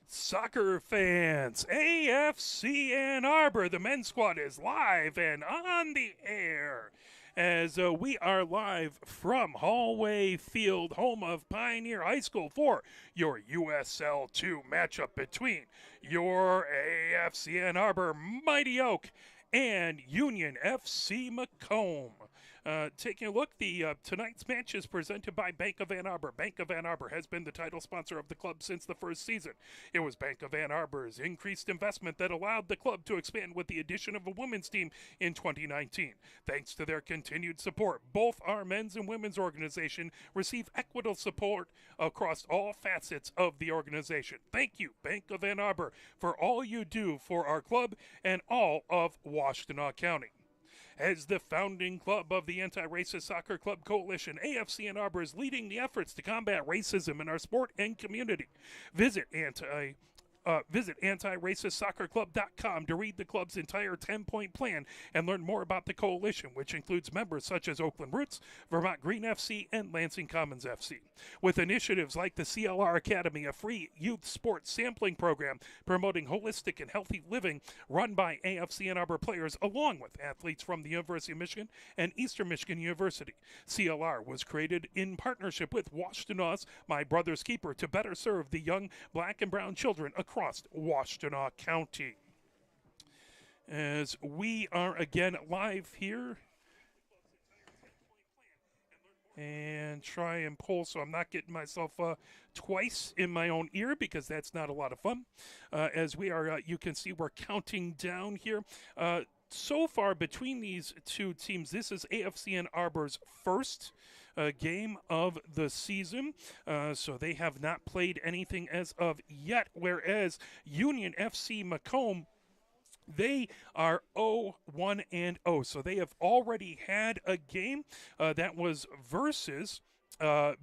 Soccer fans, AFC Ann Arbor, the men's squad is live and on the air as we are live from Hollway Field, home of Pioneer High School, for your USL 2 matchup between your AFC Ann Arbor Mighty Oak and Union FC Macomb. Taking a look, tonight's match is presented by Bank of Ann Arbor. Bank of Ann Arbor has been the title sponsor of the club since the first season. It was Bank of Ann Arbor's increased investment that allowed the club to expand with the addition of a women's team in 2019. Thanks to their continued support, both our men's and women's organization receive equitable support across all facets of the organization. Thank you, Bank of Ann Arbor, for all you do for our club and all of Washtenaw County. As the founding club of the Anti-Racist Soccer Club Coalition, AFC Ann Arbor is leading the efforts to combat racism in our sport and community. Visit antiracistsoccerclub.com to read the club's entire 10-point plan and learn more about the coalition, which includes members such as Oakland Roots, Vermont Green FC, and Lansing Commons FC. With initiatives like the CLR Academy, a free youth sports sampling program promoting holistic and healthy living run by AFC Ann Arbor players, along with athletes from the University of Michigan and Eastern Michigan University. CLR was created in partnership with Washtenaw's My Brother's Keeper to better serve the young black and brown children across Washtenaw County. As we are again live here and try and pull so I'm not getting myself twice in my own ear, because that's not a lot of fun. As we are, you can see we're counting down here. So far between these two teams, this is AFC Ann Arbor's first game of the season, so they have not played anything as of yet, whereas Union FC Macomb, they are 0-1-0, so they have already had a game that was versus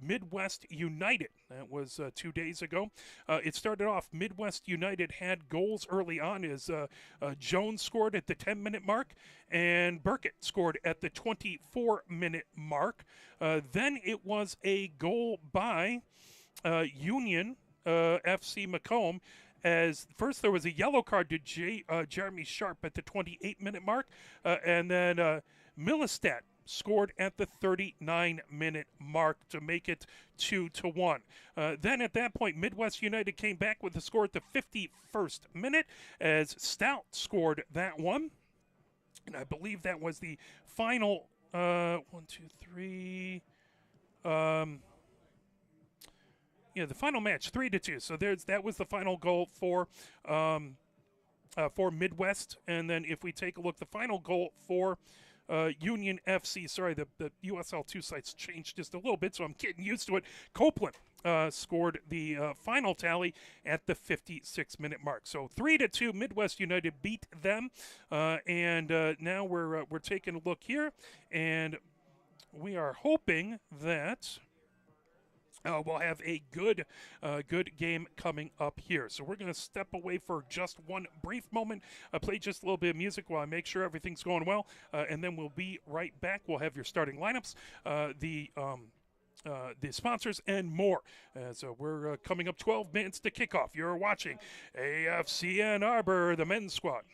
Midwest United. That was 2 days ago. It started off, Midwest United had goals early on as Jones scored at the 10-minute mark and Burkett scored at the 24-minute mark. Then it was a goal by Union FC Macomb, as first there was a yellow card to Jeremy Sharp at the 28-minute mark, and then Millistat scored at the 39-minute mark to make it 2-1. Then at that point, Midwest United came back with a score at the 51st minute as Stout scored that one. And I believe that was the final, 1, 2, 3, the final match, 3-2. So that was the final goal for Midwest. And then if we take a look, the final goal for Union FC, sorry, the USL 2 sites changed just a little bit, so I'm getting used to it. Copeland scored the final tally at the 56-minute mark. So 3-2, Midwest United beat them, and now we're taking a look here, and we are hoping that we'll have a good game coming up here. So we're going to step away for just one brief moment, play just a little bit of music while I make sure everything's going well, and then we'll be right back. We'll have your starting lineups, the sponsors, and more. So we're coming up 12 minutes to kickoff. You're watching AFC Ann Arbor, the men's squad.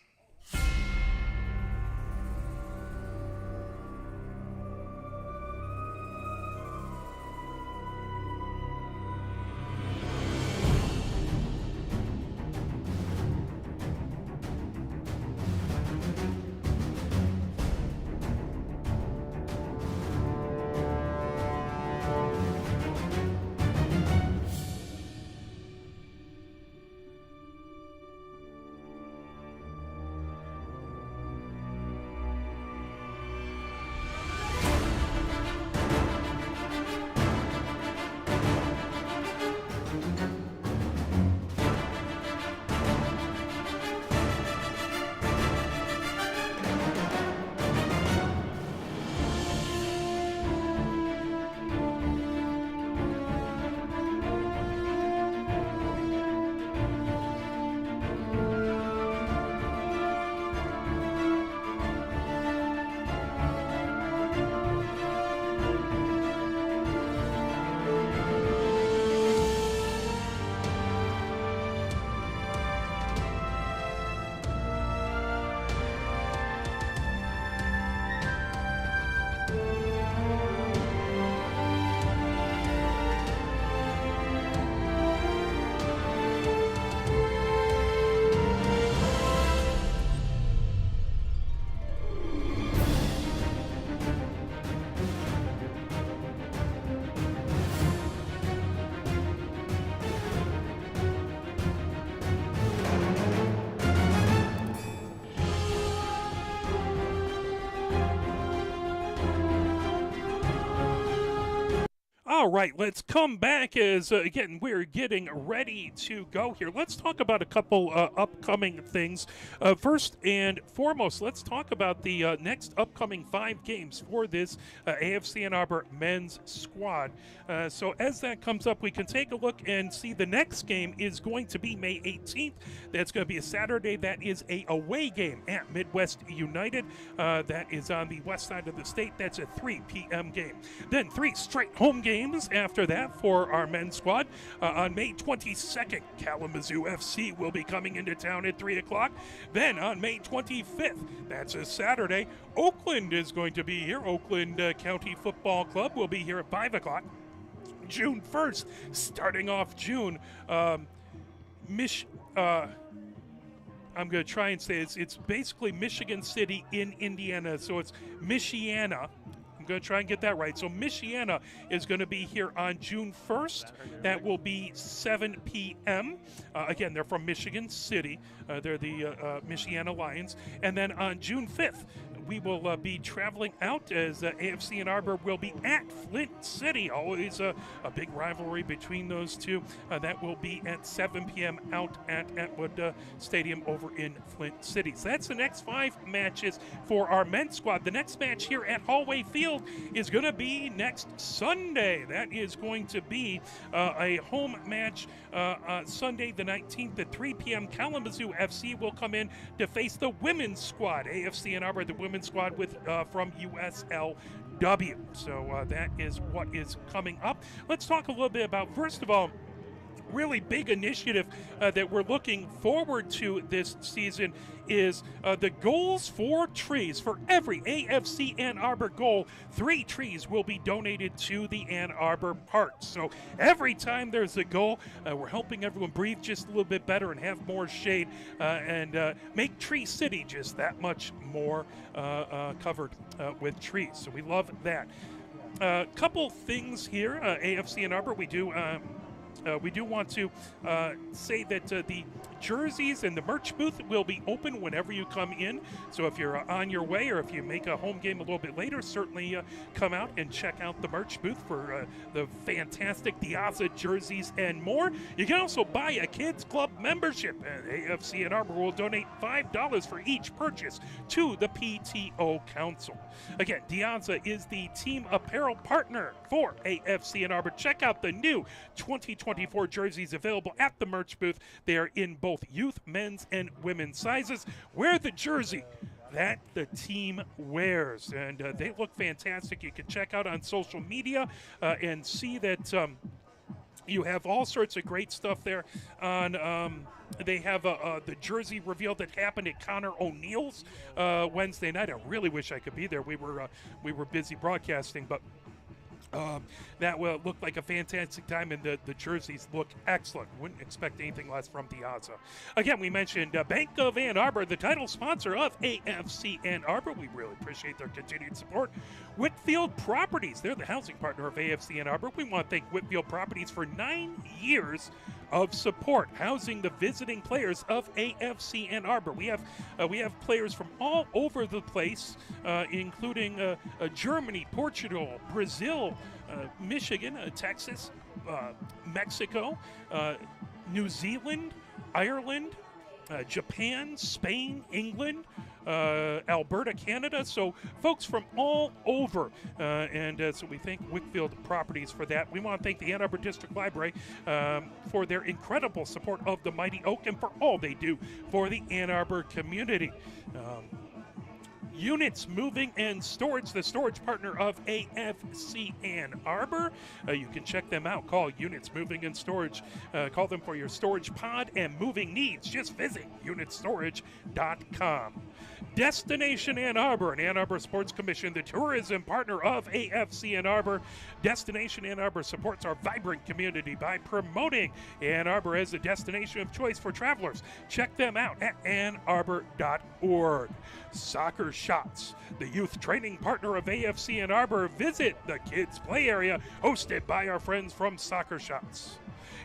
All right, let's come back as, again, we're getting ready to go here. Let's talk about a couple upcoming things. First and foremost, let's talk about the next upcoming 5 games for this AFC Ann Arbor men's squad. So as that comes up, we can take a look and see the next game is going to be May 18th. That's going to be a Saturday. That is a away game at Midwest United. That is on the west side of the state. That's a 3 p.m. game. Then 3 straight home games after that for our men's squad. On May 22nd, Kalamazoo FC will be coming into town at 3 o'clock. Then on May 25th, that's a Saturday, Oakland is going to be here. Oakland County Football Club will be here at 5 o'clock. June 1st, starting off June, I'm going to try and say it's basically Michigan City in Indiana, so it's Michiana. I'm going to try and get that right. So Michiana is going to be here on June 1st. That will be 7 p.m. Again, they're from Michigan City. They're the Michiana Lions. And then on June 5th, we will be traveling out as AFC Ann Arbor will be at Flint City. Always a big rivalry between those two. That will be at 7 p.m. out at Atwood Stadium over in Flint City. So that's the next 5 matches for our men's squad. The next match here at Hollway Field is going to be next Sunday. That is going to be a home match Sunday the 19th at 3 p.m. Kalamazoo FC will come in to face the women's squad. AFC Ann Arbor, the women's squad with from USLW. So that is what is coming up. Let's talk a little bit about, first of all, really big initiative that we're looking forward to this season is the goals for trees. For every AFC Ann Arbor goal, 3 trees will be donated to the Ann Arbor Park. So every time there's a goal, we're helping everyone breathe just a little bit better and have more shade and make Tree City just that much more covered with trees. So we love that. Couple things here, AFC Ann Arbor, we do want to say that the jerseys and the merch booth will be open whenever you come in. So if you're on your way or if you make a home game a little bit later, certainly come out and check out the merch booth for the fantastic Diaza jerseys and more. You can also buy a Kids Club membership. AFC Ann Arbor will donate $5 for each purchase to the PTO Council. Again, Diaza is the team apparel partner for AFC Ann Arbor. Check out the new 2024 jerseys available at the merch booth. They are in both youth, men's, and women's sizes. Wear the jersey that the team wears, and they look fantastic. You can check out on social media and see that you have all sorts of great stuff there on they have the jersey reveal that happened at Connor O'Neill's Wednesday night. I really wish I could be there. We were busy broadcasting, but that will look like a fantastic time, and the jerseys look excellent. Wouldn't expect anything less from Diaza. Again, we mentioned Bank of Ann Arbor, the title sponsor of AFC Ann Arbor. We really appreciate their continued support. Whitfield Properties, they're the housing partner of AFC Ann Arbor. We want to thank Whitfield Properties for 9 years of support, housing the visiting players of AFC Ann Arbor. We have players from all over the place, including Germany, Portugal, Brazil, Michigan, Texas, Mexico, New Zealand, Ireland, Japan, Spain, England, Alberta, Canada. So folks from all over, and so we thank Whitfield Properties for that. We want to thank the Ann Arbor District Library for their incredible support of the Mighty Oak and for all they do for the Ann Arbor community. Units Moving and Storage, the storage partner of AFC Ann Arbor. You can check them out. Call Units Moving and Storage. Call them for your storage pod and moving needs. Just visit unitstorage.com. Destination Ann Arbor, an Ann Arbor Sports Commission, the tourism partner of AFC Ann Arbor. Destination Ann Arbor supports our vibrant community by promoting Ann Arbor as a destination of choice for travelers. Check them out at annarbor.org. Soccer Shots, the youth training partner of AFC Ann Arbor. Visit the kids' play area hosted by our friends from Soccer Shots.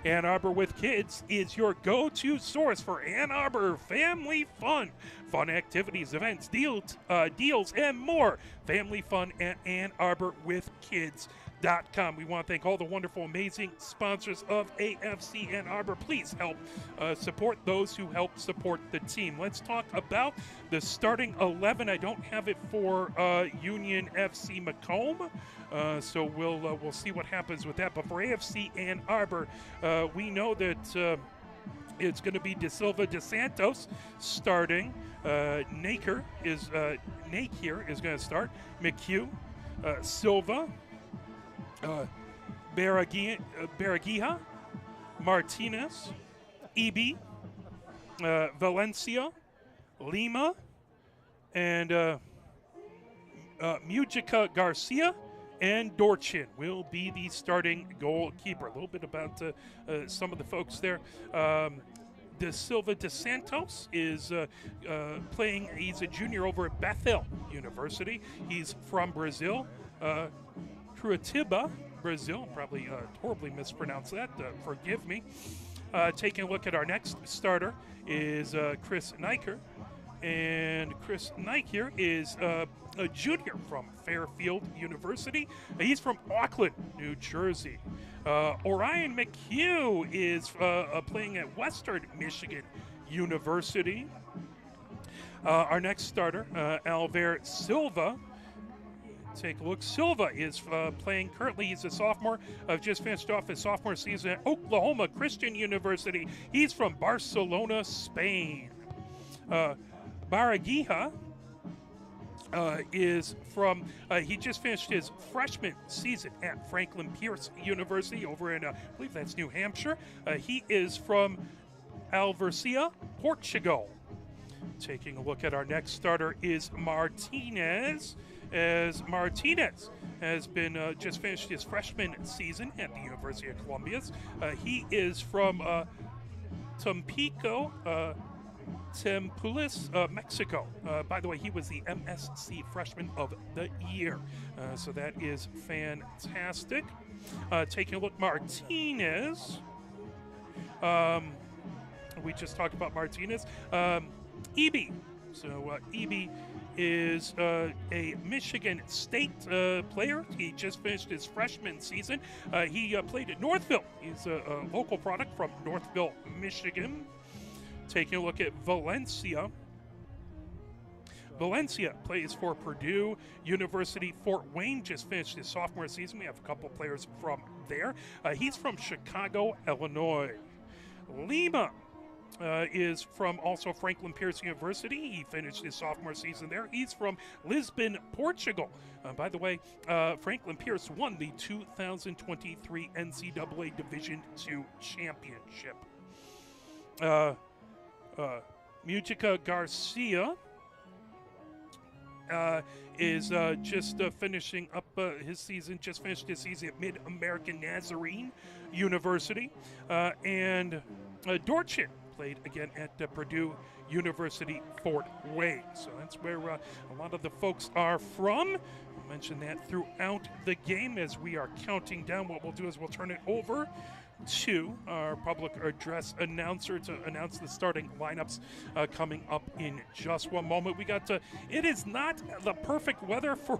Ann Arbor with Kids is your go-to source for Ann Arbor family fun. Fun activities, events, deals, and more. Family fun at AnnArborwithkids.com. We want to thank all the wonderful, amazing sponsors of AFC Ann Arbor. Please help support those who help support the team. Let's talk about the starting 11. I don't have it for Union FC Macomb, so we'll see what happens with that. But for AFC Ann Arbor, we know that it's going to be De Silva De Santos starting. Nate here is going to start. McHugh, Silva, Baragija, Martinez, Eby, Valencia, Lima, and Mujica Garcia and Dorchin will be the starting goalkeeper. A little bit about some of the folks there. De Silva De Santos is playing. He's a junior over at Bethel University. He's from Brazil. Curitiba, Brazil. Probably horribly mispronounced that. Forgive me. Taking a look at our next starter is Chris Niker. And Chris Niker is a junior from Fairfield University. He's from Auckland, New Jersey. Orion McHugh is playing at Western Michigan University. Our next starter, Alver Silva. Take a look. Silva is playing currently. He's a sophomore. Just finished off his sophomore season at Oklahoma Christian University. He's from Barcelona, Spain. Baragija is from, he just finished his freshman season at Franklin Pierce University over in, I believe that's New Hampshire. He is from Alvercia, Portugal. Taking a look at our next starter is Martinez, as Martinez has been just finished his freshman season at the University of Columbia. He is from Tampico, Tempulis, Mexico. By the way, he was the MSC Freshman of the Year. So that is fantastic. Taking a look, Martinez. We just talked about Martinez. Eby. So Eby is a Michigan State player. He just finished his freshman season. He played at Northville. He's a local product from Northville, Michigan. Taking a look at Valencia. Valencia plays for Purdue University. Fort Wayne just finished his sophomore season. We have a couple players from there. He's from Chicago, Illinois. Lima is from also Franklin Pierce University. He finished his sophomore season there. He's from Lisbon, Portugal. By the way, Franklin Pierce won the 2023 NCAA Division II championship. Mujica Garcia is just finishing up his season, just finished his season at Mid-American Nazarene University. And Dorchin played again at Purdue University, Fort Wayne. So that's where a lot of the folks are from. I'll mention that throughout the game as we are counting down. What we'll do is we'll turn it over to our public address announcer to announce the starting lineups coming up in just one moment. We got it is not the perfect weather for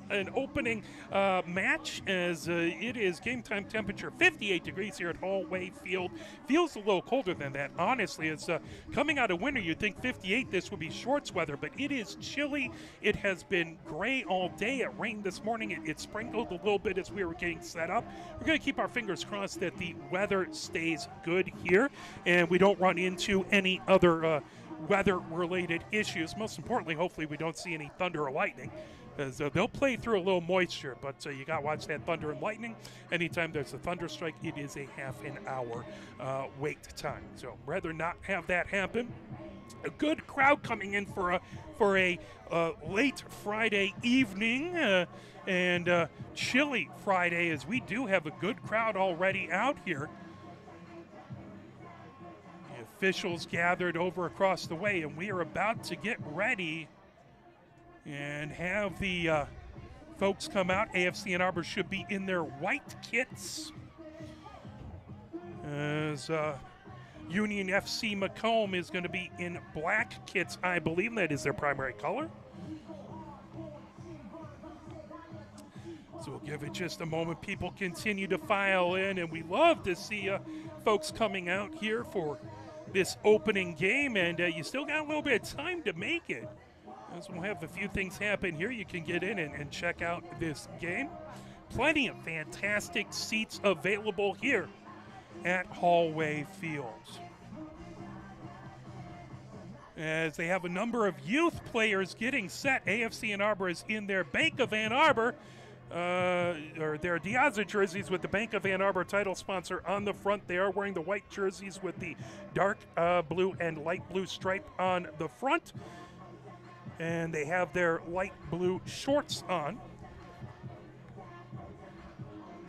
an opening match, as it is game time temperature 58 degrees here at Hollway Field. Feels a little colder than that. Honestly, it's coming out of winter. You'd think 58, this would be shorts weather, but it is chilly. It has been gray all day. It rained this morning. It sprinkled a little bit as we were getting set up. We're going to keep our fingers crossed that the weather stays good here and we don't run into any other weather-related issues. Most importantly, hopefully we don't see any thunder or lightning, as they'll play through a little moisture, but you got to watch that thunder and lightning. Anytime there's a thunder strike, it is a half an hour wait time. So rather not have that happen. A good crowd coming in for a late Friday evening and chilly Friday, as we do have a good crowd already out here. The officials gathered over across the way, and we are about to get ready and have the folks come out. AFC Ann Arbor should be in their white kits, as Union FC Macomb is going to be in black kits. I believe that is their primary color. So we'll give it just a moment. People continue to file in, and we love to see folks coming out here for this opening game, and you still got a little bit of time to make it. As we'll have a few things happen here, you can get in and check out this game. Plenty of fantastic seats available here at Hollway Fields. As they have a number of youth players getting set. AFC and Arbor is in their Bank of Ann Arbor, or their Diaza jerseys with the Bank of Ann Arbor title sponsor on the front. They are wearing the white jerseys with the dark blue and light blue stripe on the front. And they have their light blue shorts on.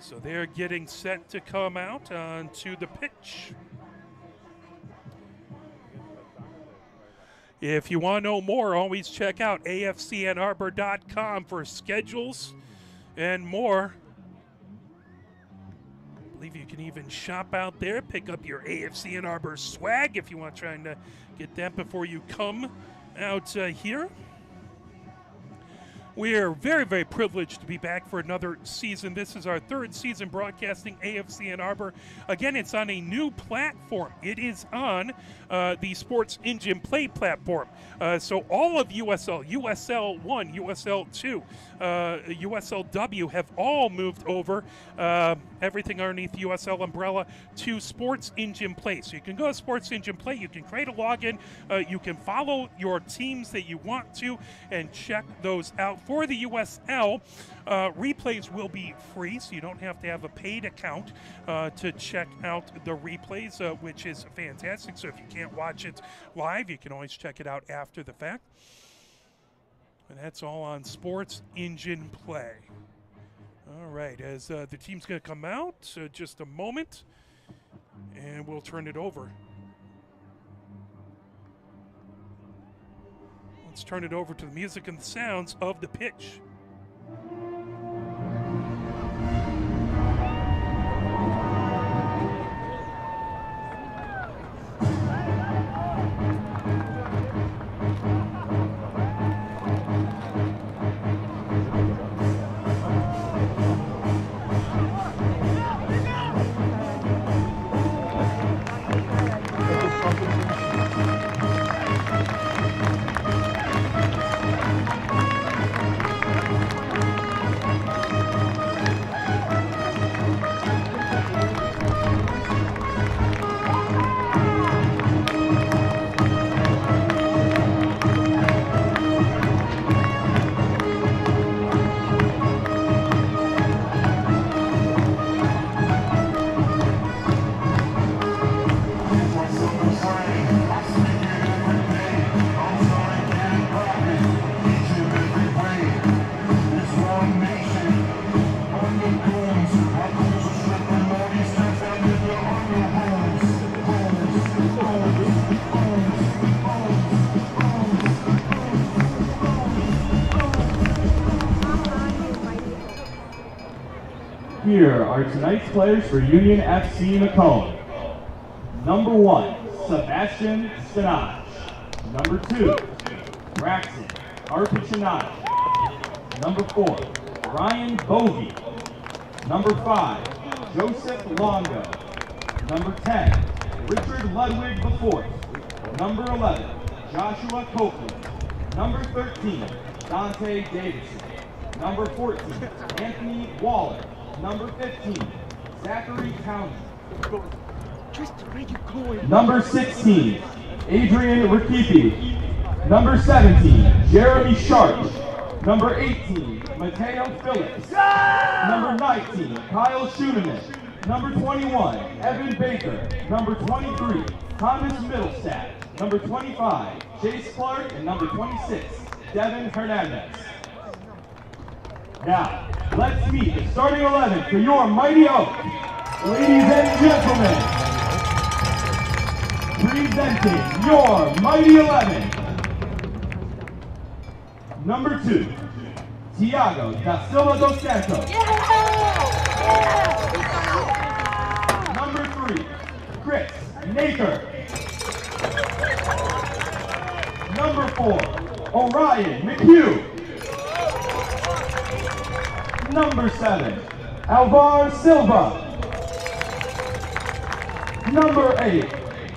So they're getting set to come out onto the pitch. If you want to know more, always check out afcannarbor.com for schedules and more. I believe you can even shop out there, pick up your AFC Ann Arbor swag if you want to try and get that before you come out here. We are very, very privileged to be back for another season. This is our third season broadcasting AFC Ann Arbor. Again, it's on a new platform. It is on the Sports Engine Play platform. So all of USL, USL 1, USL 2, USLW have all moved over, everything underneath the USL umbrella, to Sports Engine Play. So you can go to Sports Engine Play, you can create a login, you can follow your teams that you want to, and check those out. For the USL, replays will be free, so you don't have to have a paid account to check out the replays, which is fantastic. So if you can't watch it live, you can always check it out after the fact. And that's all on Sports Engine Play. All right, as the team's going to come out, just a moment, and we'll turn it over. Let's turn it over to the music and the sounds of the pitch. Here are tonight's players for Union FC Macomb. Number 1, Sebastian Stanage. Number 2, Braxton Arpichinati. Number 4, Ryan Bovey. Number 5, Joseph Longo. Number 10, Richard Ludwig IV. Number 11, Joshua Copeland. Number 13, Dante Davidson. Number 14, Anthony Waller. Number 15, Zachary County. Number 16, Adrian Rikipi. Number 17, Jeremy Sharp. Number 18, Mateo Phillips. Number 19, Kyle Schuneman. Number 21, Evan Baker. Number 23, Thomas Middlestat. Number 25, Chase Clark. And number 26, Devin Hernandez. Now, let's meet the starting 11 for your Mighty Oak. Ladies and gentlemen, presenting your Mighty 11. Number 2, Tiago da Silva dos Santos. Number 3, Chris Naker. Number 4, Orion McHugh. Number 7, Arbor Silva. Number 8,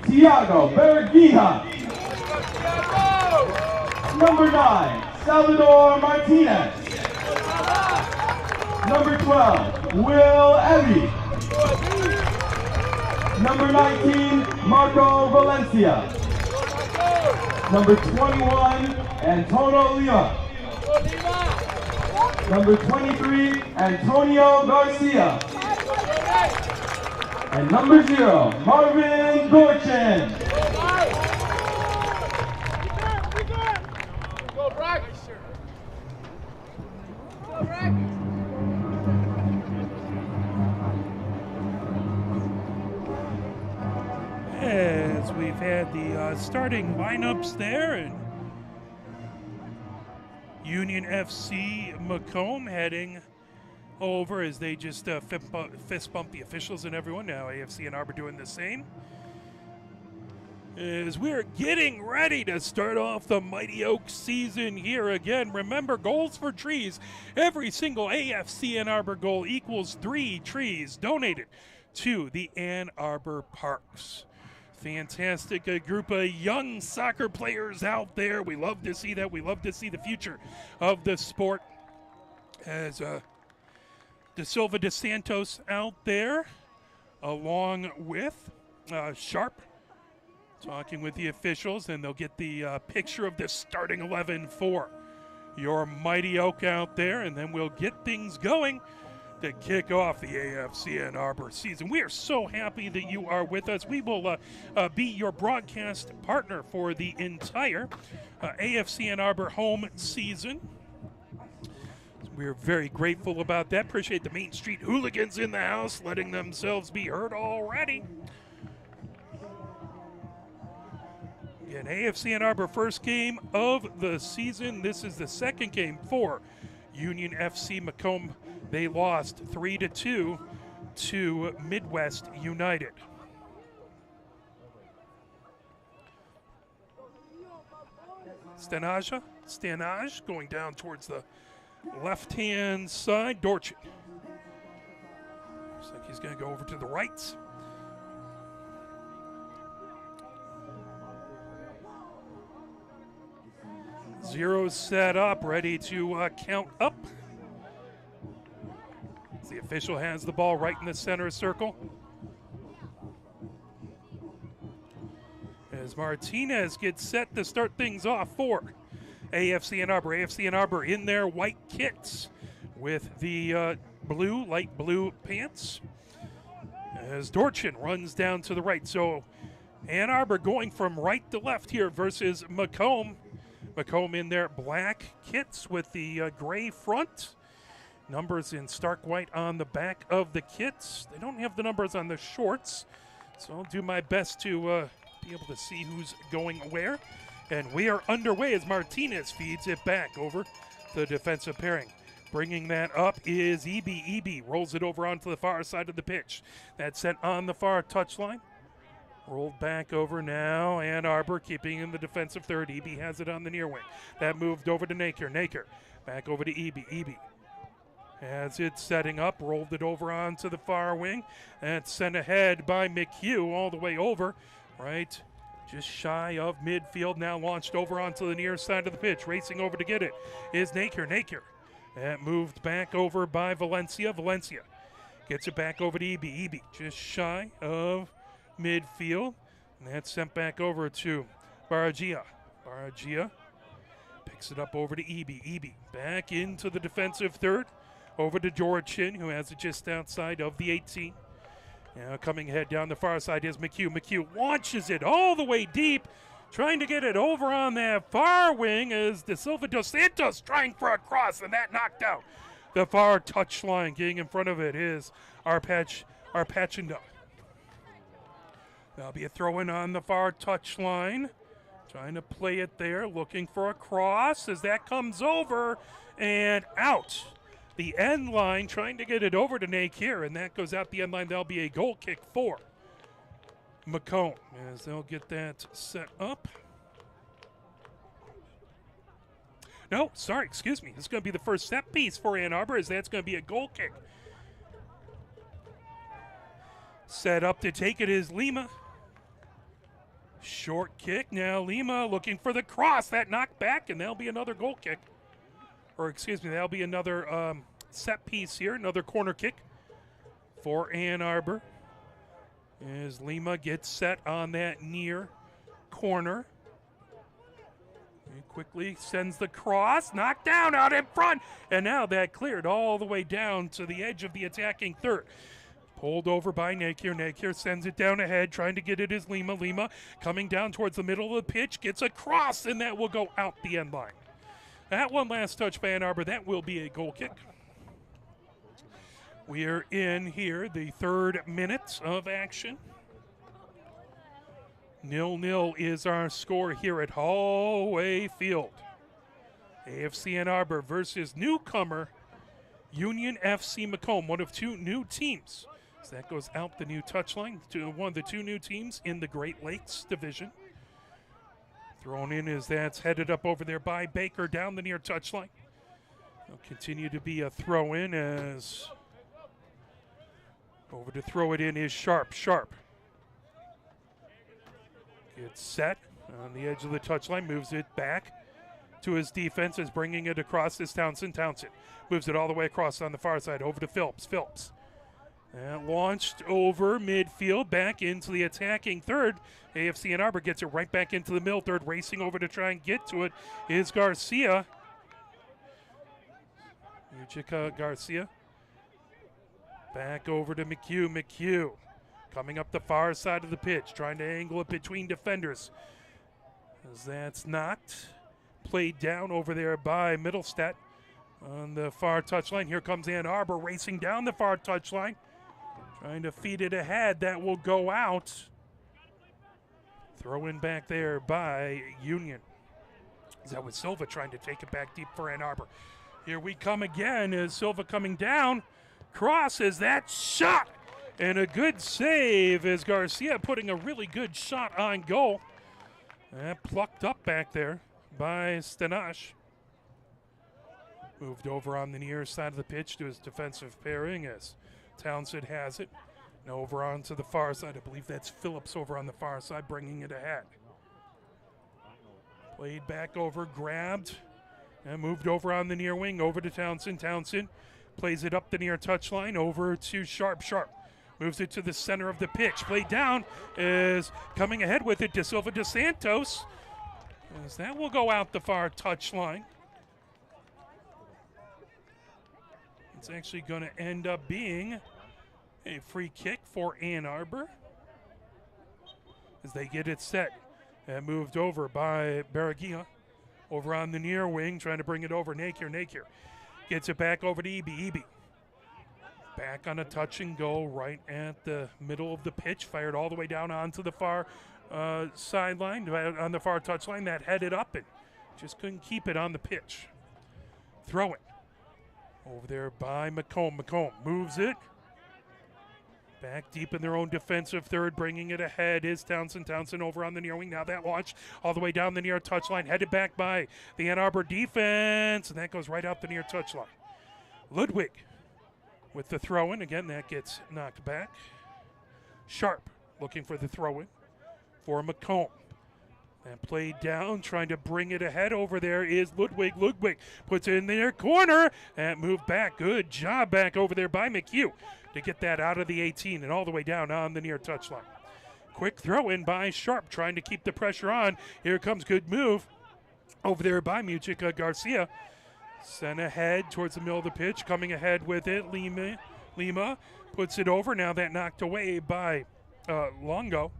Tiago Berguija. Number 9, Salvador Martinez. Number 12, Will Evie. Number 19, Marco Valencia. Number 21, Antonio Lima. Number 23, Antonio Garcia. And number 0, Marvin Gorchin. As we've had the starting lineups there, and Union FC Macomb heading over as they just fist bump the officials and everyone. Now AFC and Arbor doing the same. As we're getting ready to start off the Mighty Oak season here again. Remember, goals for trees. Every single AFC Ann Arbor goal equals 3 trees donated to the Ann Arbor Parks. Fantastic group of young soccer players out there. We love to see that. We love to see the future of the sport. As De Silva de Santos out there, along with Sharp, talking with the officials, and they'll get the picture of the starting 11 for your Mighty Oak out there, and then we'll get things going to kick off the AFC Ann Arbor season. We are so happy that you are with us. We will be your broadcast partner for the entire AFC Ann Arbor home season. We're very grateful about that. Appreciate the Main Street hooligans in the house letting themselves be heard already. Again, AFC Ann Arbor first game of the season. This is the second game for Union FC Macomb. They lost 3-2 to Midwest United. Stanage going down towards the left-hand side. Dorchin. Looks like he's going to go over to the right. Zero set up, ready to count up. The official has the ball right in the center circle. As Martinez gets set to start things off for AFC Ann Arbor. AFC Ann Arbor in their white kits with the light blue pants. As Dorchin runs down to the right. So Ann Arbor going from right to left here versus Macomb. Macomb in their black kits with the gray front. Numbers in stark white on the back of the kits. They don't have the numbers on the shorts, so I'll do my best to be able to see who's going where. And we are underway as Martinez feeds it back over the defensive pairing. Bringing that up is Eby. Eby rolls it over onto the far side of the pitch. That's sent on the far touchline. Rolled back over now. Ann Arbor keeping in the defensive third. Eby has it on the near wing. That moved over to Naker. Naker back over to Eby. Eby has it setting up, rolled it over onto the far wing. That's sent ahead by McHugh all the way over, right just shy of midfield. Now launched over onto the near side of the pitch. Racing over to get it is Naker. Naker. That moved back over by Valencia. Valencia gets it back over to Eby. Eby just shy of midfield. And that's sent back over to Baragia. Baragia picks it up over to Eby. Eby back into the defensive third. Over to Dorchin, who has it just outside of the 18. Now coming ahead down the far side is McHugh. McHugh launches it all the way deep, trying to get it over on that far wing as De Silva dos Santos trying for a cross, and that knocked out the far touchline. Getting in front of it is Arpachinda. That'll be a throw-in on the far touchline. Trying to play it there, looking for a cross as that comes over and out. The end line, trying to get it over to Naker, and that goes out the end line. That'll be a goal kick for Macomb as they'll get that set up. No, sorry, excuse me. This is going to be the first set piece for Ann Arbor, as that's going to be a goal kick. Set up to take it is Lima. Short kick. Now Lima looking for the cross. That knocked back, and that'll be another goal kick. Or, excuse me, that'll be another set piece here, another corner kick for Ann Arbor. As Lima gets set on that near corner. He quickly sends the cross, knocked down out in front, and now that cleared all the way down to the edge of the attacking third. Pulled over by Nakier. Nakier sends it down ahead, trying to get it as Lima. Lima coming down towards the middle of the pitch, gets a cross, and that will go out the end line. That one last touch by Ann Arbor, that will be a goal kick. We're in here, the 3rd minute of action. 0-0 is our score here at Hollway Field. AFC Ann Arbor versus newcomer Union FC Macomb, one of 2 new teams. So that goes out the new touchline to one of the 2 new teams in the Great Lakes division. Thrown in as that's headed up over there by Baker down the near touchline. It'll continue to be a throw in as over to throw it in is Sharp. Sharp gets set on the edge of the touchline, moves it back to his defense, is bringing it across this Townsend. Townsend moves it all the way across on the far side over to Phillips. Phillips launched over midfield back into the attacking third. AFC Ann Arbor gets it right back into the middle third, racing over to try and get to it is Garcia. Uchica Garcia. Back over to McHugh. McHugh coming up the far side of the pitch, trying to angle it between defenders. As that's knocked. Played down over there by Middlestadt on the far touchline. Here comes Ann Arbor racing down the far touchline, trying to feed it ahead. That will go out. Throw in back there by Union. That was Silva trying to take it back deep for Ann Arbor. Here we come again as Silva coming down. Crosses that shot, and a good save as Garcia putting a really good shot on goal. That plucked up back there by Stanash. Moved over on the near side of the pitch to his defensive pairing as Townsend has it. And over onto the far side, I believe that's Phillips over on the far side, bringing it ahead. Played back over, grabbed, and moved over on the near wing, over to Townsend. Townsend plays it up the near touchline, over to Sharp. Sharp moves it to the center of the pitch. Played down, is coming ahead with it, De Silva De Santos. As that will go out the far touchline. It's actually going to end up being a free kick for Ann Arbor as they get it set. And moved over by Barragia. Over on the near wing, trying to bring it over. Nakier. Nakier gets it back over to Eby. Eby back on a touch and go right at the middle of the pitch. Fired all the way down onto the far sideline, on the far touchline. That headed up and just couldn't keep it on the pitch. Throw it over there by Macomb. Macomb moves it back deep in their own defensive third, bringing it ahead is Townsend. Townsend over on the near wing. Now that launch all the way down the near touchline, headed back by the Ann Arbor defense, and that goes right out the near touchline. Ludwig with the throw-in. Again, that gets knocked back. Sharp looking for the throw-in for Macomb. And played down, trying to bring it ahead. Over there is Ludwig. Ludwig puts it in their corner and moved back. Good job back over there by McHugh to get that out of the 18 and all the way down on the near touchline. Quick throw in by Sharp, trying to keep the pressure on. Here comes good move over there by Mujica Garcia. Sent ahead towards the middle of the pitch, coming ahead with it. Lima puts it over. Now that knocked away by Longo.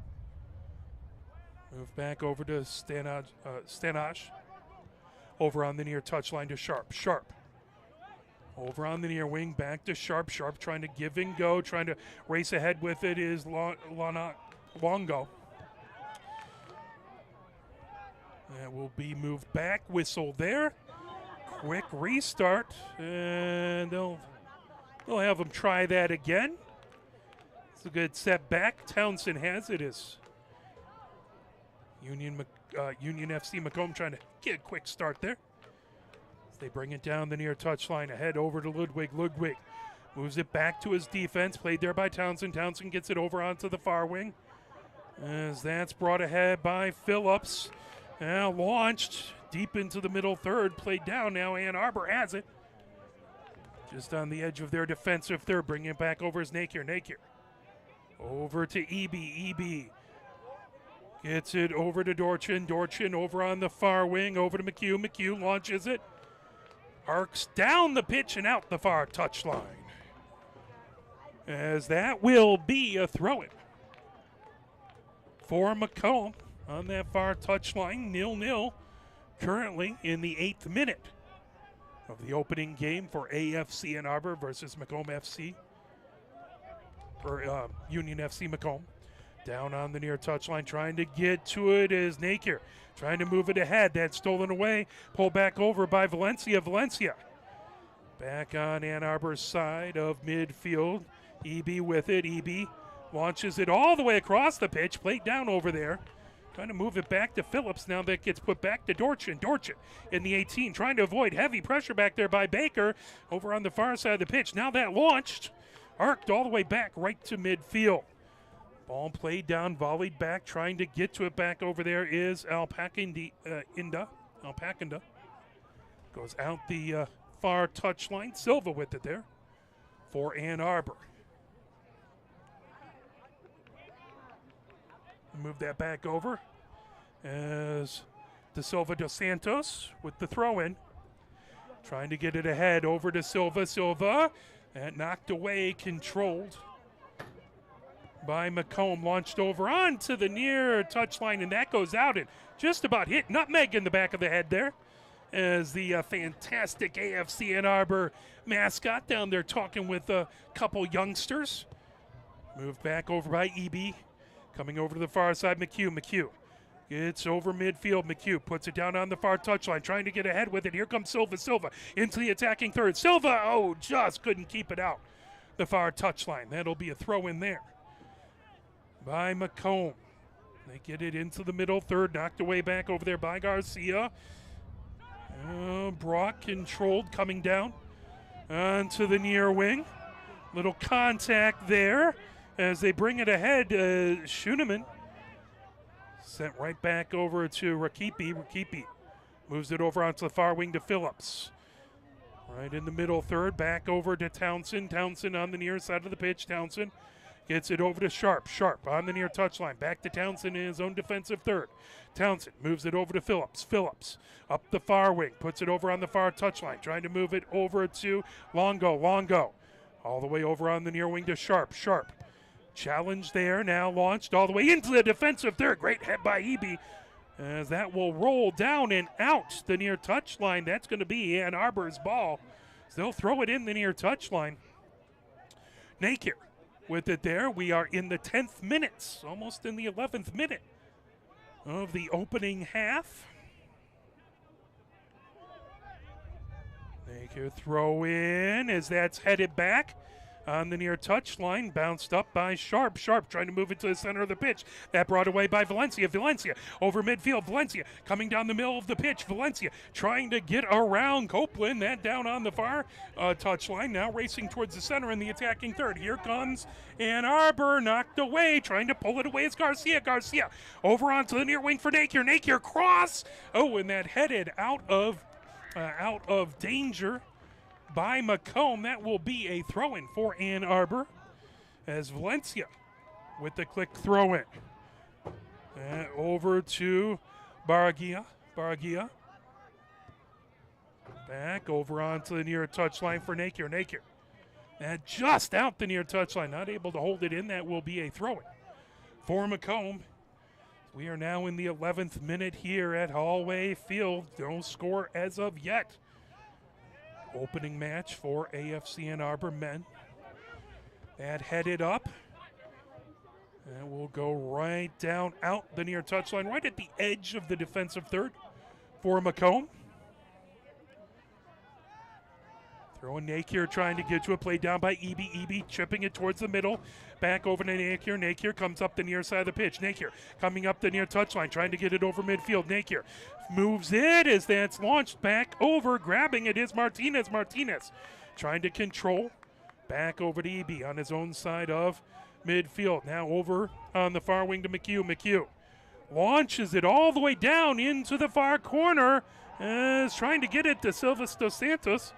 Move back over to Stanash. Over on the near touchline to Sharp. Sharp. Over on the near wing, back to Sharp. Sharp trying to give and go, trying to race ahead with it is Longo. That will be moved back. Whistle there. Quick restart. And they'll have them try that again. It's a good set back. Townsend has it as Union FC Macomb trying to get a quick start there. They bring it down the near touchline, ahead over to Ludwig. Ludwig moves it back to his defense, played there by Townsend. Townsend gets it over onto the far wing, as that's brought ahead by Phillips. Now launched deep into the middle third, played down. Now Ann Arbor has it. Just on the edge of their defensive third, bringing it back over is Nakier. Nakier over to Eby. Eby gets it over to Dorchin. Dorchin over on the far wing, over to McHugh. McHugh launches it. Arcs down the pitch and out the far touchline. As that will be a throw-in for Macomb on that far touchline. 0-0 currently in the 8th minute of the opening game for AFC Ann Arbor versus Macomb FC, or Union FC Macomb. Down on the near touchline, trying to get to it is Nakier. Trying to move it ahead. That's stolen away. Pulled back over by Valencia. Valencia back on Ann Arbor's side of midfield. Eby with it. Eby launches it all the way across the pitch. Played down over there. Trying to move it back to Phillips. Now that gets put back to Dorchin. Dorchin in the 18. Trying to avoid heavy pressure back there by Baker over on the far side of the pitch. Now that launched. Arced all the way back right to midfield. Ball played down, volleyed back, trying to get to it back over there is Alpacinda. Goes out the far touchline. Silva with it there for Ann Arbor. Move that back over as De Silva dos Santos with the throw-in. Trying to get it ahead over to Silva. Silva, and knocked away, controlled by Macomb, launched over onto the near touchline, and that goes out and just about hit Nutmeg in the back of the head there, as the fantastic AFC Ann Arbor mascot down there talking with a couple youngsters. Moved back over by Eby, coming over to the far side. McHugh gets over midfield. McHugh puts it down on the far touchline, trying to get ahead with it. Here comes Silva. Silva into the attacking third. Silva, oh, just couldn't keep it out the far touchline. That'll be a throw in there by Macomb. They get it into the middle third, knocked away back over there by Garcia. Brock controlled, coming down onto the near wing. Little contact there as they bring it ahead. Schoenemann sent right back over to Rakipi. Rakipi moves it over onto the far wing to Phillips. Right in the middle third, back over to Townsend. Townsend on the near side of the pitch. Townsend gets it over to Sharp. Sharp on the near touchline. Back to Townsend in his own defensive third. Townsend moves it over to Phillips. Phillips up the far wing. Puts it over on the far touchline. Trying to move it over to Longo. Longo all the way over on the near wing to Sharp. Sharp challenge there. Now launched all the way into the defensive third. Great head by Eby, as that will roll down and out the near touchline. That's going to be Ann Arbor's ball. So they'll throw it in the near touchline. Nakier with it there. We are in the 10th minute, almost in the 11th minute of the opening half. Nakier throw in as that's headed back on the near touchline, bounced up by Sharp. Sharp trying to move it to the center of the pitch. That brought away by Valencia. Valencia over midfield. Valencia coming down the middle of the pitch. Valencia trying to get around Copeland. That down on the far touchline. Now racing towards the center in the attacking third. Here comes Ann Arbor, knocked away. Trying to pull it away is Garcia. Garcia over onto the near wing for Nakier. Nakier cross. Oh, and that headed out of danger by Macomb. That will be a throw-in for Ann Arbor, as Valencia with the quick throw-in. Over to Bargia. Bargia back over onto the near touchline for Nakier. Nakier and just out the near touchline, not able to hold it in. That will be a throw-in for Macomb. We are now in the 11th minute here at Hollway Field. No score as of yet. Opening match for AFC Ann Arbor men. That headed up. And we'll go right down out the near touchline, right at the edge of the defensive third for Macomb. Throwing Nakier, trying to get to a play down by Eby. Eby chipping it towards the middle. Back over to Nakier. Nakier comes up the near side of the pitch. Nakier coming up the near touchline, trying to get it over midfield. Nakier moves it as that's launched back over. Grabbing it is Martinez. Martinez trying to control. Back over to Eby on his own side of midfield. Now over on the far wing to McHugh. McHugh launches it all the way down into the far corner. Is trying to get it to Silvas dos Santos.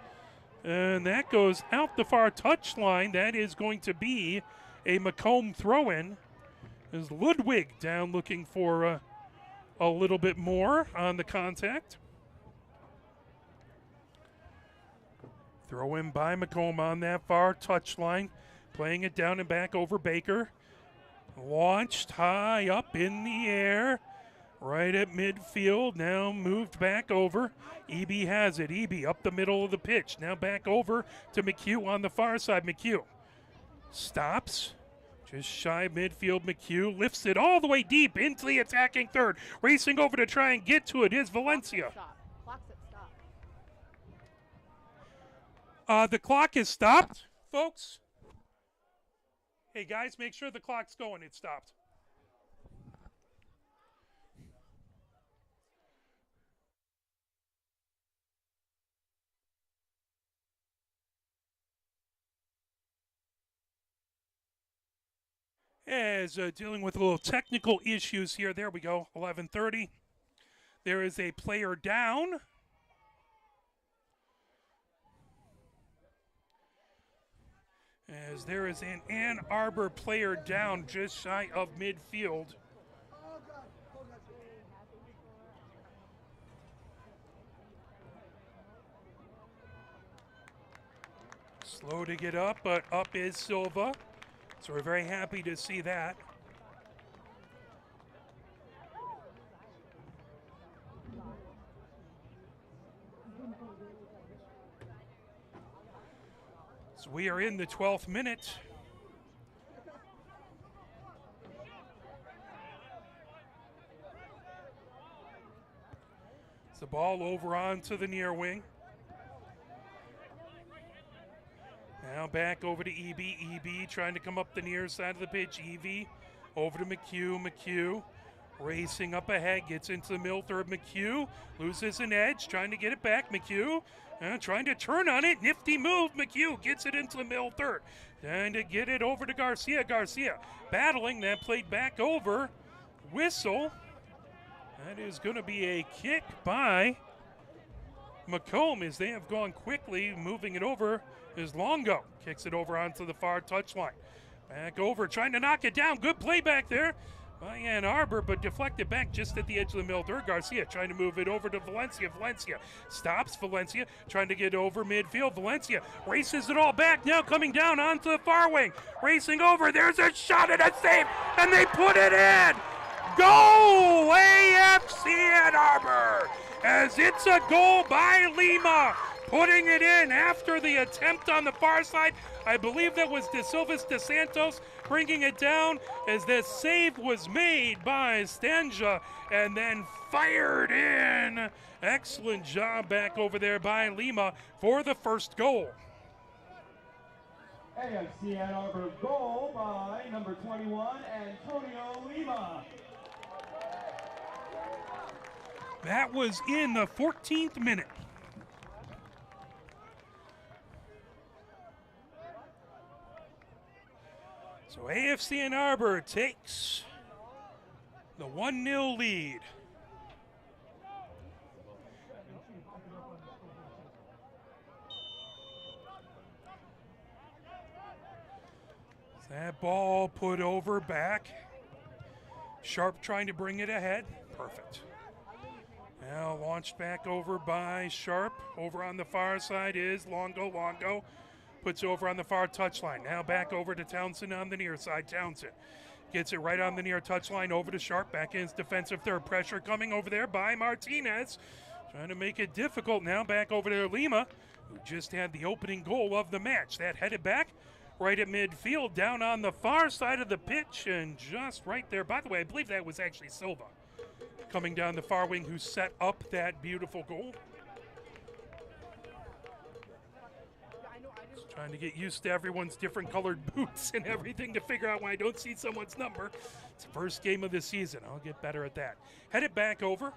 And that goes out the far touchline. That is going to be a Macomb throw-in. Is Ludwig down looking for a little bit more on the contact. Throw in by Macomb on that far touchline. Playing it down and back over Baker. Launched high up in the air. Right at midfield, now moved back over. Eby has it. Eby up the middle of the pitch. Now back over to McHugh on the far side. McHugh stops. Just shy of midfield. McHugh lifts it all the way deep into the attacking third. Racing over to try and get to it is Valencia. The clock is stopped, folks. Hey, guys, make sure the clock's going. It stopped. As dealing with a little technical issues here. There we go, 11:30. There is a player down. As there is an Ann Arbor player down just shy of midfield. Slow to get up, but up is Silva. So we're very happy to see that. So we are in the 12th minute. It's the ball over onto the near wing. Now back over to Eby. Eby trying to come up the near side of the pitch. Eby over to McHugh. McHugh racing up ahead. Gets into the middle third. McHugh loses an edge. Trying to get it back. McHugh trying to turn on it. Nifty move. McHugh gets it into the middle third. Trying to get it over to Garcia. Garcia battling. That played back over. Whistle. That is going to be a kick by Macomb as they have gone quickly. Moving it over is Longo. Kicks it over onto the far touchline. Back over, trying to knock it down. Good play back there by Ann Arbor, but deflected back just at the edge of the middle third. Garcia trying to move it over to Valencia. Valencia stops. Valencia trying to get over midfield. Valencia races it all back. Now coming down onto the far wing. Racing over. There's a shot and a save, and they put it in. Goal, AFC Ann Arbor, as it's a goal by Lima. Putting it in after the attempt on the far side. I believe that was De Silvas dos Santos bringing it down as the save was made by Stanja and then fired in. Excellent job back over there by Lima for the first goal. AFC Ann Arbor goal by number 21, Antonio Lima. That was in the 14th minute. So AFC Ann Arbor takes the 1-0 lead. That ball put over back. Sharp trying to bring it ahead. Perfect. Now launched back over by Sharp. Over on the far side is Longo. Longo puts over on the far touchline. Now back over to Townsend on the near side. Townsend gets it right on the near touchline over to Sharp. Back in his defensive third. Pressure coming over there by Martinez. Trying to make it difficult. Now back over to Lima, who just had the opening goal of the match. That headed back right at midfield, down on the far side of the pitch, and just right there. By the way, I believe that was actually Silva coming down the far wing who set up that beautiful goal. Trying to get used to everyone's different colored boots and everything to figure out why I don't see someone's number. It's the first game of the season. I'll get better at that. Head it back over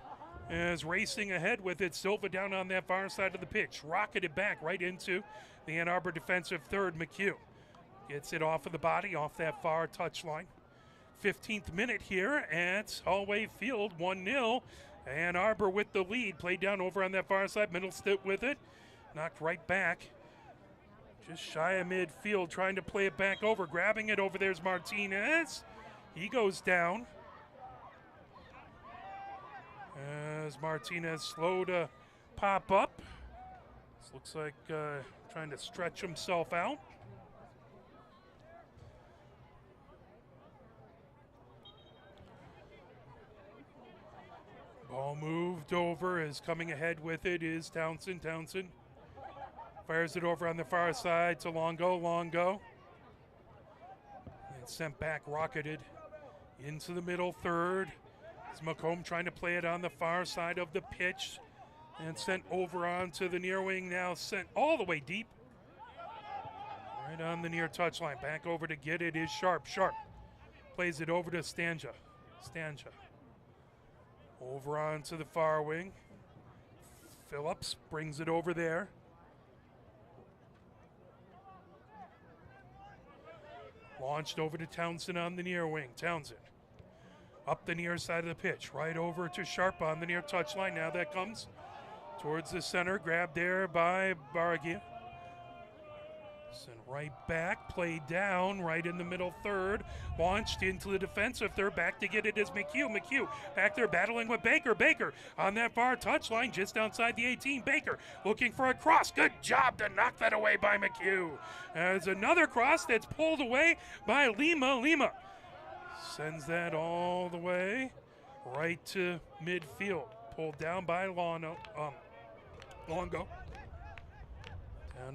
as racing ahead with it. Silva down on that far side of the pitch. Rocketed back right into the Ann Arbor defensive third. McHugh gets it off of the body, off that far touchline. 15th minute here at Hollway Field, 1-0. Ann Arbor with the lead. Played down over on that far side. Middlestead with it. Knocked right back. Just shy of midfield, trying to play it back over. Grabbing it over there's Martinez. He goes down. As Martinez slow to pop up. This looks like trying to stretch himself out. Ball moved over, is coming ahead with it is Townsend. Townsend fires it over on the far side to Longo. Longo. And sent back, rocketed into the middle third. It's Macomb trying to play it on the far side of the pitch. And sent over onto the near wing, now sent all the way deep. Right on the near touchline. Back over to get it is Sharp. Sharp plays it over to Stanja. Stanja. Over onto the far wing. Phillips brings it over there. Launched over to Townsend on the near wing. Townsend up the near side of the pitch. Right over to Sharp on the near touchline. Now that comes towards the center. Grabbed there by Baragia. Sent right back. Played down right in the middle third. Launched into the defensive third. Back to get it is McHugh. McHugh back there battling with Baker. Baker on that far touchline just outside the 18. Baker looking for a cross. Good job to knock that away by McHugh. There's another cross that's pulled away by Lima. Lima sends that all the way right to midfield. Pulled down by Longo. Down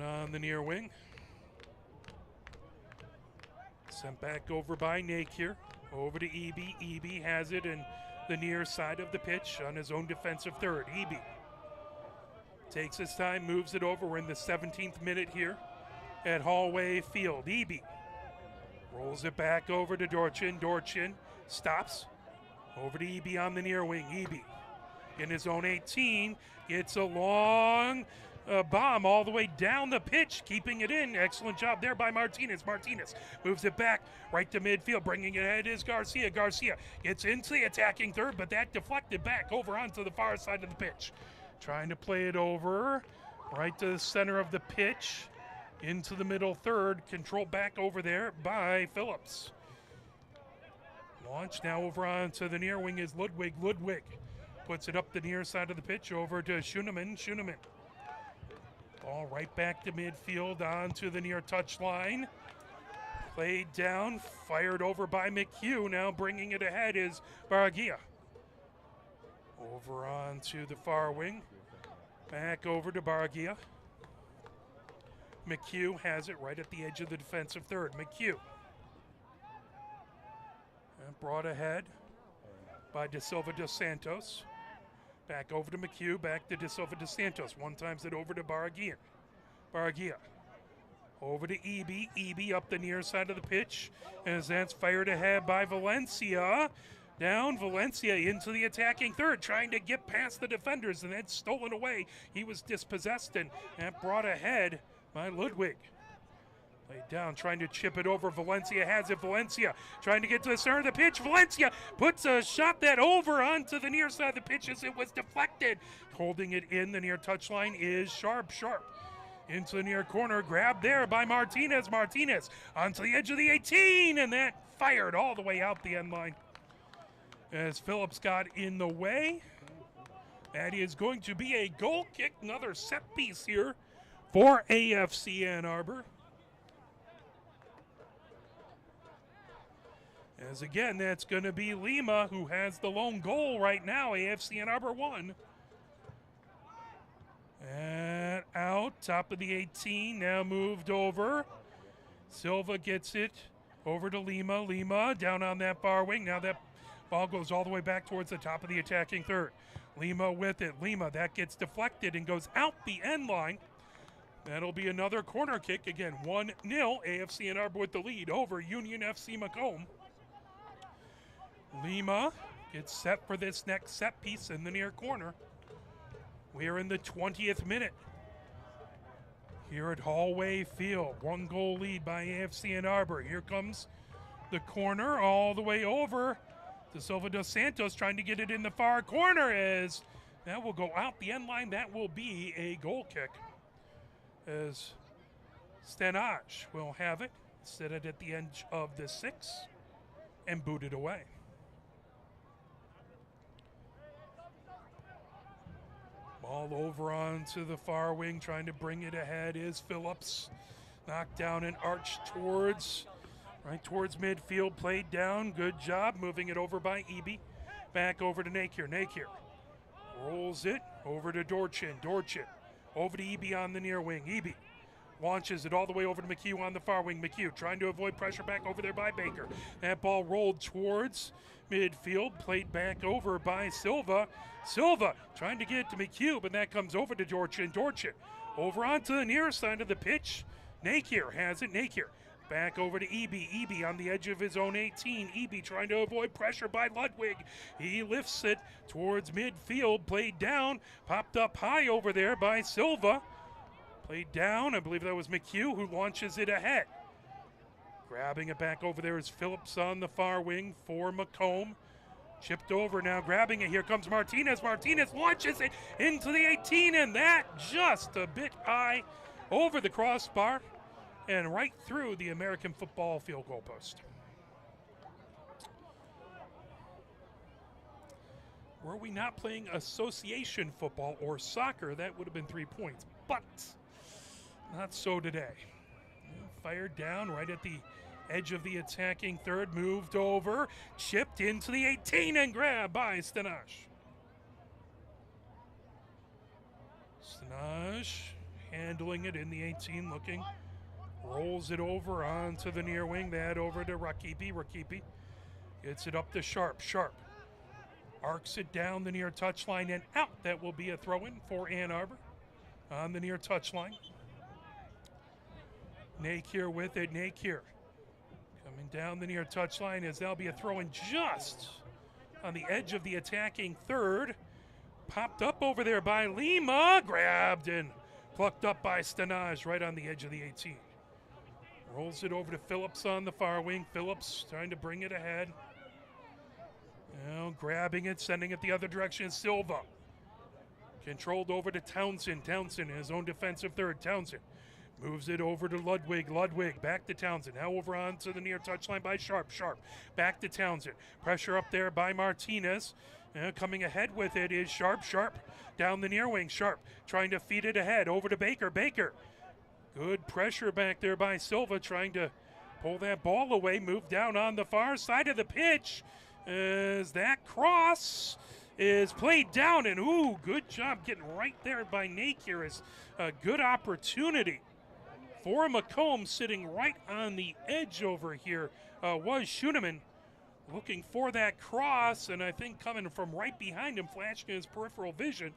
on the near wing. Sent back over by Nake here. Over to Eby. Eby has it in the near side of the pitch on his own defensive third. Eby takes his time, moves it over. We're in the 17th minute here at Hollway Field. Eby rolls it back over to Dorchin. Dorchin stops. Over to Eby on the near wing. Eby in his own 18 gets a long bomb all the way down the pitch, keeping it in. Excellent job there by Martinez. Martinez moves it back right to midfield. Bringing it ahead is Garcia. Garcia gets into the attacking third, but that deflected back over onto the far side of the pitch. Trying to play it over right to the center of the pitch into the middle third. Controlled back over there by Phillips. Launch now over onto the near wing is Ludwig. Ludwig puts it up the near side of the pitch over to Schuneman. Schuneman. Ball right back to midfield onto the near touchline. Played down, fired over by McHugh. Now bringing it ahead is Baragia. Over onto the far wing. Back over to Baragia. McHugh has it right at the edge of the defensive third. McHugh. And brought ahead by De Silva dos Santos. Back over to McHugh, back to De Silva dos Santos. One times it over to Baragia. Baragia. Over to Eby. Eby up the near side of the pitch. As that's fired ahead by Valencia. Down Valencia into the attacking third, trying to get past the defenders, and then stolen away. He was dispossessed and brought ahead by Ludwig. Laid down, trying to chip it over. Valencia has it. Valencia trying to get to the center of the pitch. Valencia puts a shot that over onto the near side of the pitch as it was deflected. Holding it in the near touchline is Sharp. Sharp into the near corner. Grabbed there by Martinez. Martinez onto the edge of the 18, and that fired all the way out the end line. As Phillips got in the way. That is going to be a goal kick. Another set piece here for AFC Ann Arbor. As again, that's going to be Lima, who has the lone goal right now. AFC Ann Arbor 1. And out, top of the 18, now moved over. Silva gets it over to Lima. Lima down on that far wing. Now that ball goes all the way back towards the top of the attacking third. Lima with it. Lima, that gets deflected and goes out the end line. That'll be another corner kick. Again, 1-0. AFC Ann Arbor with the lead over Union FC Macomb. Lima gets set for this next set piece in the near corner. We're in the 20th minute here at Hollway Field. 1-goal lead by AFC Ann Arbor. Here comes the corner all the way over to Silva dos Santos, trying to get it in the far corner. As that will go out the end line. That will be a goal kick, as Stenage will have it, set it at the edge of the 6 and boot it away. Ball over onto the far wing, trying to bring it ahead is Phillips. Knocked down and arched towards midfield, played down. Good job moving it over by Eby. Back over to Nakier. Nakier rolls it over to Dorchin. Dorchin over to Eby on the near wing. Eby launches it all the way over to McHugh on the far wing. McHugh trying to avoid pressure back over there by Baker. That ball rolled towards midfield, played back over by Silva. Silva trying to get it to McHugh, but that comes over to Dorchin. Dorchin over onto the near side of the pitch. Nakier has it. Nakier back over to Eby. Eby on the edge of his own 18. Eby trying to avoid pressure by Ludwig. He lifts it towards midfield, played down, popped up high over there by Silva. Played down, I believe that was McHugh who launches it ahead. Grabbing it back over there is Phillips on the far wing for Macomb. Chipped over now, grabbing it. Here comes Martinez. Martinez launches it into the 18, and that just a bit high over the crossbar and right through the American football field goal post. Were we not playing association football or soccer, that would have been 3 points, but not so today. Fired down right at the edge of the attacking third, moved over, chipped into the 18 and grabbed by Stenage. Stenage handling it in the 18, looking, rolls it over onto the near wing, that over to Rakipi. Rakipi gets it up to Sharp. Sharp arcs it down the near touchline and out. That will be a throw-in for Ann Arbor on the near touchline. Nakier with it. Nakier coming down the near touchline as that'll be a throw-in just on the edge of the attacking third. Popped up over there by Lima. Grabbed and plucked up by Stenage right on the edge of the 18. Rolls it over to Phillips on the far wing. Phillips trying to bring it ahead. Now grabbing it, sending it the other direction. Silva controlled over to Townsend. Townsend in his own defensive third. Townsend moves it over to Ludwig. Ludwig back to Townsend. Now over onto the near touchline by Sharp. Sharp back to Townsend. Pressure up there by Martinez. Coming ahead with it is Sharp. Sharp down the near wing. Sharp trying to feed it ahead over to Baker. Baker. Good pressure back there by Silva, trying to pull that ball away. Move down on the far side of the pitch as that cross is played down. And ooh, good job getting right there by Nakier. Is a good opportunity for Macomb, sitting right on the edge over here was Schoenemann, looking for that cross, and I think coming from right behind him, flashing his peripheral vision,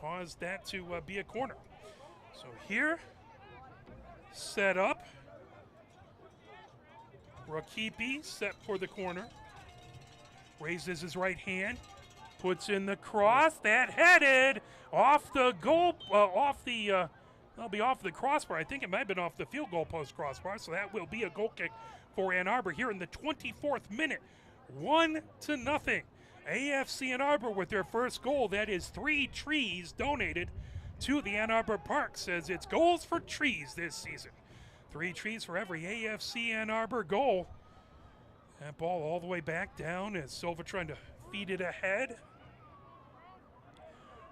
caused that to be a corner. So here, set up. Rakipi set for the corner. Raises his right hand, puts in the cross. That headed off the goal, that'll be off the crossbar. I think it might have been off the field goal post crossbar, so that will be a goal kick for Ann Arbor here in the 24th minute. 1-0. AFC Ann Arbor with their first goal. That is 3 trees donated to the Ann Arbor Parks, as it's goals for trees this season. 3 trees for every AFC Ann Arbor goal. That ball all the way back down as Silva trying to feed it ahead.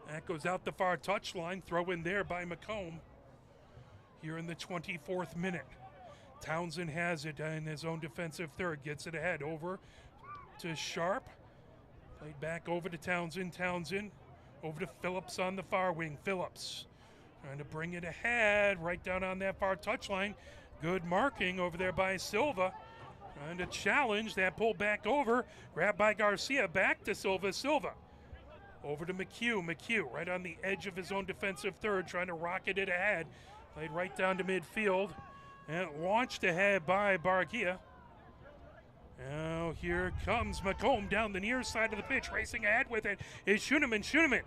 That goes out the far touchline. Throw in there by Macomb here in the 24th minute. Townsend has it in his own defensive third. Gets it ahead over to Sharp. Played back over to Townsend. Townsend over to Phillips on the far wing. Phillips trying to bring it ahead right down on that far touchline. Good marking over there by Silva. Trying to challenge that pull back over. Grabbed by Garcia. Back to Silva. Silva Over to McHugh. McHugh right on the edge of his own defensive third, trying to rocket it ahead. Played right down to midfield. And launched ahead by Bargia. Now here comes Macomb down the near side of the pitch. Racing ahead with it is Schoenemann. Schoenemann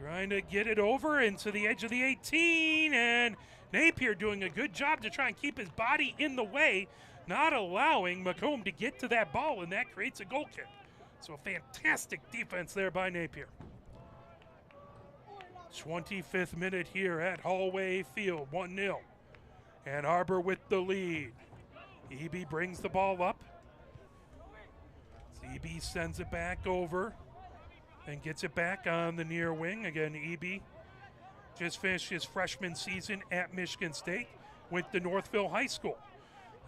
trying to get it over into the edge of the 18. And Napier doing a good job to try and keep his body in the way, not allowing Macomb to get to that ball, and that creates a goal kick. So a fantastic defense there by Napier. 25th minute here at Hollway Field, 1-0. And Arbor with the lead. EB brings the ball up. EB sends it back over and gets it back on the near wing. Again, EB just finished his freshman season at Michigan State, went to Northville High School.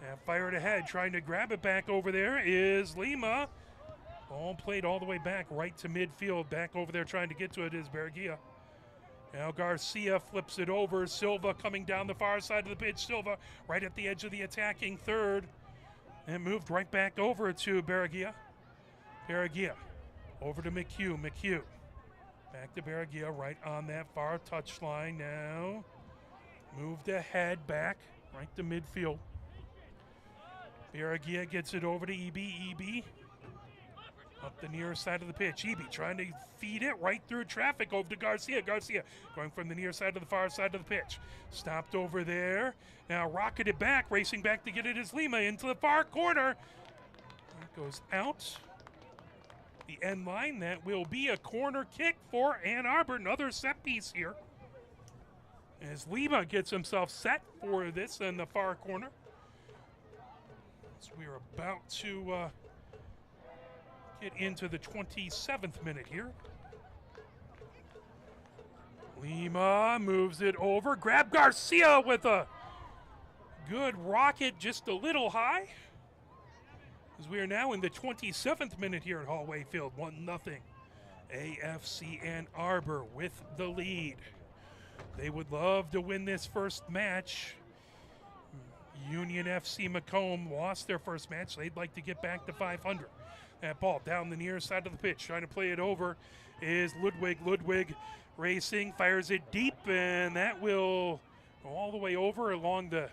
And fired ahead, trying to grab it back over there is Lima. Ball played all the way back right to midfield. Back over there trying to get to it is Bergia. Now Garcia flips it over. Silva coming down the far side of the pitch. Silva right at the edge of the attacking third. And moved right back over to Bergia. Bergia over to McHugh. McHugh back to Bergia right on that far touchline now. Moved ahead back right to midfield. Bergia gets it over to EB. EB up the near side of the pitch. EB trying to feed it right through traffic over to Garcia. Garcia going from the near side to the far side of the pitch. Stopped over there. Now rocketed back, racing back to get it is Lima into the far corner. That goes out. The end line, that will be a corner kick for Ann Arbor. Another set piece here. As Lima gets himself set for this in the far corner. So we are about to get into the 27th minute here. Lima moves it over. Grab Garcia with a good rocket, just a little high. As we are now in the 27th minute here at Hollway Field, 1-0. AFC Ann Arbor with the lead. They would love to win this first match. Union FC Macomb lost their first match. They'd like to get back to 500. That ball down the near side of the pitch, trying to play it over is Ludwig. Ludwig racing, fires it deep, and that will go all the way over along the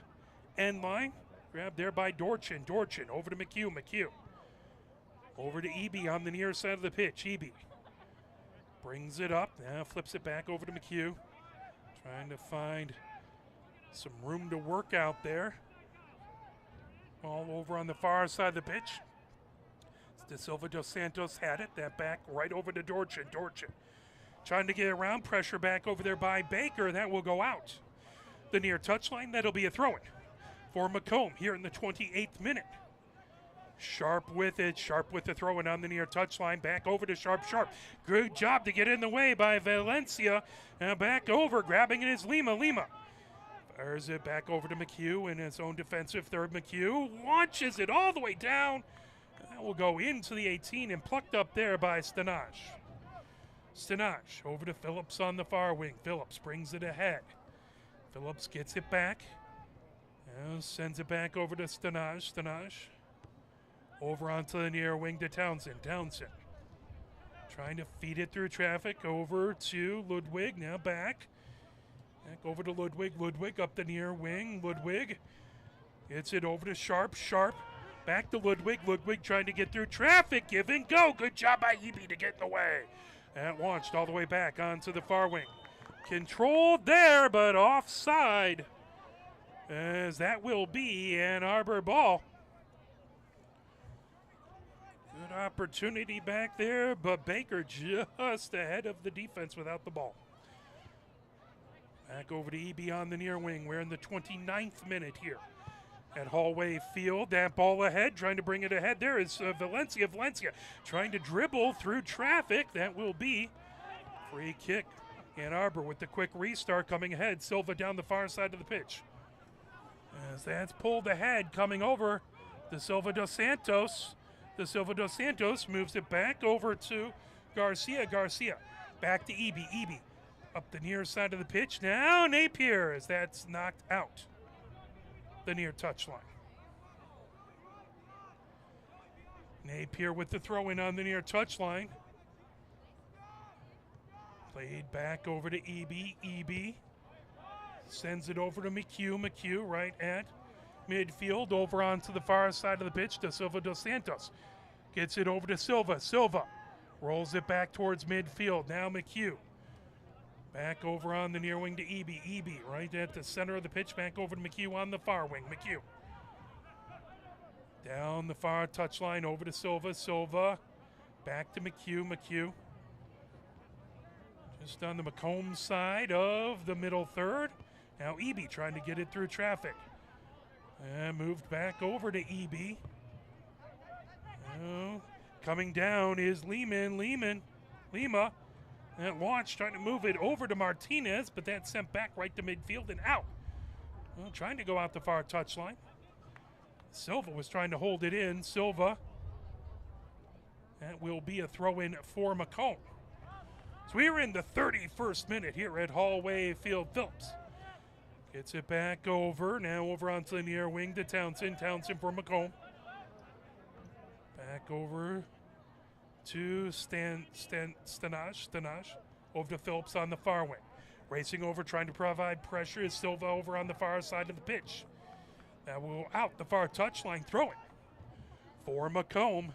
end line. Grabbed there by Dorchin. Dorchin over to McHugh. McHugh over to EB on the near side of the pitch. EB brings it up, now flips it back over to McHugh. Trying to find some room to work out there. All over on the far side of the pitch. De Silva dos Santos had it. That back right over to Dorchin. Dorchin trying to get around. Pressure back over there by Baker. That will go out. The near touchline. That'll be a throw-in for Macomb here in the 28th minute. Sharp with it. Sharp with the throw-in on the near touchline. Back over to Sharp. Sharp. Good job to get in the way by Valencia. Now back over. Grabbing it is Lima. Lima fires it back over to McHugh in his own defensive third. McHugh launches it all the way down. That will go into the 18 and plucked up there by Stenage. Stenage over to Phillips on the far wing. Phillips brings it ahead. Phillips gets it back. And sends it back over to Stenage. Stenage over onto the near wing to Townsend. Townsend trying to feed it through traffic over to Ludwig. Now back. Back over to Ludwig. Ludwig up the near wing. Ludwig gets it over to Sharp. Sharp back to Ludwig. Ludwig trying to get through traffic. Give and go. Good job by EB to get in the way. And launched all the way back onto the far wing. Controlled there, but offside. As that will be an Arbor ball. Good opportunity back there, but Baker just ahead of the defense without the ball. Back over to EB on the near wing. We're in the 29th minute here at Hollway Field. That ball ahead, trying to bring it ahead. There is Valencia. Valencia trying to dribble through traffic. That will be free kick. Ann Arbor with the quick restart coming ahead. Silva down the far side of the pitch. As that's pulled ahead, coming over De Silva dos Santos. De Silva dos Santos moves it back over to Garcia. Garcia back to EB. EB up the near side of the pitch. Now Napier, as that's knocked out the near touchline. Napier with the throw-in on the near touchline. Played back over to EB. EB sends it over to McHugh. McHugh right at midfield, over onto the far side of the pitch to Silva dos Santos. Gets it over to Silva. Silva rolls it back towards midfield. Now McHugh. Back over on the near wing to EB. EB right at the center of the pitch. Back over to McHugh on the far wing. McHugh. Down the far touchline over to Silva. Silva back to McHugh. McHugh. Just on the Macomb side of the middle third. Now EB trying to get it through traffic. And moved back over to EB. Oh, coming down is Lima. That launch trying to move it over to Martinez, but that's sent back right to midfield and out. Well, trying to go out the far touchline. Silva was trying to hold it in. Silva. That will be a throw-in for Macomb. So we are in the 31st minute here at Hollway Field. Phillips gets it back over. Now over onto the near wing to Townsend. Townsend for Macomb. Back over to Stanage. Over to Phillips on the far wing. Racing over, trying to provide pressure is Silva over on the far side of the pitch. That will out the far touchline, throw it for Macomb.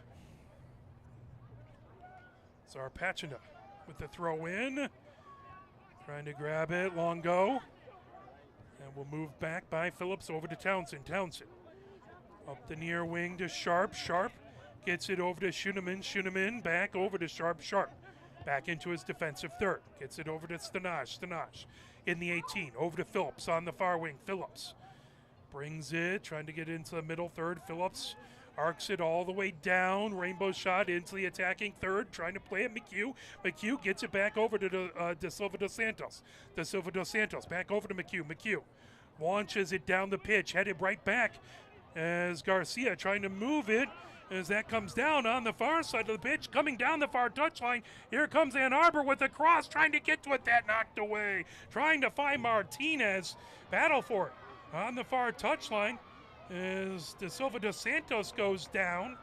Zarpachinda with the throw in. Trying to grab it, long go. And we'll move back by Phillips over to Townsend. Townsend up the near wing to Sharp. Sharp gets it over to Schuneman. Schuneman back over to Sharp. Sharp back into his defensive third. Gets it over to Stanage. Stanage in the 18. Over to Phillips on the far wing. Phillips brings it, trying to get into the middle third. Phillips arcs it all the way down. Rainbow shot into the attacking third, trying to play it. McHugh. McHugh gets it back over to Silva dos Santos. De Silva dos Santos back over to McHugh. McHugh launches it down the pitch, headed right back as Garcia trying to move it. As that comes down on the far side of the pitch, coming down the far touchline. Here comes Arbor with a cross, trying to get to it. That knocked away. Trying to find Martinez. Battle for it on the far touchline as De Silva dos Santos goes down.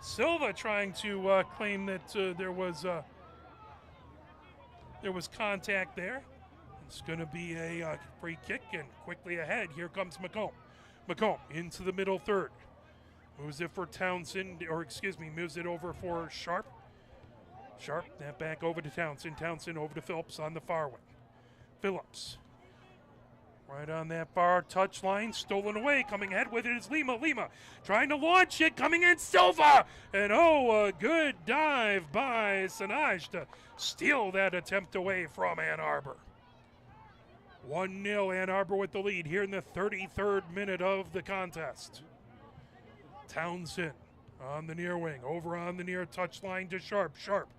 Silva trying to claim that there was contact there. It's going to be a free kick, and quickly ahead, here comes Macomb. Macomb into the middle third. Moves it for Townsend, moves it over for Sharp. Sharp, that back over to Townsend. Townsend over to Phillips on the far wing. Phillips, right on that far touchline, stolen away. Coming ahead with it is Lima. Lima trying to launch it, coming in Silva. And a good dive by Sanaj to steal that attempt away from Arbor. 1-0 Arbor with the lead here in the 33rd minute of the contest. Townsend on the near wing, over on the near touchline to Sharp. Sharp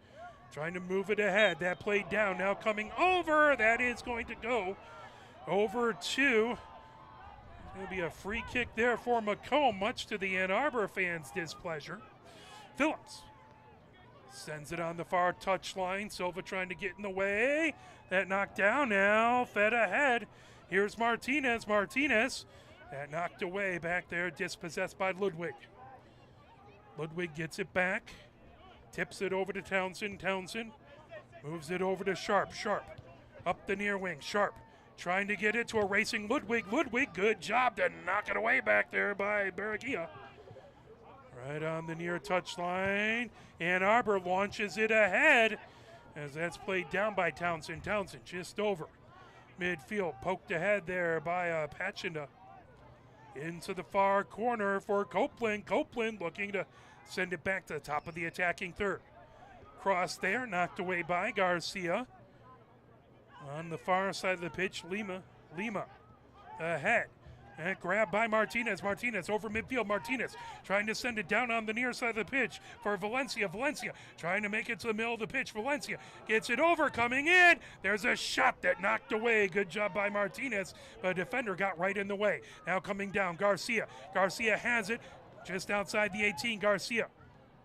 trying to move it ahead. That played down, now coming over. That is going to go over to, it'll be a free kick there for Macomb, much to the Ann Arbor fans' displeasure. Phillips sends it on the far touchline. Silva trying to get in the way. That knocked down, now fed ahead. Here's Martinez. Martinez. That knocked away back there, dispossessed by Ludwig. Ludwig gets it back, tips it over to Townsend. Townsend moves it over to Sharp. Sharp up the near wing. Sharp trying to get it to a racing Ludwig. Ludwig, good job to knock it away back there by Barragia. Right on the near touchline. Ann Arbor launches it ahead as that's played down by Townsend. Townsend just over midfield, poked ahead there by Pachinda. Into the far corner for Copeland. Copeland looking to send it back to the top of the attacking third. Cross there, knocked away by Garcia. On the far side of the pitch, Lima ahead. And grabbed by Martinez. Martinez over midfield. Martinez trying to send it down on the near side of the pitch for Valencia. Valencia trying to make it to the middle of the pitch. Valencia gets it over, coming in. There's a shot that knocked away. Good job by Martinez. But a defender got right in the way. Now coming down, Garcia. Garcia has it just outside the 18. Garcia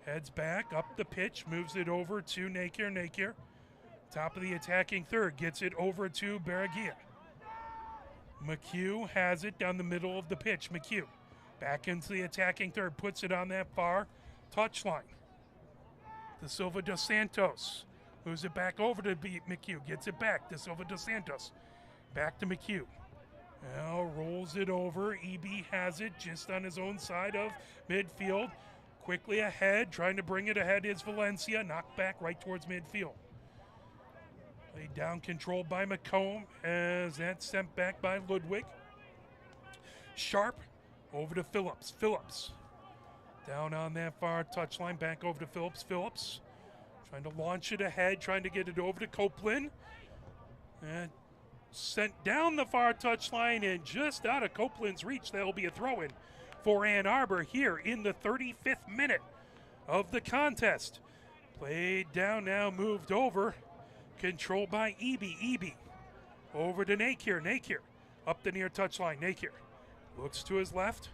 heads back up the pitch, moves it over to Nakier. Nakier, top of the attacking third, gets it over to Barragia. McHugh has it down the middle of the pitch. McHugh back into the attacking third, puts it on that far touchline. De Silva dos Santos Moves it back over to McHugh. Gets it back to Silva dos Santos. Back to McHugh. Now rolls it over. EB has it just on his own side of midfield. Quickly ahead. Trying to bring it ahead is Valencia. Knocked back right towards midfield. Laid down, controlled by Macomb as that's sent back by Ludwig. Sharp over to Phillips. Phillips down on that far touchline. Back over to Phillips. Phillips trying to launch it ahead. Trying to get it over to Copeland. And sent down the far touchline and just out of Copeland's reach. That will be a throw-in for Ann Arbor here in the 35th minute of the contest. Played down now, moved over. Controlled by Eby. Eby over to Nakir. Nakir up the near touchline. Nakir looks to his left.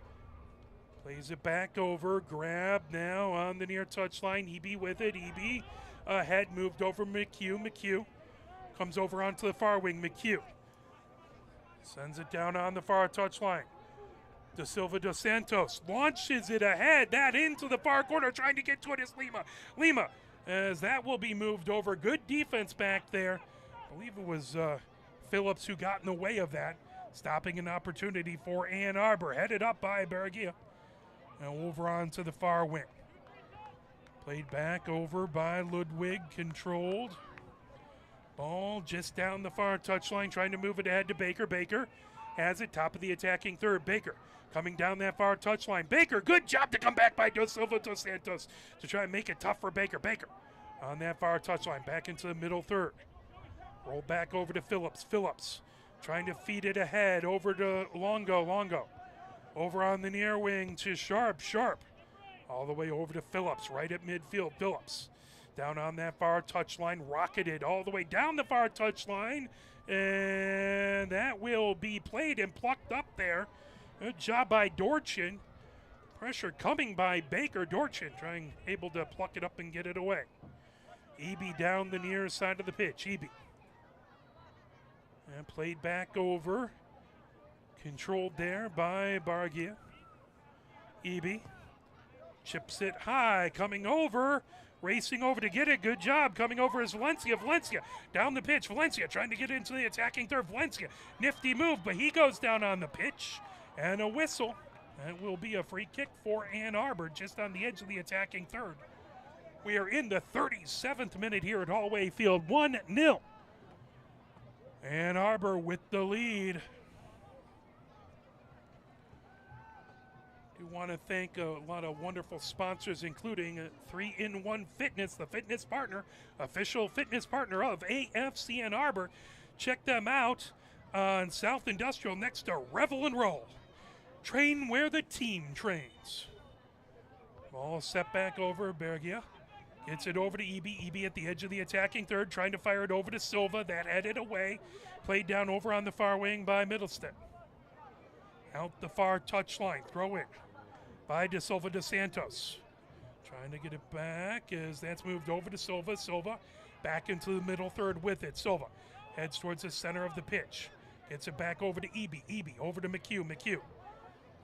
Plays it back over. Grab now on the near touchline. Eby with it. Eby ahead. Moved over McHugh. McHugh comes over onto the far wing. McHugh sends it down on the far touchline. De Silva dos Santos launches it ahead. That into the far corner. Trying to get to it is Lima. Lima as that will be moved over. Good defense back there. I believe it was Phillips who got in the way of that. Stopping an opportunity for Ann Arbor. Headed up by Barragia. Now over onto the far wing. Played back over by Ludwig. Controlled. Ball just down the far touchline. Trying to move it ahead to Baker. Baker has it. Top of the attacking third. Baker coming down that far touchline. Baker, good job to come back by De Silva dos Santos to try and make it tough for Baker. Baker on that far touchline. Back into the middle third. Roll back over to Phillips. Phillips trying to feed it ahead over to Longo. Longo over on the near wing to Sharp. Sharp all the way over to Phillips right at midfield. Phillips down on that far touchline. Rocketed all the way down the far touchline. And that will be played and plucked up there. Good job by Dorchin. Pressure coming by Baker. Dorchin able to pluck it up and get it away. Eby down the near side of the pitch. Eby. And played back over. Controlled there by Bargia. Eby chips it high. Coming over. Racing over to get it. Good job. Coming over is Valencia. Valencia down the pitch. Valencia trying to get into the attacking third. Valencia. Nifty move, but he goes down on the pitch. And a whistle. That will be a free kick for Ann Arbor just on the edge of the attacking third. We are in the 37th minute here at Hollway Field. 1-0. Ann Arbor with the lead. We want to thank a lot of wonderful sponsors, including 3-in-1 Fitness, the fitness partner, official fitness partner of AFC Ann Arbor. Check them out on South Industrial next to Revel and Roll. Train where the team trains. Ball set back over. Bergia gets it over to Eby. Eby at the edge of the attacking third, trying to fire it over to Silva. That headed away. Played down over on the far wing by Middleston. Out the far touchline. Throw in by De Silva dos Santos. Trying to get it back as that's moved over to Silva. Silva back into the middle third with it. Silva heads towards the center of the pitch. Gets it back over to Eby. Eby over to McHugh. McHugh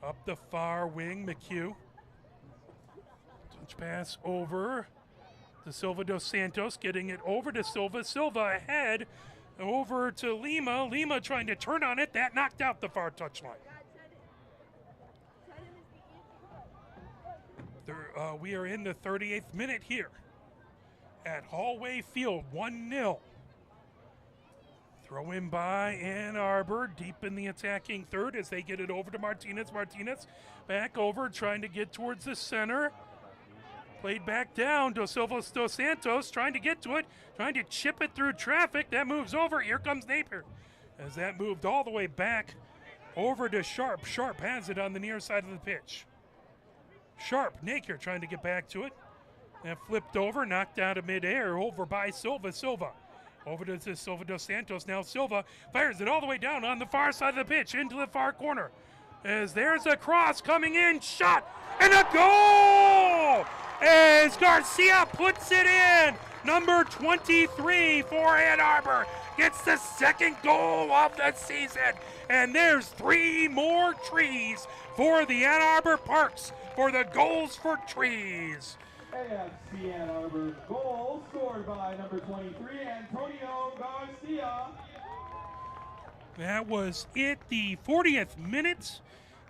up the far wing. McHugh. Touch pass over to Silva dos Santos. Getting it over to Silva. Silva ahead over to Lima. Lima trying to turn on it. That knocked out the far touchline. We are in the 38th minute here at Hollway Field. 1-0. Throw in by Ann Arbor, deep in the attacking third as they get it over to Martinez. Martinez back over, trying to get towards the center. Played back down to Silva dos Santos, trying to get to it, trying to chip it through traffic. That moves over. Here comes Napier as that moved all the way back over to Sharp. Sharp has it on the near side of the pitch. Sharp, Napier trying to get back to it. That flipped over, knocked out of midair, over by Silva. Silva over to Silva dos Santos. Now Silva fires it all the way down on the far side of the pitch into the far corner. As there's a cross coming in, shot, and a goal! As Garcia puts it in. Number 23 for Ann Arbor gets the second goal of the season. And there's 3 more trees for the Ann Arbor Parks for the Goals for Trees. AFC Ann Arbor. Goal scored by number 23, Antonio Garcia. That was it, the 40th minute.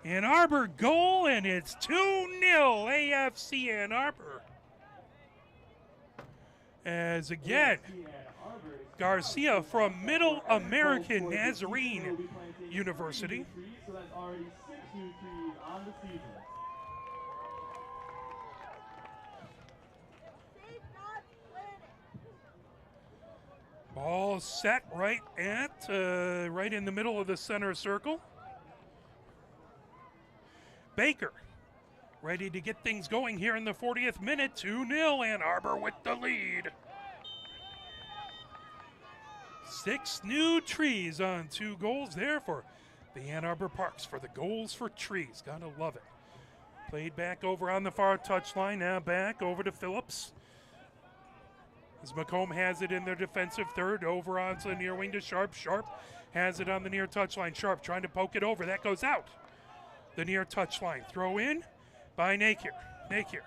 Ann Arbor goal, and it's 2-0 AFC Ann Arbor. As again, Garcia from Middle American Nazarene University. So that's already 6 new trees on the season. Ball set right in the middle of the center circle. Baker ready to get things going here in the 40th minute. 2-0 Ann Arbor with the lead. 6 new trees on 2 goals there for the Ann Arbor Parks for the goals for trees. Gotta love it. Played back over on the far touchline. Now back over to Phillips. As Macomb has it in their defensive third, over onto the near wing to Sharp. Sharp has it on the near touchline. Sharp trying to poke it over. That goes out. The near touchline. Throw in by Nakier. Nakier.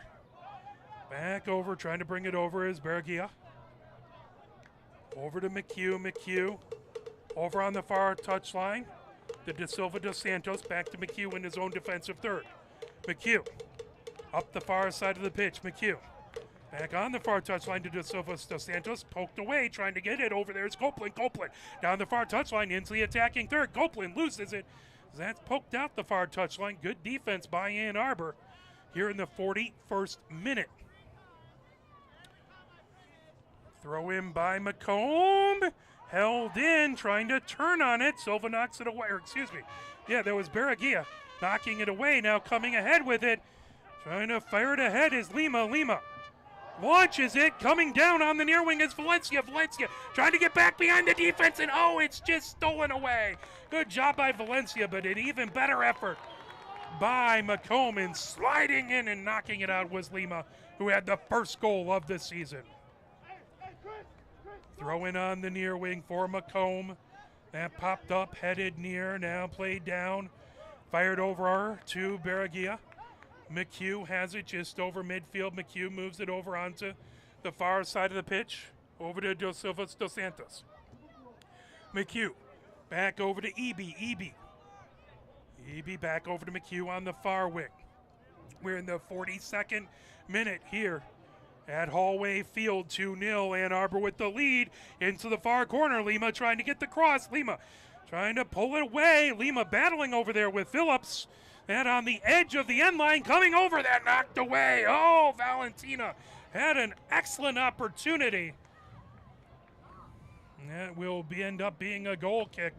Back over, trying to bring it over is Bergia. Over to McHugh. McHugh over on the far touchline. The De Silva dos Santos back to McHugh in his own defensive third. McHugh up the far side of the pitch. McHugh back on the far touchline to De Silva dos Santos. Poked away, trying to get it over there. It's Copeland. Copeland down the far touchline into the attacking third. Copeland loses it. That's poked out the far touchline. Good defense by Ann Arbor here in the 41st minute. Throw in by Macomb. Held in, trying to turn on it. Silva knocks it away, or excuse me. Yeah, there was Bergia knocking it away. Now coming ahead with it. Trying to fire it ahead is Lima. Lima launches it. Coming down on the near wing is Valencia. Valencia trying to get back behind the defense, and oh, it's just stolen away. Good job by Valencia, but an even better effort by Macomb, and sliding in and knocking it out was Lima, who had the first goal of the season. Throw in on the near wing for Macomb. That popped up, headed near, now played down. Fired over to Bergia. McHugh has it just over midfield. McHugh moves it over onto the far side of the pitch, over to De Silva dos Santos. McHugh back over to Eby. Eby back over to McHugh on the far wing. We're in the 42nd minute here at Hollway Field. 2-0 Ann Arbor with the lead into the far corner. Lima trying to get the cross. Lima trying to pull it away. Lima battling over there with Phillips. And on the edge of the end line, coming over, that knocked away. Oh, Valentina had an excellent opportunity. And that will end up being a goal kick,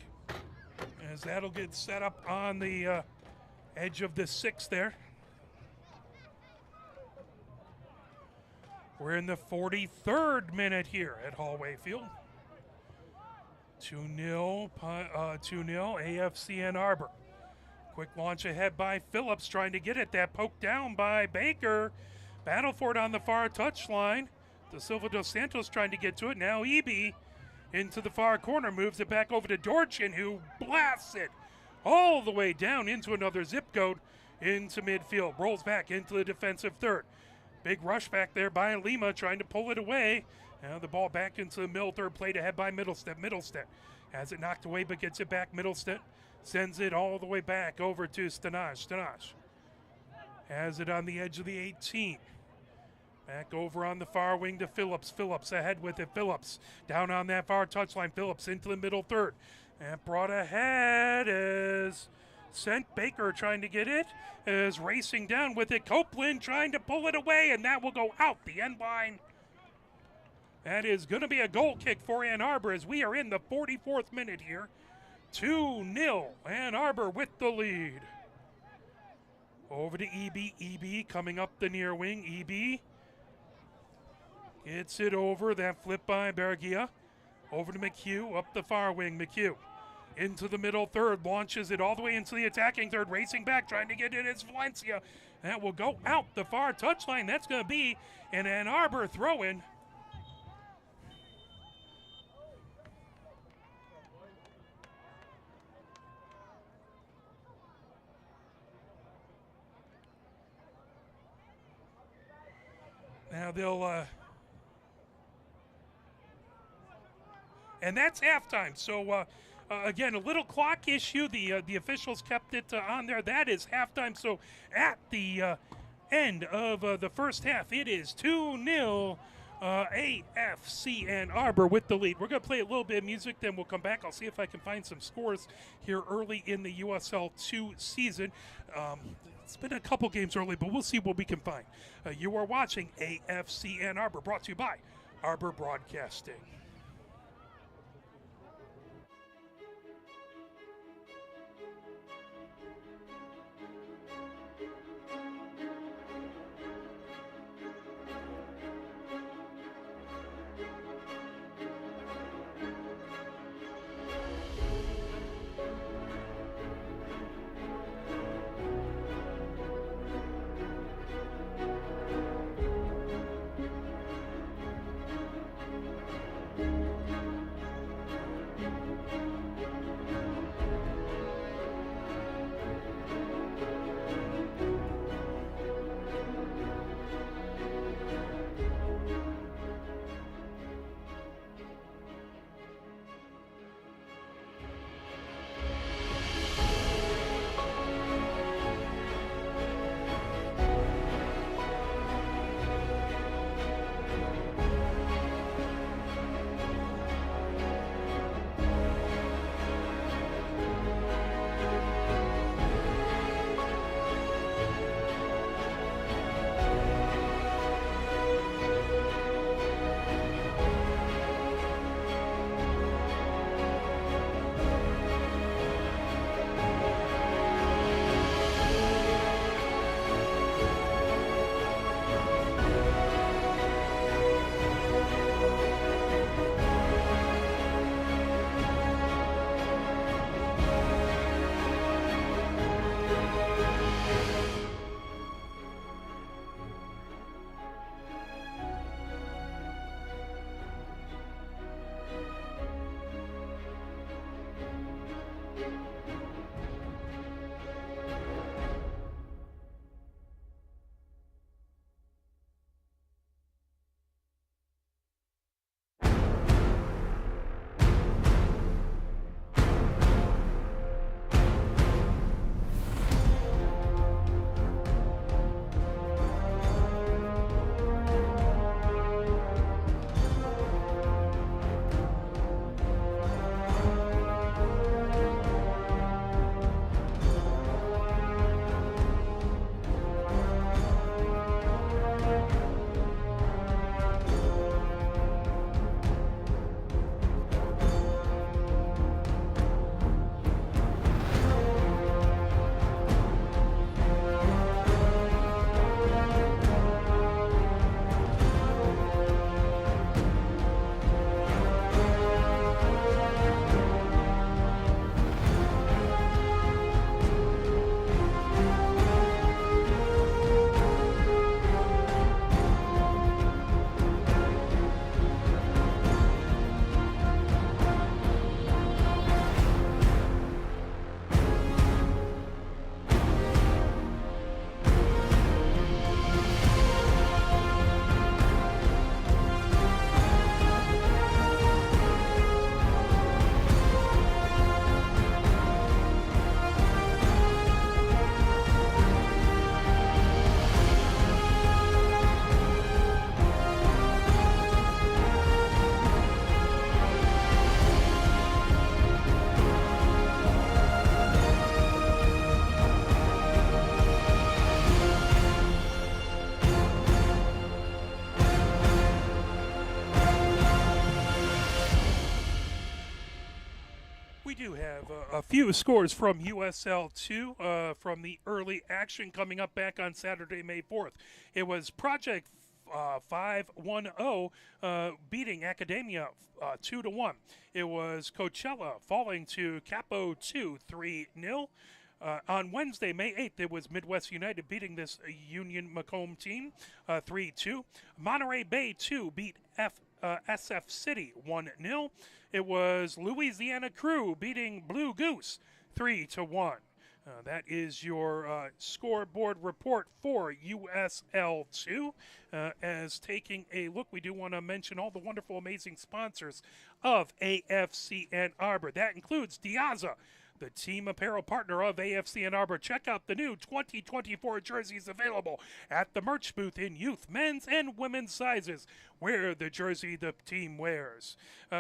as that'll get set up on the edge of the 6 there. We're in the 43rd minute here at Hollway Field. 2-0 AFC Ann Arbor. Quick launch ahead by Phillips, trying to get it. That poked down by Baker. Battle for it on the far touchline. De Silva dos Santos trying to get to it. Now Eby into the far corner, moves it back over to Dorchin, who blasts it all the way down into another zip code into midfield. Rolls back into the defensive third. Big rush back there by Lima, trying to pull it away. Now the ball back into the middle third, played ahead by Middlestead. Middlestead has it knocked away, but gets it back. Middlestead sends it all the way back over to Stanaj. Stanaj has it on the edge of the 18. Back over on the far wing to Phillips. Phillips ahead with it. Phillips down on that far touchline. Phillips into the middle third. And brought ahead is sent Baker trying to get it. Is racing down with it. Copeland trying to pull it away, and that will go out the end line. That is going to be a goal kick for Ann Arbor as we are in the 44th minute here. 2-0 Ann Arbor with the lead. Over to Eby. Eby coming up the near wing. Eby gets it over. That flip by Bergia. Over to McHugh up the far wing. McHugh into the middle third. Launches it all the way into the attacking third. Racing back, trying to get it is Valencia. That will go out the far touchline. That's going to be an Ann Arbor throw-in. Now they'll, and that's halftime. So again, a little clock issue. The officials kept it on there. That is halftime. So at the end of the first half, it is 2-0. AFC and Arbor with the lead. We're going to play a little bit of music, then we'll come back. I'll see if I can find some scores here early in the USL 2 season. It's been a couple games early, but we'll see what we can find. You are watching AFC and Arbor, brought to you by Arbor Broadcasting. We do have a few scores from USL2 from the early action coming up back on Saturday, May 4th. It was Project 5-1-0 beating Academia 2-1. It was Coachella falling to Capo 2 3-0. On Wednesday, May 8th, it was Midwest United beating this Union Macomb team 3-2. Monterey Bay 2 beat SF City 1-0. It was Louisiana Crew beating Blue Goose 3-1. That is your scoreboard report for USL2. As taking a look, we do want to mention all the wonderful, amazing sponsors of AFC Ann Arbor. That includes Diaza, the team apparel partner of AFC Ann Arbor. Check out the new 2024 jerseys available at the merch booth in youth, men's, and women's sizes. Wear the jersey the team wears.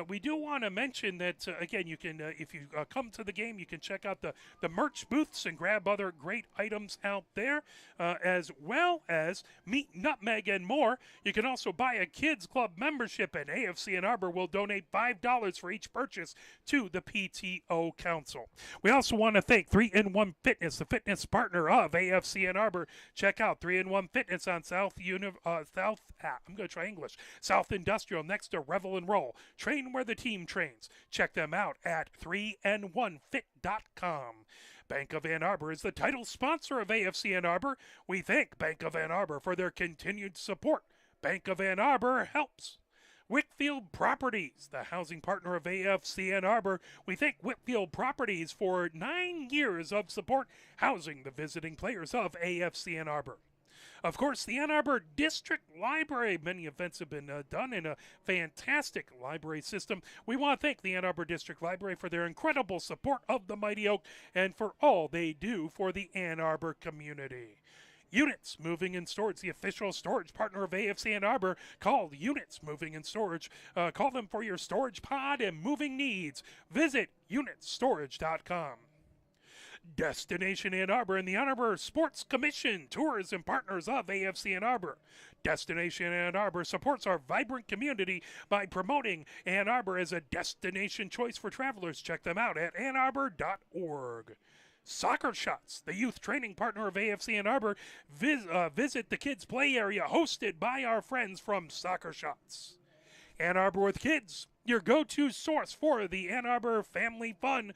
We do want to mention that, again, you can, if you come to the game, you can check out the merch booths and grab other great items out there, as well as meat, nutmeg, and more. You can also buy a kids club membership, and AFC Ann Arbor will donate $5 for each purchase to the PTO Council. We also want to thank 3-in-1 Fitness, the fitness partner of AFC Ann Arbor. Check out 3-in-1 Fitness on South Industrial next to Revel and Roll. Train where the team trains. Check them out at 3n1fit.com. Bank of Ann Arbor is the title sponsor of AFC Ann Arbor. We thank Bank of Ann Arbor for their continued support. Bank of Ann Arbor helps. Whitfield Properties, the housing partner of AFC Ann Arbor. We thank Whitfield Properties for 9 years of support housing the visiting players of AFC Ann Arbor. Of course, the Ann Arbor District Library. Many events have been done in a fantastic library system. We want to thank the Ann Arbor District Library for their incredible support of the Mighty Oak and for all they do for the Ann Arbor community. Units Moving and Storage, the official storage partner of AFC Ann Arbor. Call Units Moving and Storage. Call them for your storage pod and moving needs. Visit unitstorage.com. Destination Ann Arbor and the Ann Arbor Sports Commission, tourism partners of AFC Ann Arbor. Destination Ann Arbor supports our vibrant community by promoting Ann Arbor as a destination choice for travelers. Check them out at annarbor.org. Soccer Shots, the youth training partner of AFC Ann Arbor. Visit the kids' play area hosted by our friends from Soccer Shots. Ann Arbor with Kids, your go-to source for the Ann Arbor family fun.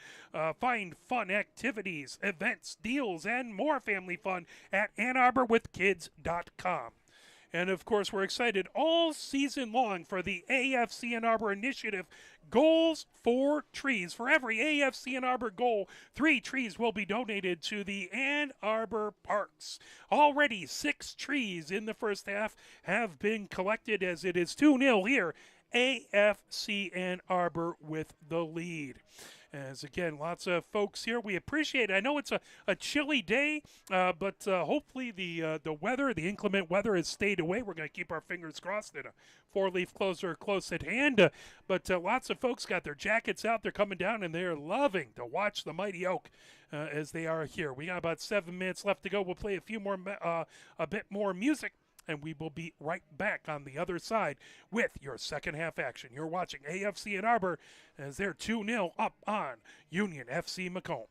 Find fun activities, events, deals, and more family fun at AnnArborWithKids.com. And, of course, we're excited all season long for the AFC Ann Arbor initiative, Goals for Trees. For every AFC Ann Arbor goal, 3 trees will be donated to the Ann Arbor Parks. Already 6 trees in the first half have been collected as it is 2-0 here. AFC Ann Arbor with the lead. As again, lots of folks here. We appreciate it. I know it's a chilly day, but hopefully the weather, the inclement weather has stayed away. We're going to keep our fingers crossed that a 4-leaf closer close at hand. But lots of folks got their jackets out. They're coming down, and they're loving to watch the Mighty Oak as they are here. We got about 7 minutes left to go. We'll play a bit more music, and we will be right back on the other side with your second half action. You're watching AFC Ann Arbor as they're 2-0 up on Union FC Macomb.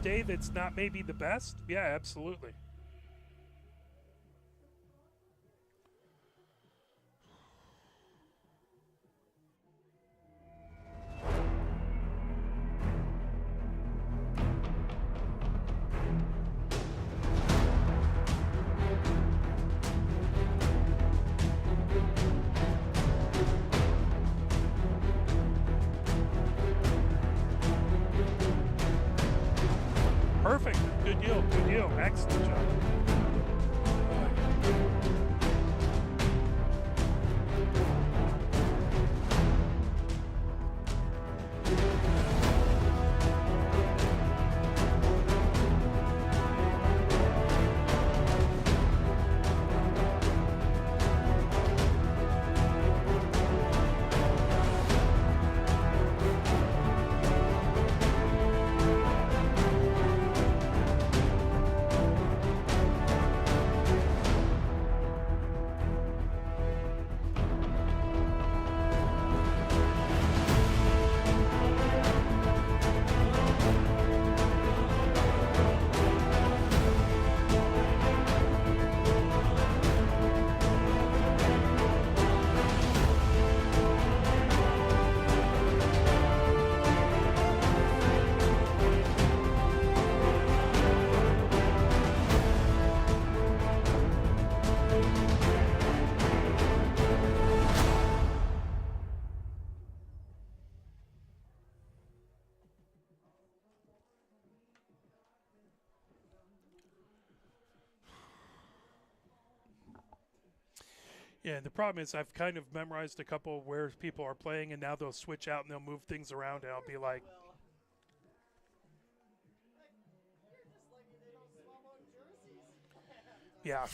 Day that's not maybe the best? Yeah, absolutely. Yeah, the problem is I've kind of memorized a couple of where people are playing, and now they'll switch out and they'll move things around, and I'll be like, yeah.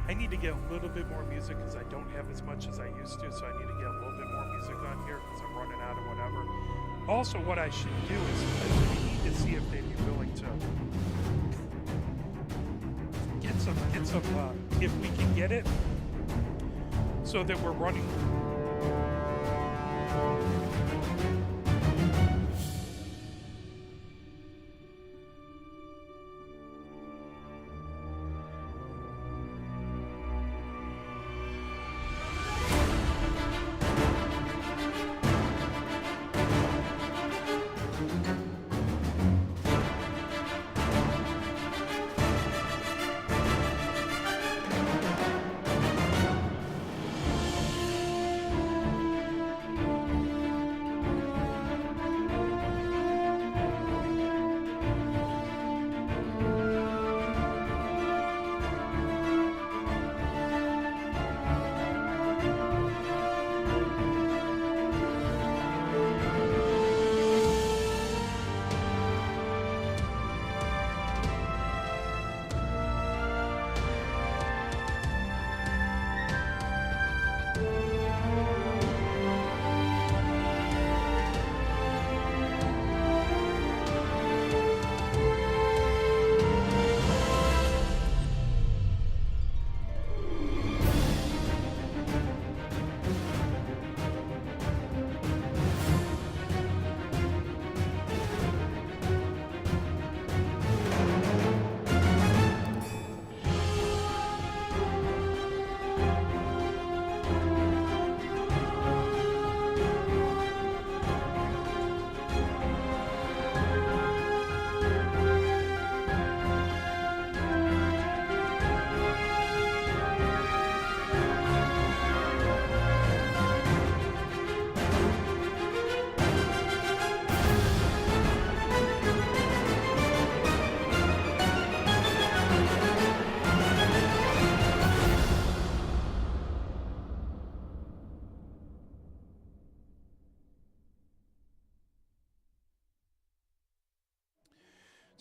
I need to get a little bit more music because I don't have as much as I used to, so I need to get a little bit more music on here because I'm running out of whatever. Also, what I should do is I need to see if they'd be willing to get some, if we can get it, so that we're running.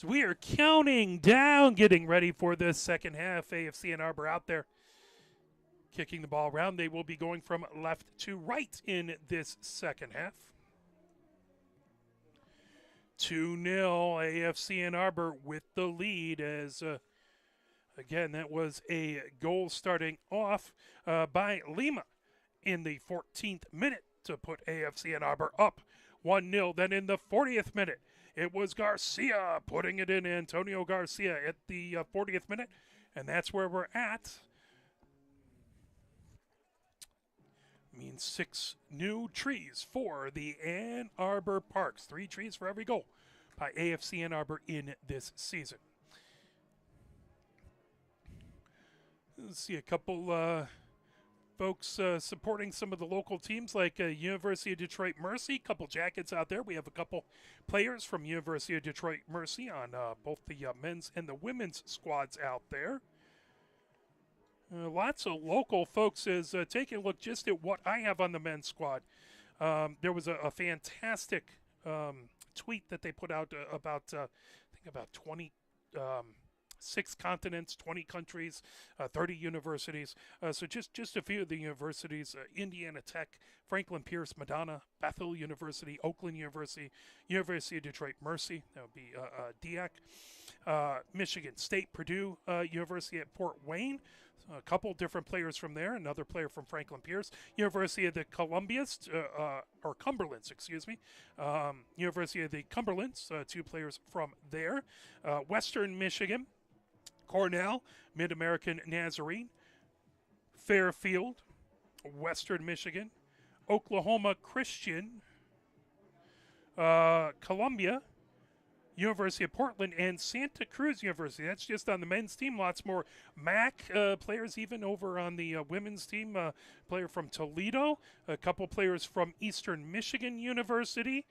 So we are counting down, getting ready for the second half. AFC and Arbor out there kicking the ball around. They will be going from left to right in this second half. 2-0 AFC and Arbor with the lead as, again, that was a goal starting off by Lima in the 14th minute to put AFC and Arbor up 1-0. Then in the 40th minute, it was Garcia putting it in, Antonio Garcia at the 40th minute, and that's where we're at. Means 6 new trees for the Ann Arbor Parks. 3 trees for every goal by AFC Ann Arbor in this season. Let's see a couple folks supporting some of the local teams like University of Detroit Mercy. Couple jackets out there. We have a couple players from University of Detroit Mercy on both the men's and the women's squads out there. Lots of local folks is taking a look just at what I have on the men's squad. There was a fantastic tweet that they put out about, I think about 26 continents, 20 countries, 30 universities. So just a few of the universities, Indiana Tech, Franklin Pierce, Madonna, Bethel University, Oakland University, University of Detroit Mercy, that would be DIAC, Michigan State, Purdue University at Fort Wayne. A couple different players from there. Another player from Franklin Pierce. University of the Columbians, or Cumberlands, excuse me. University of the Cumberlands, 2 players from there. Western Michigan, Cornell, Mid-American Nazarene. Fairfield, Western Michigan. Oklahoma Christian, Columbia, University of Portland, and Santa Cruz University. That's just on the men's team. Lots more MAC players even over on the women's team. Player from Toledo, a couple players from Eastern Michigan University.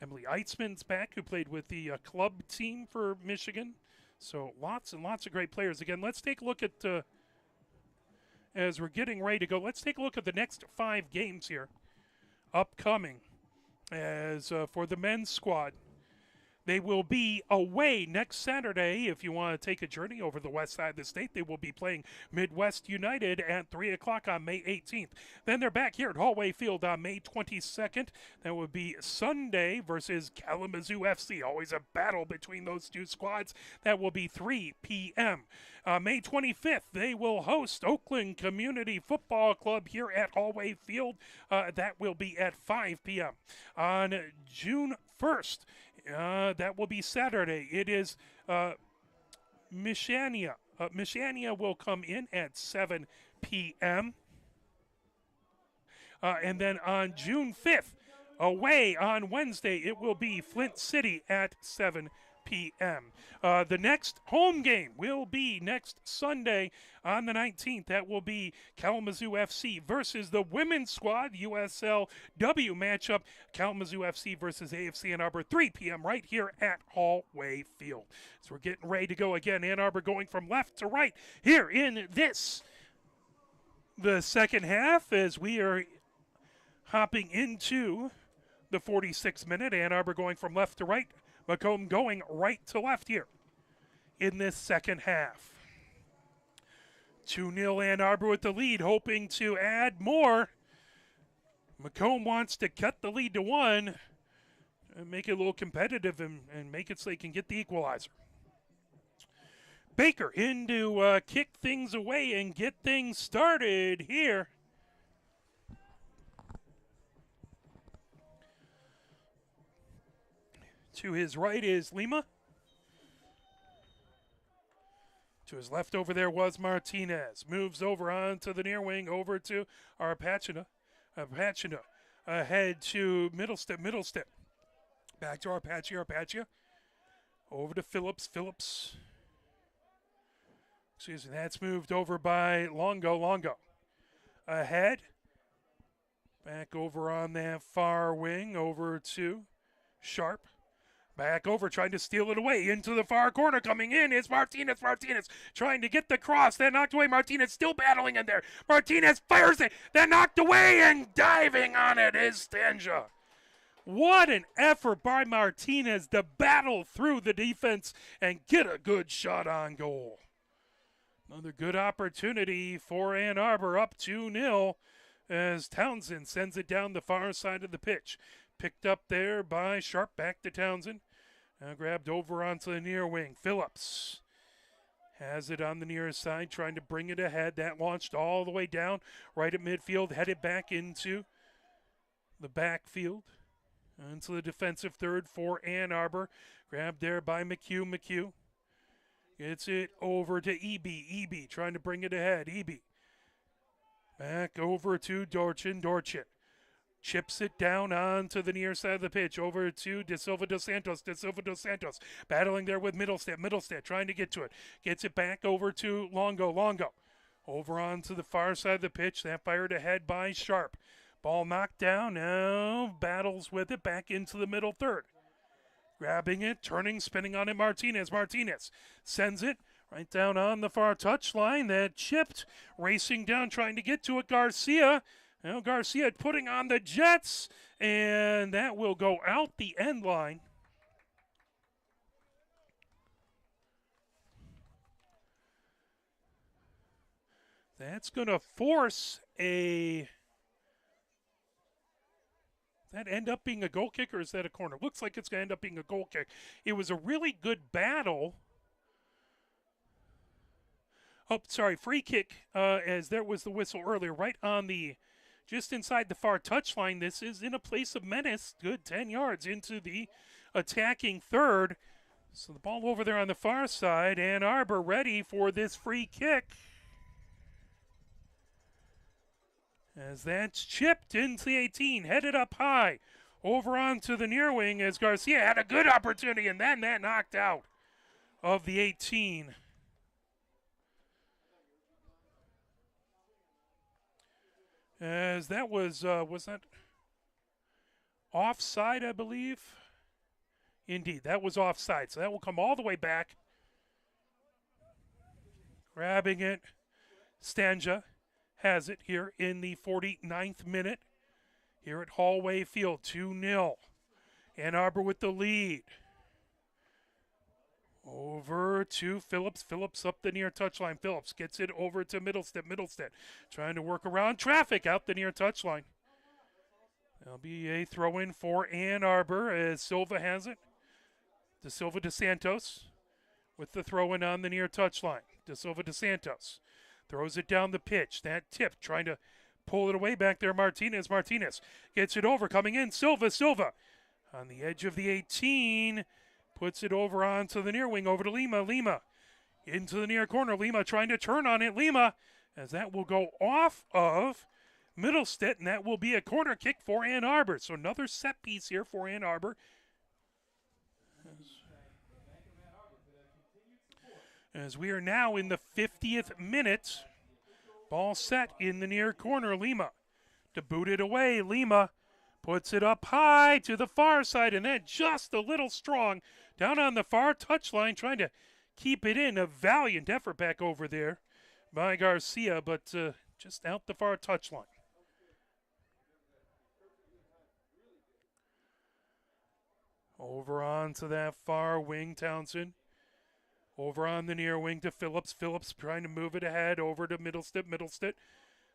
Emily Eitzman's back, who played with the club team for Michigan. So lots and lots of great players. Again, let's take a look at as we're getting ready to go. Let's take a look at the next 5 games here upcoming. As for the men's squad, they will be away next Saturday. If you want to take a journey over the west side of the state, they will be playing Midwest United at 3 o'clock on May 18th. Then they're back here at Hollway Field on May 22nd. That would be Sunday versus Kalamazoo FC. Always a battle between those two squads. That will be 3 p.m. May 25th, they will host Oakland Community Football Club here at Hollway Field. That will be at 5 p.m. On June 1st, that will be Saturday. It is Michania. Michania will come in at 7 p.m. And then on June 5th, away on Wednesday, it will be Flint City at 7 p.m. The next home game will be next Sunday on the 19th. That will be Kalamazoo FC versus the women's squad, USLW matchup, Kalamazoo FC versus AFC Ann Arbor, 3 p.m. right here at Hollway Field. So we're getting ready to go again. Ann Arbor going from left to right here in the second half as we are hopping into the 46th minute. Ann Arbor going from left to right. Macomb going right to left here in this second half. 2-0 Ann Arbor with the lead, hoping to add more. Macomb wants to cut the lead to 1 and make it a little competitive and make it so they can get the equalizer. Baker in to kick things away and get things started here. To his right is Lima. To his left over there was Martinez. Moves over onto the near wing, over to Arpachina. Arpachina ahead to Middlestep. Back to Arpachia. Over to Phillips. Excuse me, that's moved over by Longo. Ahead. Back over on that far wing, over to Sharp. Back over, trying to steal it away into the far corner. Coming in is Martinez. Martinez trying to get the cross. Then knocked away. Martinez still battling in there. Martinez fires it. Then knocked away, and diving on it is Stanja. What an effort by Martinez to battle through the defense and get a good shot on goal. Another good opportunity for Ann Arbor, up 2-0 as Townsend sends it down the far side of the pitch. Picked up there by Sharp, back to Townsend. Now grabbed over onto the near wing. Phillips has it on the near side, trying to bring it ahead. That launched all the way down, right at midfield, headed back into the backfield. Into the defensive third for Ann Arbor. Grabbed there by McHugh. Gets it over to Eby, trying to bring it ahead. Eby. Back over to Dorchin. Chips it down onto the near side of the pitch. Over to De Silva dos Santos. Battling there with Middlestep trying to get to it. Gets it back over to Longo. Over onto the far side of the pitch. That fired ahead by Sharp. Ball knocked down. Now battles with it back into the middle third. Grabbing it, turning, spinning on it. Martinez sends it right down on the far touchline. That chipped. Racing down, trying to get to it. Garcia. Now Garcia putting on the Jets, and that will go out the end line. That's going to force a... That end up being a goal kick, or is that a corner? Looks like it's going to end up being a goal kick. It was a really good battle. Oh, sorry, free kick, as there was the whistle earlier, right on the... Just inside the far touchline. This is in a place of menace. Good 10 yards into the attacking third. So the ball over there on the far side. Ann Arbor ready for this free kick. As that's chipped into the 18. Headed up high. Over onto the near wing as Garcia had a good opportunity. And then that knocked out of the 18. As that was that offside, I believe? Indeed, that was offside. So that will come all the way back. Grabbing it. Stanja has it here in the 49th minute here at Hollway Field. 2-0. Ann Arbor with the lead. Over to Phillips. Phillips up the near touchline. Phillips gets it over to Middlestead. Middlestead trying to work around traffic out the near touchline. There'll be a throw-in for Ann Arbor as Silva has it. De Silva de Santos with the throw-in on the near touchline. De Silva de Santos throws it down the pitch. That tip trying to pull it away back there. Martinez. Martinez gets it over. Coming in. Silva. Silva on the edge of the 18. Puts it over onto the near wing, over to Lima. Lima into the near corner. Lima trying to turn on it. Lima, as that will go off of Middlestead, and that will be a corner kick for Ann Arbor. So another set piece here for Ann Arbor. As we are now in the 50th minute. Ball set in the near corner. Lima to boot it away. Lima puts it up high to the far side, and then just a little strong down on the far touchline, trying to keep it in. A valiant effort back over there by Garcia, but just out the far touchline. Over onto that far wing, Townsend. Over on the near wing to Phillips. Phillips trying to move it ahead over to Middlestead. Middlestead.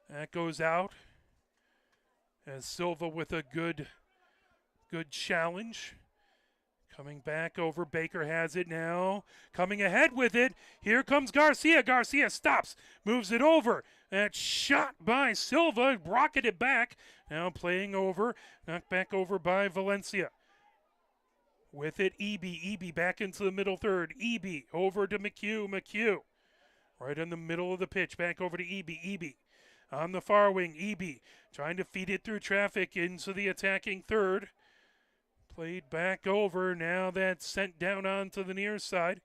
That goes out. As Silva with a good challenge. Coming back over. Baker has it now. Coming ahead with it. Here comes Garcia. Garcia stops. Moves it over. That shot by Silva. Rocketed back. Now playing over. Knocked back over by Valencia. With it, Eby. Eby back into the middle third. Eby over to McHugh. McHugh right in the middle of the pitch. Back over to Eby. Eby on the far wing. Eby trying to feed it through traffic into the attacking third. Played back over. Now that's sent down onto the near side.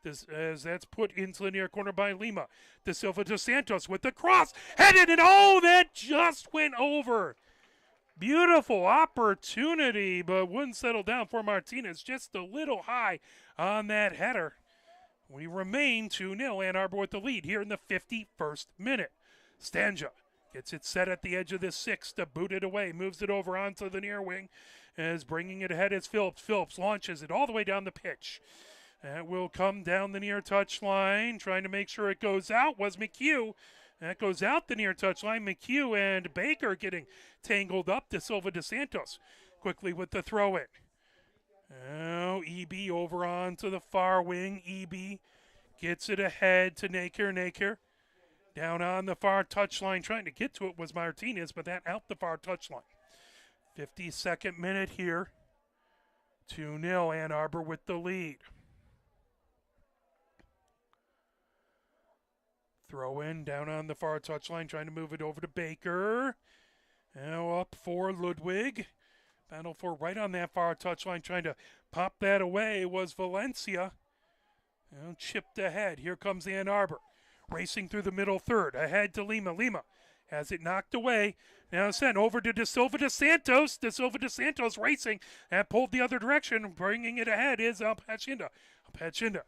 As that's put into the near corner by Lima. De Silva de Santos with the cross. Headed, and oh, that just went over. Beautiful opportunity, but wouldn't settle down for Martinez. Just a little high on that header. We remain 2-0. Ann Arbor with the lead here in the 51st minute. Stanja gets it set at the edge of the 6 to boot it away. Moves it over onto the near wing. As bringing it ahead is Phillips. Phillips launches it all the way down the pitch. That will come down the near touch line. Trying to make sure it goes out was McHugh. That goes out the near touchline. McHugh and Baker getting tangled up. De Silva de Santos quickly with the throw-in. Now Eby over onto the far wing. Eby gets it ahead to Naker. Naker down on the far touchline. Trying to get to it was Martinez, but that out the far touchline. 52nd minute here. 2-0 Ann Arbor with the lead. Throw in down on the far touchline, trying to move it over to Baker. Now up for Ludwig. Battle for right on that far touchline, trying to pop that away was Valencia. Now chipped ahead. Here comes Ann Arbor. Racing through the middle third. Ahead to Lima. Lima has it knocked away. Now sent over to De Silva de Santos. De Silva de Santos racing. And pulled the other direction. Bringing it ahead is Alpachinda. Alpachinda.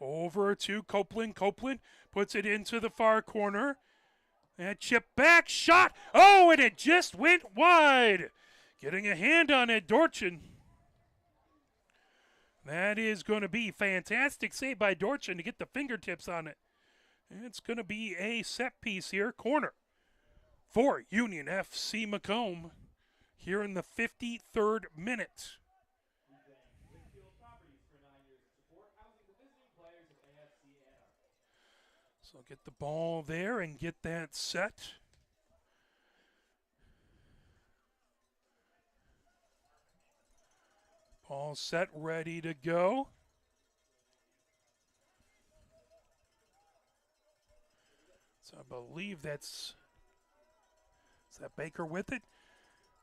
Over to Copeland. Copeland puts it into the far corner. That chip back. Shot. Oh, and it just went wide. Getting a hand on it, Dorchin. That is going to be fantastic save by Dorchin to get the fingertips on it. It's going to be a set piece here. Corner for Union FC Macomb here in the 53rd minute. So get the ball there and get that set. Ball set, ready to go. So I believe is that Baker with it?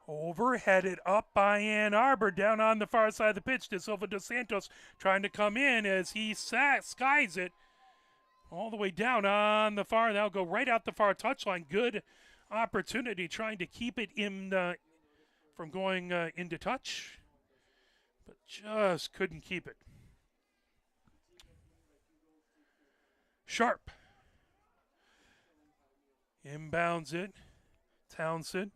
Over, headed up by Ann Arbor, down on the far side of the pitch. De Silva de Santos trying to come in as he skies it. All the way down on the far. That'll go right out the far touchline. Good opportunity trying to keep it in from going into touch. But just couldn't keep it. Sharp. Inbounds it. Townsend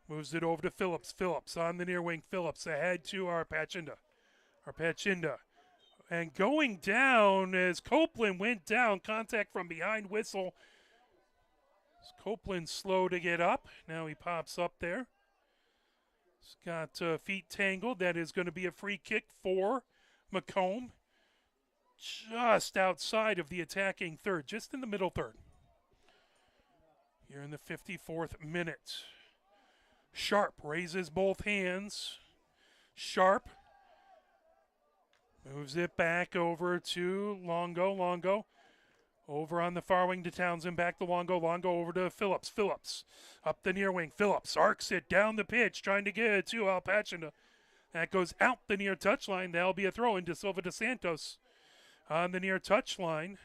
moves it over to Phillips. Phillips on the near wing. Phillips ahead to Arpachinda. Arpachinda. And going down as Copeland went down. Contact from behind, whistle. Copeland slow to get up. Now he pops up there. He's got feet tangled. That is going to be a free kick for Macomb. Just outside of the attacking third. Just in the middle third. Here in the 54th minute. Sharp raises both hands. Sharp moves it back over to Longo. Longo over on the far wing to Townsend. Back to Longo. Longo over to Phillips. Phillips up the near wing. Phillips arcs it down the pitch, trying to get it to Alpachinda. That goes out the near touchline. That'll be a throw in to Silva dos Santos on the near touchline.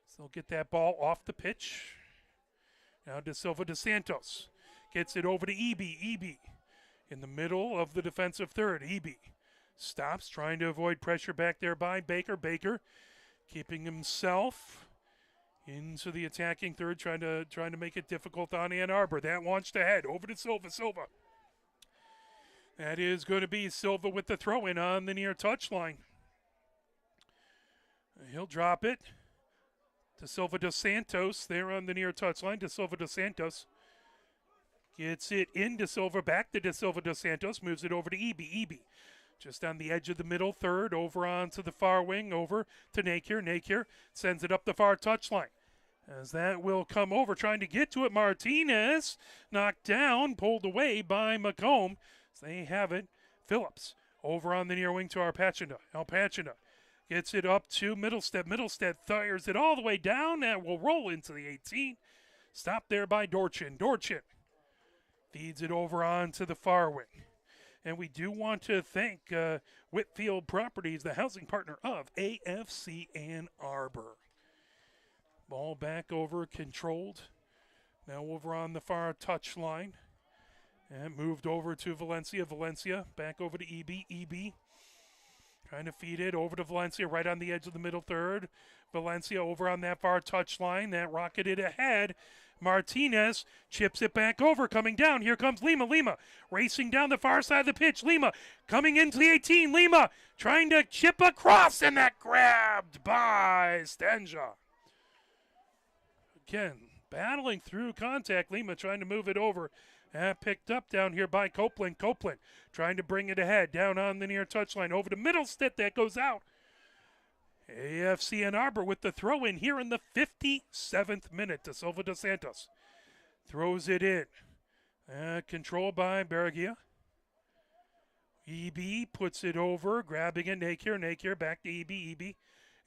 So they'll get that ball off the pitch. Now to Silva dos Santos. Gets it over to Eby. Eby in the middle of the defensive third. Eby stops, trying to avoid pressure back there by Baker. Baker keeping himself into the attacking third, trying to make it difficult on Ann Arbor. That launched ahead. Over to Silva. Silva. That is going to be Silva with the throw-in on the near touchline. He'll drop it to Silva dos Santos there on the near touchline. To Silva dos Santos. Gets it into Silva, back to Silva dos Santos, moves it over to Eby. Eby just on the edge of the middle third, over onto the far wing, over to Nakier. Nakier sends it up the far touchline. As that will come over, trying to get to it, Martinez knocked down, pulled away by Macomb. So they have it. Phillips over on the near wing to Arpachinda. Alpachinda gets it up to Middlestead. Middlestead fires it all the way down. That will roll into the 18. Stopped there by Dorchin. Dorchin feeds it over onto the far wing. And we do want to thank Whitfield Properties, the housing partner of AFC Ann Arbor. Ball back over, controlled. Now over on the far touchline. And moved over to Valencia. Valencia back over to Eby. Eby trying to feed it over to Valencia right on the edge of the middle third. Valencia over on that far touchline. That rocketed ahead. Martinez chips it back over, coming down. Here comes Lima. Lima racing down the far side of the pitch. Lima coming into the 18. Lima trying to chip across, and that grabbed by Stenja. Again, battling through contact. Lima trying to move it over. Picked up down here by Copeland. Copeland trying to bring it ahead. Down on the near touchline. Over to Middlestead. That goes out. AFC Ann Arbor with the throw in here in the 57th minute to Silva dos Santos. Throws it in. Controlled by Bergia. Eby puts it over, grabbing it. Nakier. Nakier back to Eby. Eby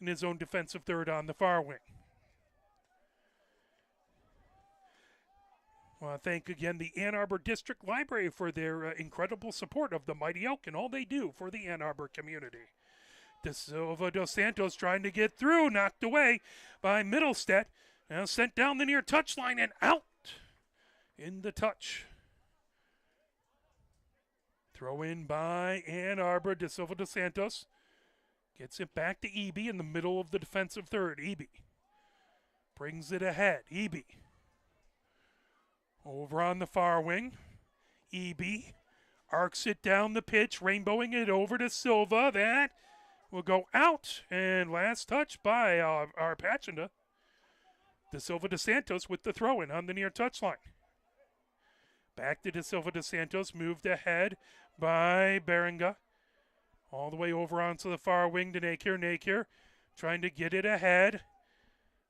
in his own defensive third on the far wing. I want to thank again the Ann Arbor District Library for their incredible support of the Mighty Elk and all they do for the Ann Arbor community. De Silva dos Santos trying to get through, knocked away by Middlestead. Now sent down the near touchline and out in the touch. Throw in by Ann Arbor. De Silva dos Santos gets it back to Eby in the middle of the defensive third. Eby brings it ahead. Eby over on the far wing. Eby arcs it down the pitch, rainbowing it over to Silva. That will go out, and last touch by Arpachinda. De Silva dos Santos with the throw-in on the near touchline. Back to De Silva dos Santos, moved ahead by Berenga. All the way over onto the far wing to Nakier. Nakier trying to get it ahead.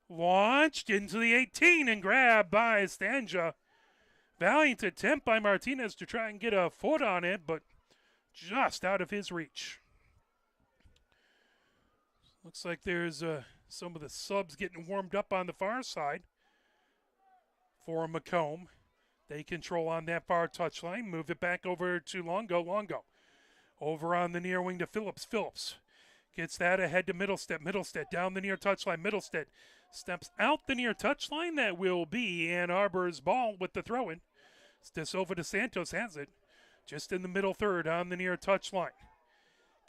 Launched into the 18 and grabbed by Stanja. Valiant attempt by Martinez to try and get a foot on it, but just out of his reach. Looks like there's some of the subs getting warmed up on the far side for Macomb. They control on that far touchline. Move it back over to Longo. Longo over on the near wing to Phillips. Phillips gets that ahead to Middlestead. Middlestead down the near touchline. Middlestead steps out the near touchline. That will be Ann Arbor's ball with the throw-in. De Silva dos Santos has it just in the middle third on the near touchline.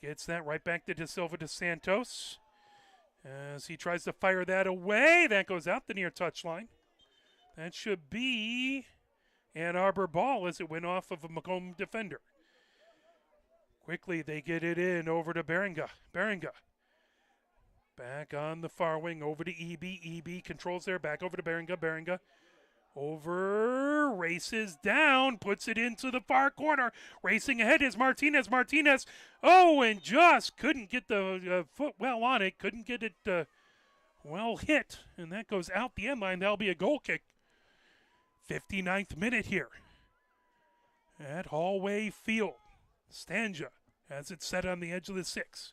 Gets that right back to De Silva dos Santos as he tries to fire that away. That goes out the near touchline. That should be an Arbor ball as it went off of a Macomb defender. Quickly, they get it in over to Beringa. Beringa. Back on the far wing over to EB. EB controls there. Back over to Beringa. Beringa. Over. Races down. Puts it into the far corner. Racing ahead is Martinez. Martinez. Oh, and just couldn't get the foot well on it. Couldn't get it well hit. And that goes out the end line. That'll be a goal kick. 59th minute here at Hollway Field. Stanja has it set on the edge of the 6.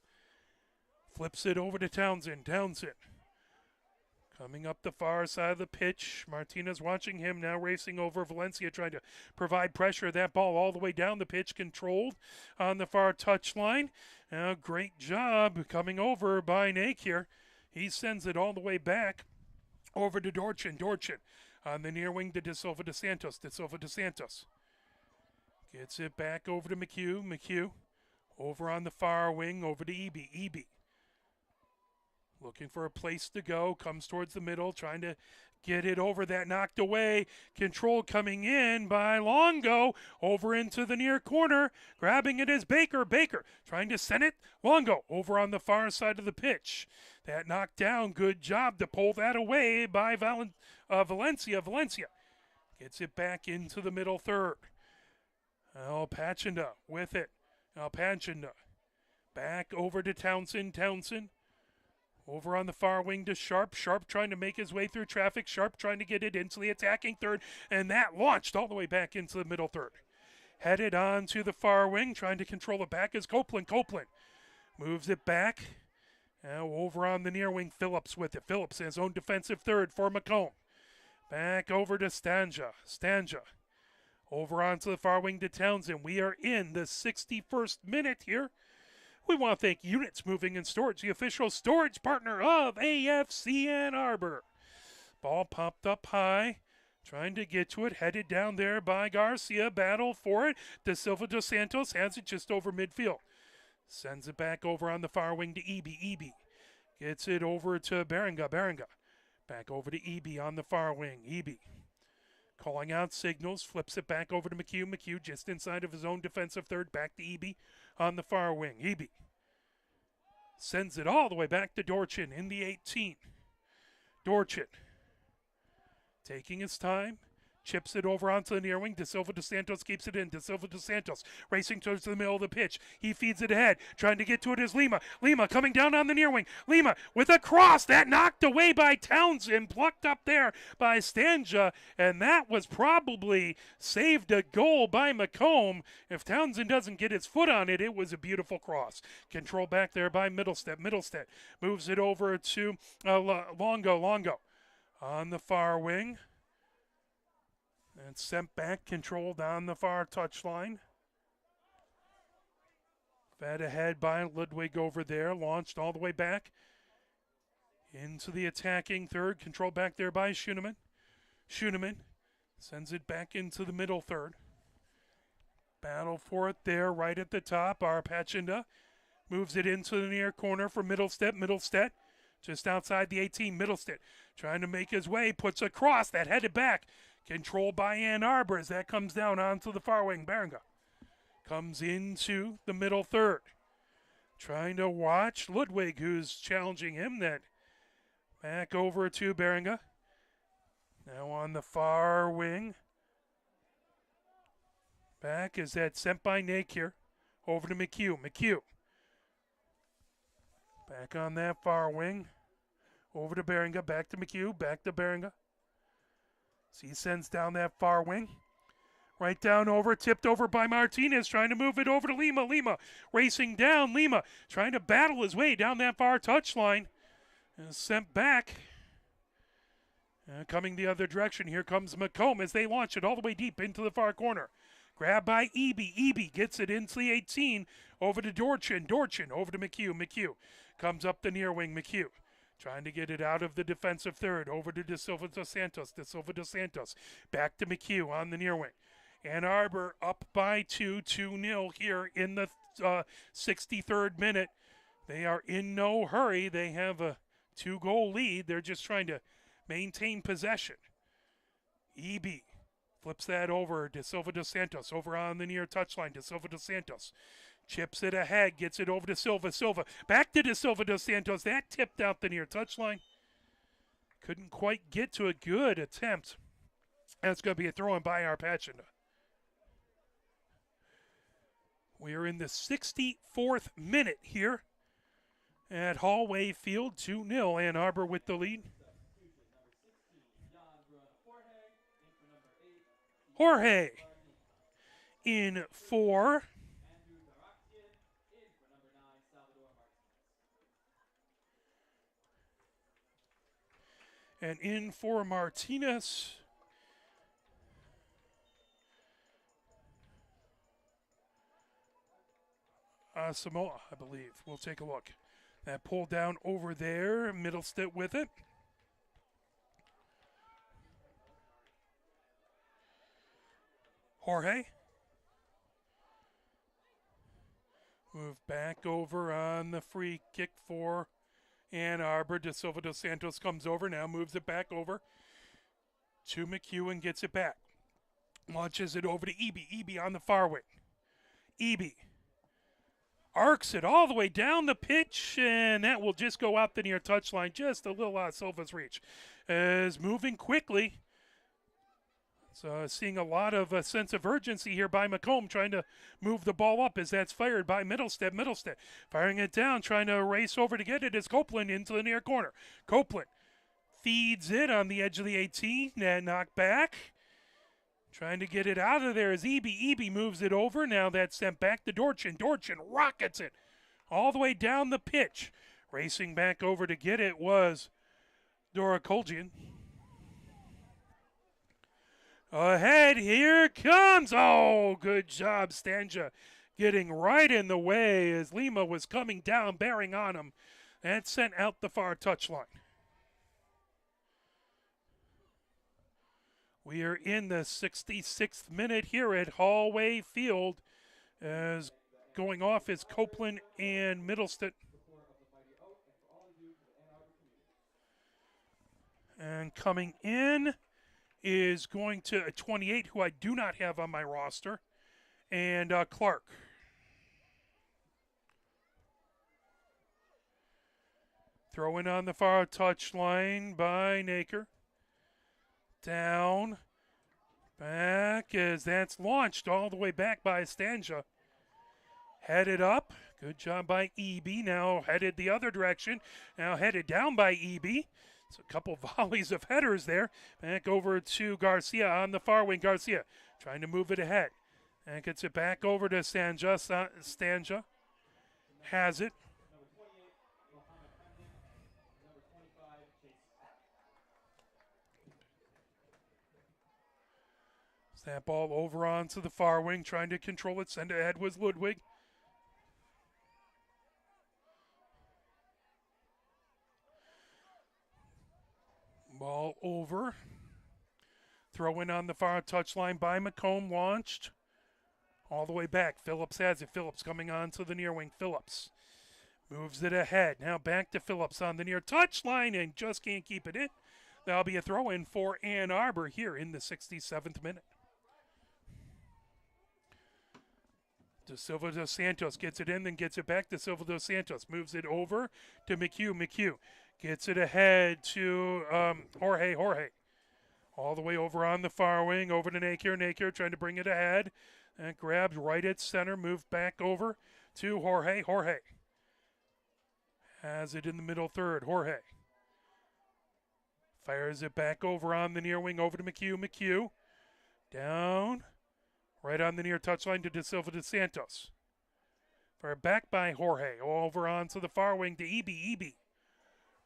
Flips it over to Townsend. Townsend coming up the far side of the pitch. Martinez watching him now, racing over Valencia, trying to provide pressure. That ball all the way down the pitch, controlled on the far touchline. Great job coming over by Nake here. He sends it all the way back over to Dorchin. Dorchin on the near wing to De Silva de Santos. De Silva de Santos gets it back over to McHugh. McHugh over on the far wing, over to EB. EB looking for a place to go, comes towards the middle, trying to get it over. That knocked away. Control coming in by Longo, over into the near corner. Grabbing it is Baker. Baker trying to send it. Longo over on the far side of the pitch. That knocked down. Good job to pull that away by Valencia. Valencia gets it back into the middle third. Alpachinda with it. Alpachinda back over to Townsend. Townsend over on the far wing to Sharp. Sharp trying to make his way through traffic. Sharp trying to get it into the attacking third. And that launched all the way back into the middle third. Headed on to the far wing, trying to control it back is Copeland. Copeland moves it back. Now over on the near wing, Phillips with it. Phillips in his own defensive third for Macomb. Back over to Stanja. Stanja over onto the far wing to Townsend. We are in the 61st minute here. We want to thank Units Moving and Storage, the official storage partner of AFC Ann Arbor. Ball popped up high, trying to get to it, headed down there by Garcia. Battle for it. De Silva dos Santos has it just over midfield. Sends it back over on the far wing to EB. EB gets it over to Beringa. Beringa back over to EB on the far wing. EB calling out signals, flips it back over to McHugh. McHugh just inside of his own defensive third, back to EB on the far wing. EB sends it all the way back to Dorchin in the 18. Dorchin taking his time, chips it over onto the near wing. De Silva dos Santos keeps it in. De Silva dos Santos racing towards the middle of the pitch. He feeds it ahead. Trying to get to it is Lima. Lima coming down on the near wing. Lima with a cross. That knocked away by Townsend. Plucked up there by Stanja. And that was probably saved a goal by Macomb. If Townsend doesn't get his foot on it, it was a beautiful cross. Control back there by Middlestead. Middlestead moves it over to Longo. Longo on the far wing. And sent back, controlled on the far touchline. Fed ahead by Ludwig over there, launched all the way back into the attacking third. Controlled back there by Schoenemann. Schoenemann sends it back into the middle third. Battle for it there, right at the top. Arpachinda moves it into the near corner for Middlestead. Middlestead just outside the 18. Middlestead trying to make his way, puts a cross that headed back. Controlled by Ann Arbor as that comes down onto the far wing. Beringa comes into the middle third. Trying to watch Ludwig, who's challenging him. That back over to Beringa. Now on the far wing. Back is that sent by Nake here. Over to McHugh. McHugh. Back on that far wing. Over to Beringa. Back to McHugh. Back to Beringa. So he sends down that far wing. Right down over, tipped over by Martinez, trying to move it over to Lima. Lima racing down. Lima trying to battle his way down that far touchline. And sent back. Coming the other direction. Here comes Macomb as they launch it all the way deep into the far corner. Grabbed by EB. EB gets it into the 18. Over to Dorchin. Dorchin over to McHugh. McHugh comes up the near wing. McHugh trying to get it out of the defensive third. Over to De Silva dos Santos. De Silva dos Santos. Back to McHugh on the near wing. Ann Arbor up by 2-0 here in the 63rd minute. They are in no hurry. They have a 2-goal lead. They're just trying to maintain possession. EB flips that over. De Silva dos Santos over on the near touchline. De Silva dos Santos chips it ahead, gets it over to Silva. Silva back to De Silva dos Santos. That tipped out the near touchline. Couldn't quite get to a good attempt. That's going to be a throw in by Arpachenda. We are in the 64th minute here at Hollway Field. 2-0, Ann Arbor with the lead. Jorge in for and in for Martinez. Samoa, I believe. We'll take a look. That pull down over there. Middlestead with it. Jorge. Move back over on the free kick for Ann Arbor. De Silva dos Santos comes over now, moves it back over to McHugh and gets it back. Launches it over to Eby. Eby on the far wing. Eby arcs it all the way down the pitch, and that will just go out the near touchline, just a little out of Silva's reach. Is moving quickly. So seeing a lot of a sense of urgency here by Macomb, trying to move the ball up as that's fired by Middlestead. Middlestead firing it down, trying to race over to get it as Copeland into the near corner. Copeland feeds it on the edge of the 18, and knocked back. Trying to get it out of there as Eby. Eby moves it over. Now that's sent back to Dorchin. Dorchin rockets it all the way down the pitch. Racing back over to get it was Dora Koljian. Ahead, here comes. Oh, good job, Stanja. Getting right in the way as Lima was coming down, bearing on him. And sent out the far touchline. We are in the 66th minute here at Hollway Field. As going off is Copeland and Middlestead. And coming in is going to 28, who I do not have on my roster, and Clark. Throw in on the far touchline by Naker. Down, back as that's launched all the way back by Stanja. Headed up, good job by EB, now headed the other direction, now headed down by EB. So a couple volleys of headers there. Back over to Garcia on the far wing. Garcia trying to move it ahead. And gets it back over to Stanja. Stanja has it. That ball over onto the far wing, trying to control it. Send it ahead was Ludwig. Ball over. Throw in on the far touchline by Macomb. Launched all the way back. Phillips has it. Phillips coming on to the near wing. Phillips moves it ahead. Now back to Phillips on the near touchline and just can't keep it in. That'll be a throw in for Ann Arbor here in the 67th minute. De Silva dos Santos gets it in, then gets it back to Silva dos Santos. Moves it over to McHugh. McHugh gets it ahead to Jorge. Jorge all the way over on the far wing, over to Naker. Naker trying to bring it ahead. And grabbed right at center. Moved back over to Jorge. Jorge has it in the middle third. Jorge fires it back over on the near wing, over to McHugh. McHugh down. Right on the near touchline to De Silva dos Santos. Fired back by Jorge. Over onto the far wing to Eby. Eby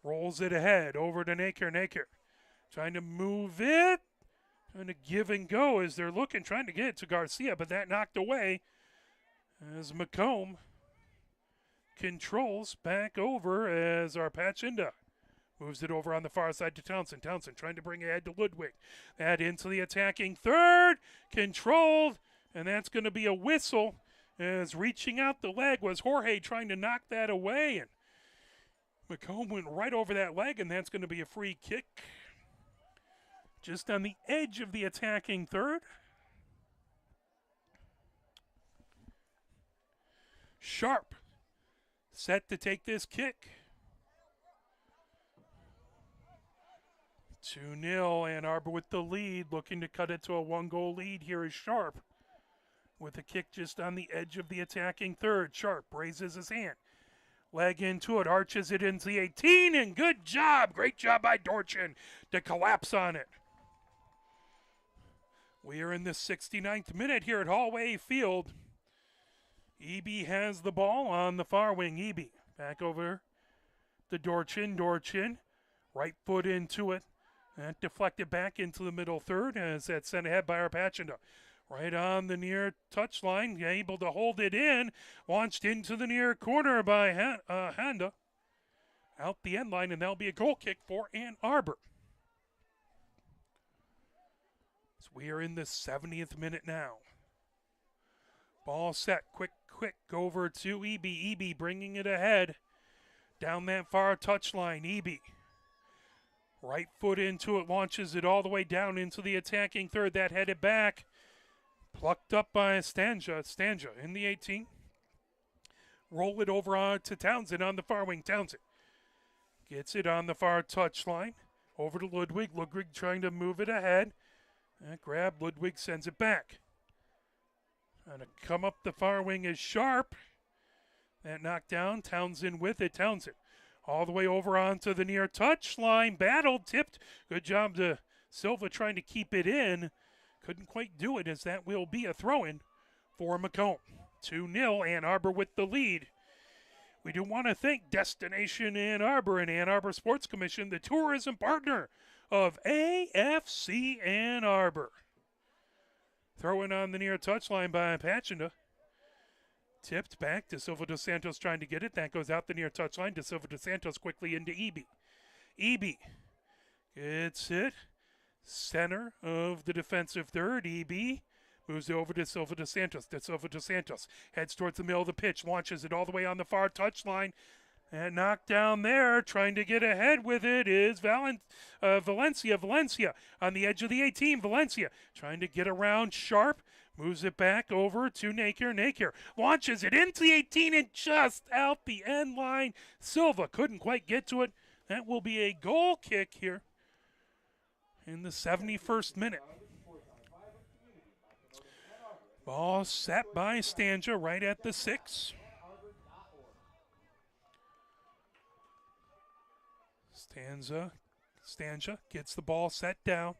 rolls it ahead. Over to Naker. Naker trying to move it. Trying to give and go as they're looking. Trying to get it to Garcia, but that knocked away. As Macomb controls back over as Arpachenda moves it over on the far side to Townsend. Townsend trying to bring it ahead to Ludwig. That into the attacking third. Controlled. And that's going to be a whistle. As reaching out the leg was Jorge trying to knock that away. And Macomb went right over that leg. And that's going to be a free kick just on the edge of the attacking third. Sharp, set to take this kick. 2-0, Ann Arbor with the lead, looking to cut it to a 1-goal lead. Here is Sharp with a kick just on the edge of the attacking third. Sharp raises his hand, leg into it, arches it into the 18, and good job. Great job by Dorchin to collapse on it. We are in the 69th minute here at Hollway Field. EB has the ball on the far wing. EB back over to Dorchin. Dorchin, right foot into it. That deflected back into the middle third as that's sent ahead by Arpachenda. Right on the near touchline, able to hold it in. Launched into the near corner by Handa. Out the end line, and that'll be a goal kick for Ann Arbor. So we are in the 70th minute now. Ball set, quick over to EB. EB bringing it ahead. Down that far touchline, EB. Right foot into it, launches it all the way down into the attacking third. That headed back. Plucked up by Stanja in the 18. Roll it over to Townsend on the far wing. Townsend gets it on the far touchline. Over to Ludwig. Ludwig trying to move it ahead. That grab, Ludwig sends it back. And to come up the far wing is Sharp. That knocked down. Townsend with it. Townsend all the way over onto the near touchline. Battle tipped. Good job to Silva trying to keep it in. Couldn't quite do it, as that will be a throw-in for Macomb. 2-0, Ann Arbor with the lead. We do want to thank Destination Ann Arbor and Ann Arbor Sports Commission, the tourism partner of AFC Ann Arbor. Throw-in on the near touchline by Pachenda. Tipped back. De Silva dos Santos trying to get it. That goes out the near touchline. De Silva dos Santos quickly into EB. EB gets it. Center of the defensive third. EB moves it over to Silva dos Santos. De Silva dos Santos heads towards the middle of the pitch. Launches it all the way on the far touchline. And knocked down there. Trying to get ahead with it is Valencia. Valencia on the edge of the 18. Valencia trying to get around Sharp. Moves it back over to Nakier. Nakier launches it into the 18 and just out the end line. Silva couldn't quite get to it. That will be a goal kick here in the 71st minute. Ball set by Stanja right at the 6. Stanja gets the ball set down.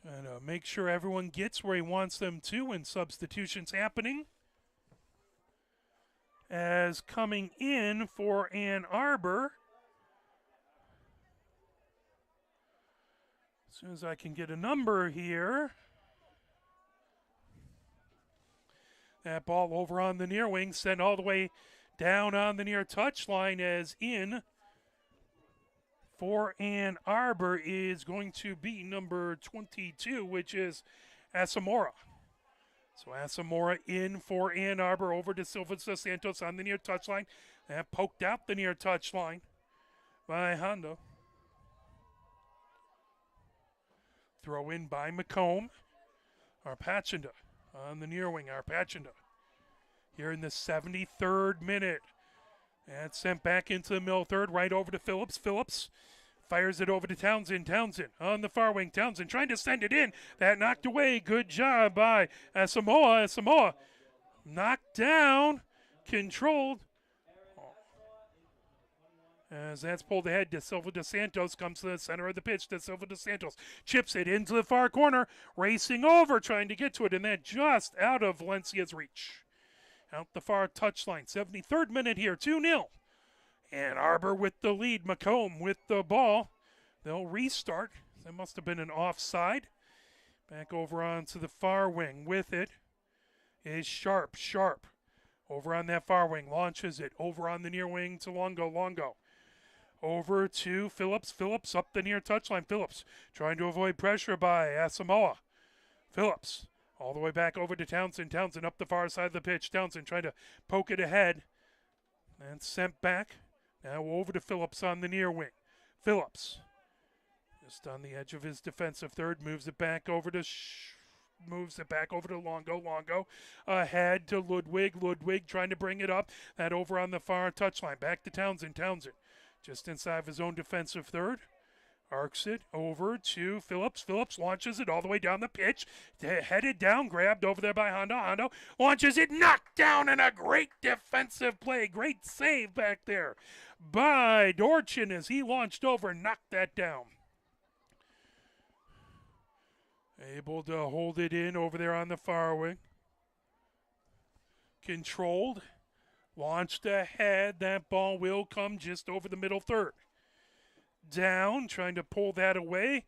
And make sure everyone gets where he wants them to when substitutions happening. As coming in for Ann Arbor, as soon as I can get a number here, that ball over on the near wing, sent all the way down on the near touchline, as in for Ann Arbor is going to be number 22, which is Asamora. So Asamora in for Ann Arbor, over to Silva dos Santos on the near touchline. That poked out the near touchline by Hondo. Throw in by Macomb. Arpachenda on the near wing. Arpachenda here in the 73rd minute. That's sent back into the middle third, right over to Phillips. Phillips fires it over to Townsend. Townsend on the far wing. Townsend trying to send it in. That knocked away. Good job by Asamoah. Asamoah knocked down, controlled. As that's pulled ahead, De Silva dos Santos comes to the center of the pitch. De Silva dos Santos chips it into the far corner, racing over, trying to get to it, and that just out of Valencia's reach. Out the far touchline. 73rd minute here, 2-0. Ann Arbor with the lead. Macomb with the ball. They'll restart. That must have been an offside. Back over onto the far wing. With it is Sharp. Sharp over on that far wing. Launches it over on the near wing to Longo. Longo over to Phillips. Phillips up the near touchline. Phillips trying to avoid pressure by Asamoah. Phillips all the way back over to Townsend. Townsend up the far side of the pitch. Townsend trying to poke it ahead. And sent back. Now over to Phillips on the near wing. Phillips, just on the edge of his defensive third, moves it back over to Longo. Longo ahead to Ludwig. Ludwig trying to bring it up. That over on the far touchline. Back to Townsend. Townsend just inside of his own defensive third. Arcs it over to Phillips. Phillips launches it all the way down the pitch. Headed down, grabbed over there by Hondo. Hondo launches it, knocked down, and a great defensive play. Great save back there by Dorchin as he launched over and knocked that down. Able to hold it in over there on the far wing. Controlled. Launched ahead. That ball will come just over the middle third. Down, trying to pull that away.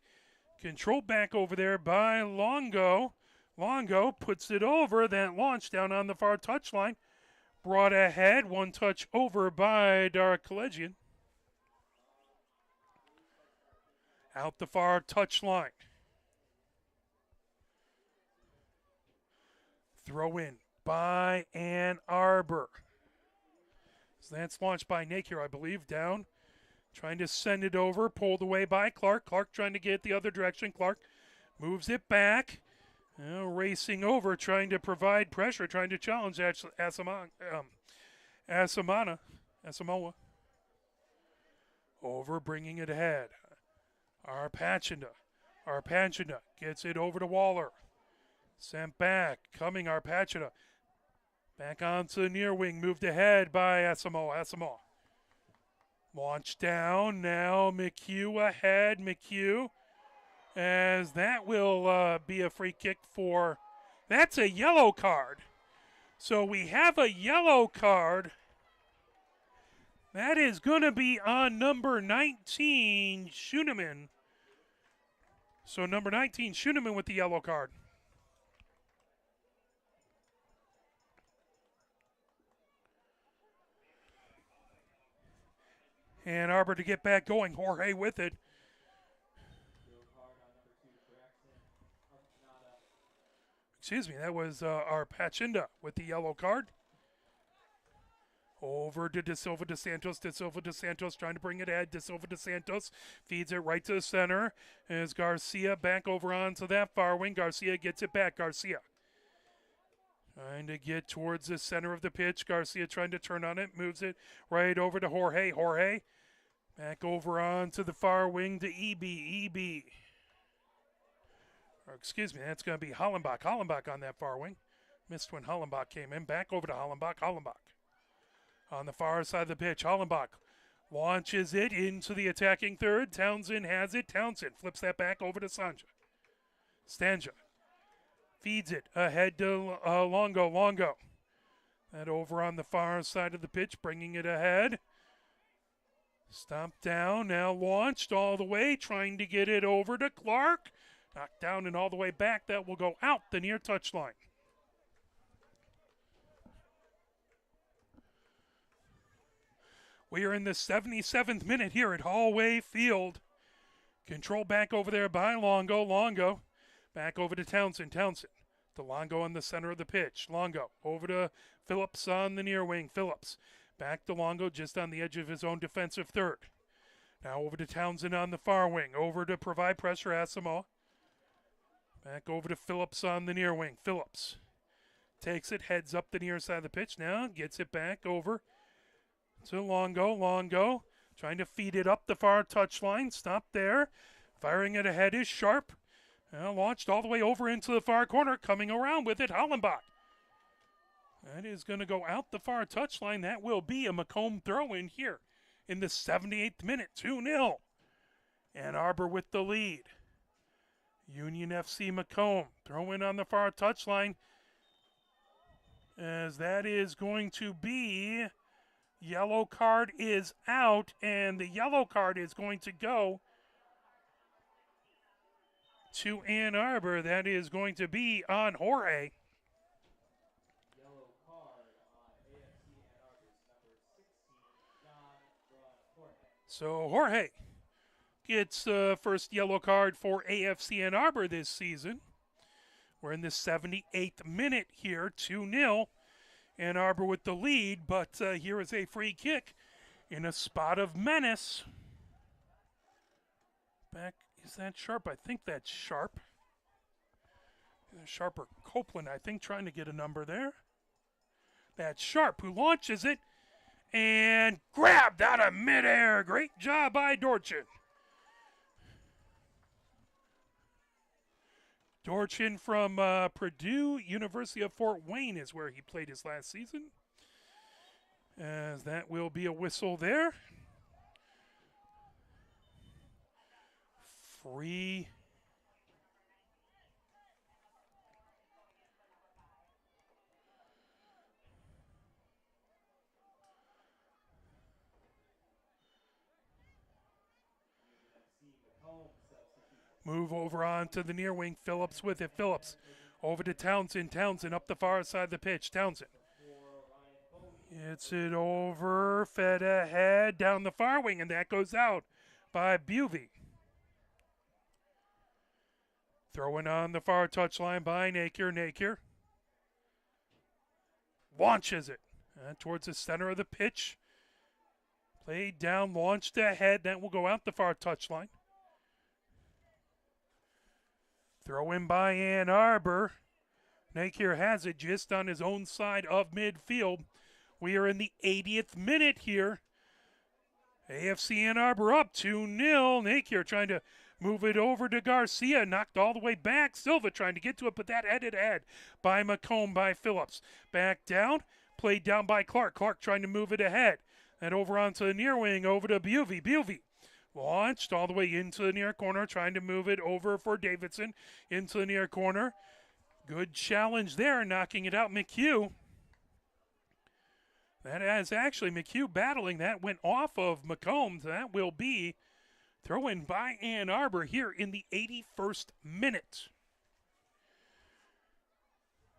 Controlled back over there by Longo. Longo puts it over. That launch down on the far touchline. Brought ahead. One touch over by Dark Collegian. Out the far touchline. Throw in by Ann Arbor. So that's launched by Nakier, I believe. Down. Trying to send it over. Pulled away by Clark. Clark trying to get the other direction. Clark moves it back. Racing over. Trying to provide pressure. Trying to challenge Asamoah. Over. Bringing it ahead. Arpachanda gets it over to Waller. Sent back. Coming Arpachanda. Back onto the near wing. Moved ahead by Asamoah. Launch down. Now McHugh ahead. McHugh. As that will be a free kick for... That's a yellow card. So we have a yellow card. That is going to be on number 19, Schuneman. So number 19, Schuneman with the yellow card. And Arbor to get back going. Jorge with it. Excuse me, that was Arpachanda with the yellow card. Over to De Silva de Santos. De Silva de Santos trying to bring it ahead. De Silva de Santos feeds it right to the center. As Garcia back over onto that far wing. Garcia gets it back. Garcia trying to get towards the center of the pitch. Garcia trying to turn on it. Moves it right over to Jorge. Jorge back over onto the far wing to EB. Or excuse me, that's going to be Hollenbach. Hollenbach on that far wing. Missed when Hollenbach came in. Back over to Hollenbach. Hollenbach on the far side of the pitch. Hollenbach launches it into the attacking third. Townsend has it. Townsend flips that back over to Stanja feeds it ahead to Longo. Longo. That over on the far side of the pitch, bringing it ahead. Stomped down, now launched all the way, trying to get it over to Clark. Knocked down and all the way back. That will go out the near touchline. We are in the 77th minute here at Hollway Field. Control back over there by Longo. Longo back over to Townsend. Townsend to Longo on the center of the pitch. Longo over to Phillips on the near wing. Phillips back to Longo just on the edge of his own defensive third. Now over to Townsend on the far wing. Over to provide pressure, Asamoah. Back over to Phillips on the near wing. Phillips takes it, heads up the near side of the pitch. Now gets it back over to Longo. Longo trying to feed it up the far touchline. Stop there. Firing it ahead is Sharp. Now launched all the way over into the far corner. Coming around with it, Hollenbach. That is going to go out the far touchline. That will be a Macomb throw-in here in the 78th minute. 2-0. Ann Arbor with the lead. Union FC Macomb throw-in on the far touchline. As that is going to be... Yellow card is out, and the yellow card is going to go to Ann Arbor. That is going to be on Jorge. Yellow card on AFC Ann Arbor's number 16, John Jorge. So Jorge gets the first yellow card for AFC Ann Arbor this season. We're in the 78th minute here, 2-0. Ann Arbor with the lead, but here is a free kick in a spot of menace. Back, is that Sharp? I think that's Sharp. Sharp or Copeland, I think, trying to get a number there. That's Sharp who launches it and grabbed out of midair. Great job by Dorchin. Dorchin from Purdue, University of Fort Wayne is where he played his last season. As that will be a whistle there. Free. Move over on to the near wing. Phillips with it. Phillips over to Townsend. Townsend up the far side of the pitch. Townsend. Hits it over. Fed ahead down the far wing, and that goes out by Buvey. Throwing on the far touchline by Nakier. Nakier launches it towards the center of the pitch. Played down, launched ahead. That will go out the far touchline. Throw in by Ann Arbor. Nakier has it just on his own side of midfield. We are in the 80th minute here. AFC Ann Arbor up 2-0. Nakier trying to move it over to Garcia. Knocked all the way back. Silva trying to get to it, but that headed ahead by Macomb by Phillips. Back down. Played down by Clark. Clark trying to move it ahead. And over onto the near wing, over to Buvey. Buvey launched all the way into the near corner, trying to move it over for Davidson into the near corner. Good challenge there, knocking it out McHugh. That is actually McHugh battling. That went off of Macomb. That will be throw-in by Ann Arbor here in the 81st minute.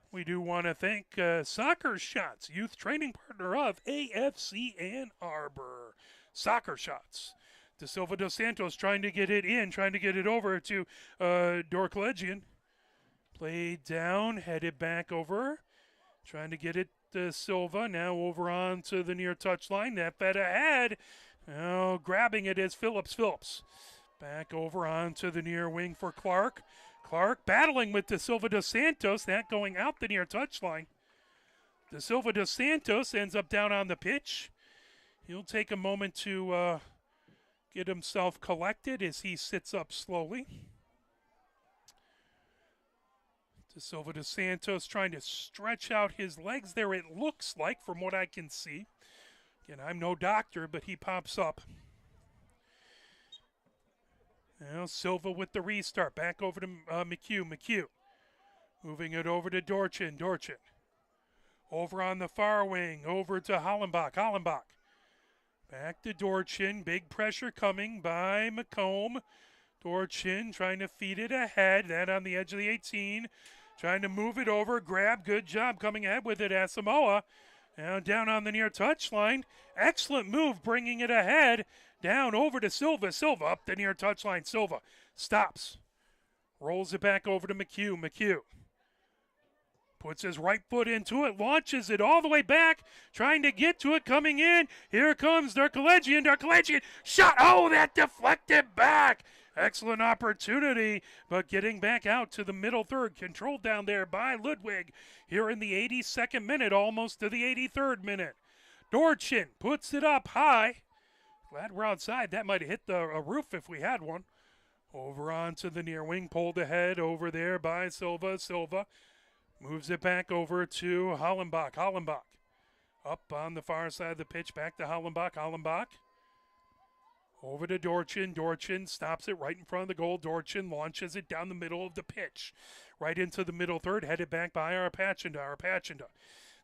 We do want to thank Soccer Shots, youth training partner of AFC Ann Arbor. Soccer Shots. De Silva dos Santos trying to get it in, trying to get it over to Dorklegian. Played down, headed back over. Trying to get it to Silva. Now over on to the near touchline. That fed ahead. Now grabbing it is Phillips. Phillips. Back over on to the near wing for Clark. Clark battling with De Silva dos Santos. That going out the near touchline. De Silva dos Santos ends up down on the pitch. He'll take a moment to get himself collected as he sits up slowly. De Silva dos Santos trying to stretch out his legs there, it looks like, from what I can see. Again, I'm no doctor, but he pops up. Now Silva with the restart. Back over to McHugh. McHugh moving it over to Dorchin. Dorchin over on the far wing. Over to Hollenbach. Hollenbach. Back to Dorchin. Big pressure coming by Macomb. Dorchin trying to feed it ahead. That on the edge of the 18. Trying to move it over. Grab. Good job coming ahead with it. Asamoah. Now down on the near touchline. Excellent move bringing it ahead. Down over to Silva. Silva up the near touchline. Silva stops. Rolls it back over to McHugh. McHugh puts his right foot into it. Launches it all the way back. Trying to get to it. Coming in. Here comes Dorklegian. Dorklegian shot. Oh, that deflected back. Excellent opportunity, but getting back out to the middle third. Controlled down there by Ludwig here in the 82nd minute, almost to the 83rd minute. Dorchin puts it up high. Glad we're outside. That might have hit a roof if we had one. Over onto the near wing, pulled ahead over there by Silva. Silva moves it back over to Hollenbach. Hollenbach up on the far side of the pitch, back to Hollenbach. Hollenbach over to Dorchin. Dorchin stops it right in front of the goal. Dorchin launches it down the middle of the pitch, right into the middle third, headed back by Arpachinda. Arpachinda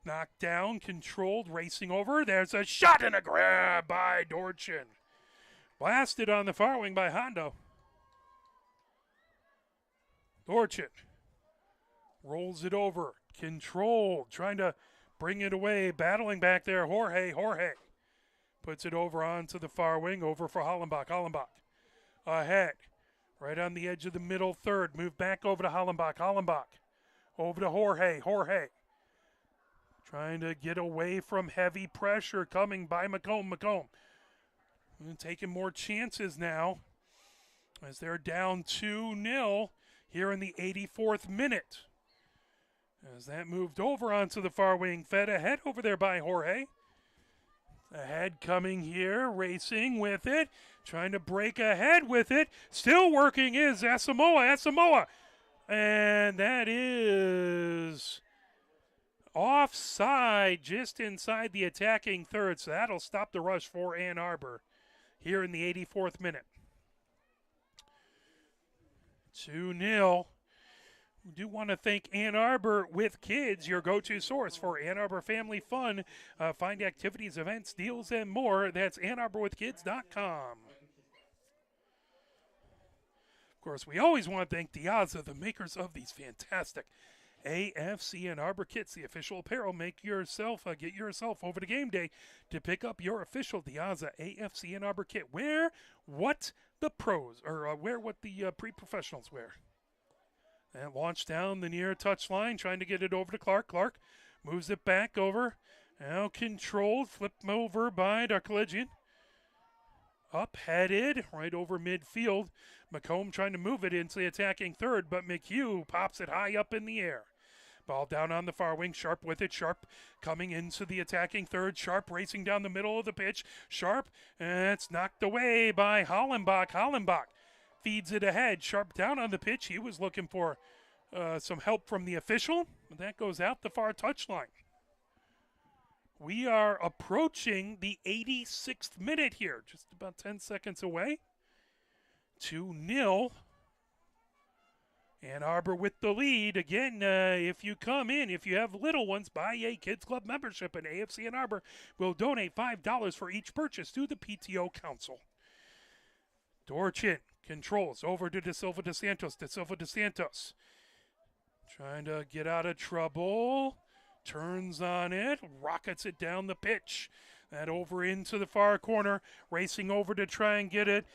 knocked down, controlled, racing over. There's a shot and a grab by Dorchin. Blasted on the far wing by Hondo. Dorchin rolls it over, controlled, trying to bring it away, battling back there. Jorge puts it over onto the far wing, over for Hollenbach. Hollenbach ahead, right on the edge of the middle third. Move back over to Hollenbach. Hollenbach over to Jorge. Trying to get away from heavy pressure coming by Macomb. Macomb taking more chances now as they're down 2-0 here in the 84th minute. As that moved over onto the far wing, fed ahead over there by Jorge. Ahead coming here, racing with it, trying to break ahead with it. Still working is Asamoah. Asamoah. And that is offside just inside the attacking third. So that'll stop the rush for Ann Arbor here in the 84th minute. 2-0. We do want to thank Ann Arbor with Kids, your go-to source for Ann Arbor family fun. Find activities, events, deals, and more. That's AnnArborWithKids.com. Of course, we always want to thank Diaza, the makers of these fantastic AFC Ann Arbor kits, the official apparel. Get yourself over to game day to pick up your official Diaza AFC Ann Arbor kit. Wear what the pre-professionals wear. And launch down the near touchline, trying to get it over to Clark. Clark moves it back over. Now controlled, flipped over by Darklegian. Up-headed, right over midfield. Macomb trying to move it into the attacking third, but McHugh pops it high up in the air. Ball down on the far wing, Sharp with it. Sharp coming into the attacking third. Sharp racing down the middle of the pitch. Sharp, and it's knocked away by Hollenbach. Hollenbach feeds it ahead. Sharp down on the pitch. He was looking for some help from the official. But that goes out the far touchline. We are approaching the 86th minute here. Just about 10 seconds away. 2-0. Ann Arbor with the lead. Again, if you come in, if you have little ones, buy a Kids Club membership, and AFC Ann Arbor will donate $5 for each purchase to the PTO Council. Dorchin controls over to De Silva de Santos. De Silva de Santos trying to get out of trouble. Turns on it, rockets it down the pitch. That over into the far corner, racing over to try and get it.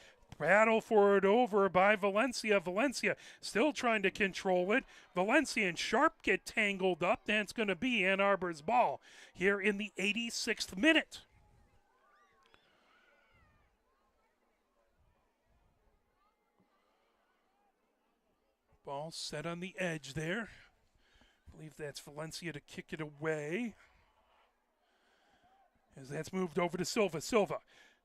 Battle for it over by Valencia. Valencia still trying to control it. Valencia and Sharp get tangled up. That's going to be Ann Arbor's ball here in the 86th minute. Ball set on the edge there. I believe that's Valencia to kick it away. As that's moved over to Silva. Silva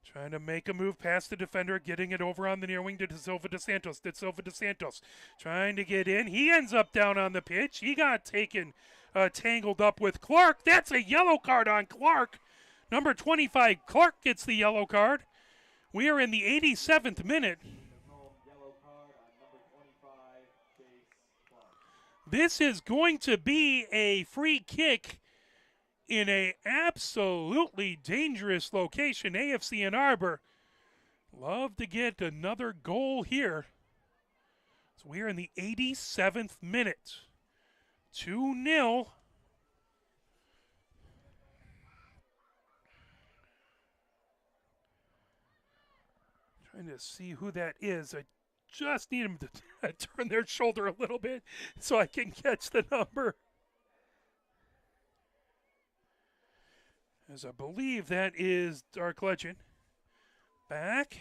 trying to make a move past the defender, getting it over on the near wing to De Silva de Santos. De Silva de Santos trying to get in. He ends up down on the pitch. He got tangled up with Clark. That's a yellow card on Clark. Number 25, Clark gets the yellow card. We are in the 87th minute. This is going to be a free kick in a absolutely dangerous location. AFC Ann Arbor love to get another goal here. So we are in the 87th minute. 2-0. Trying to see who that is. I just need them to turn their shoulder a little bit so I can catch the number. As I believe that is Dark Legend. Back.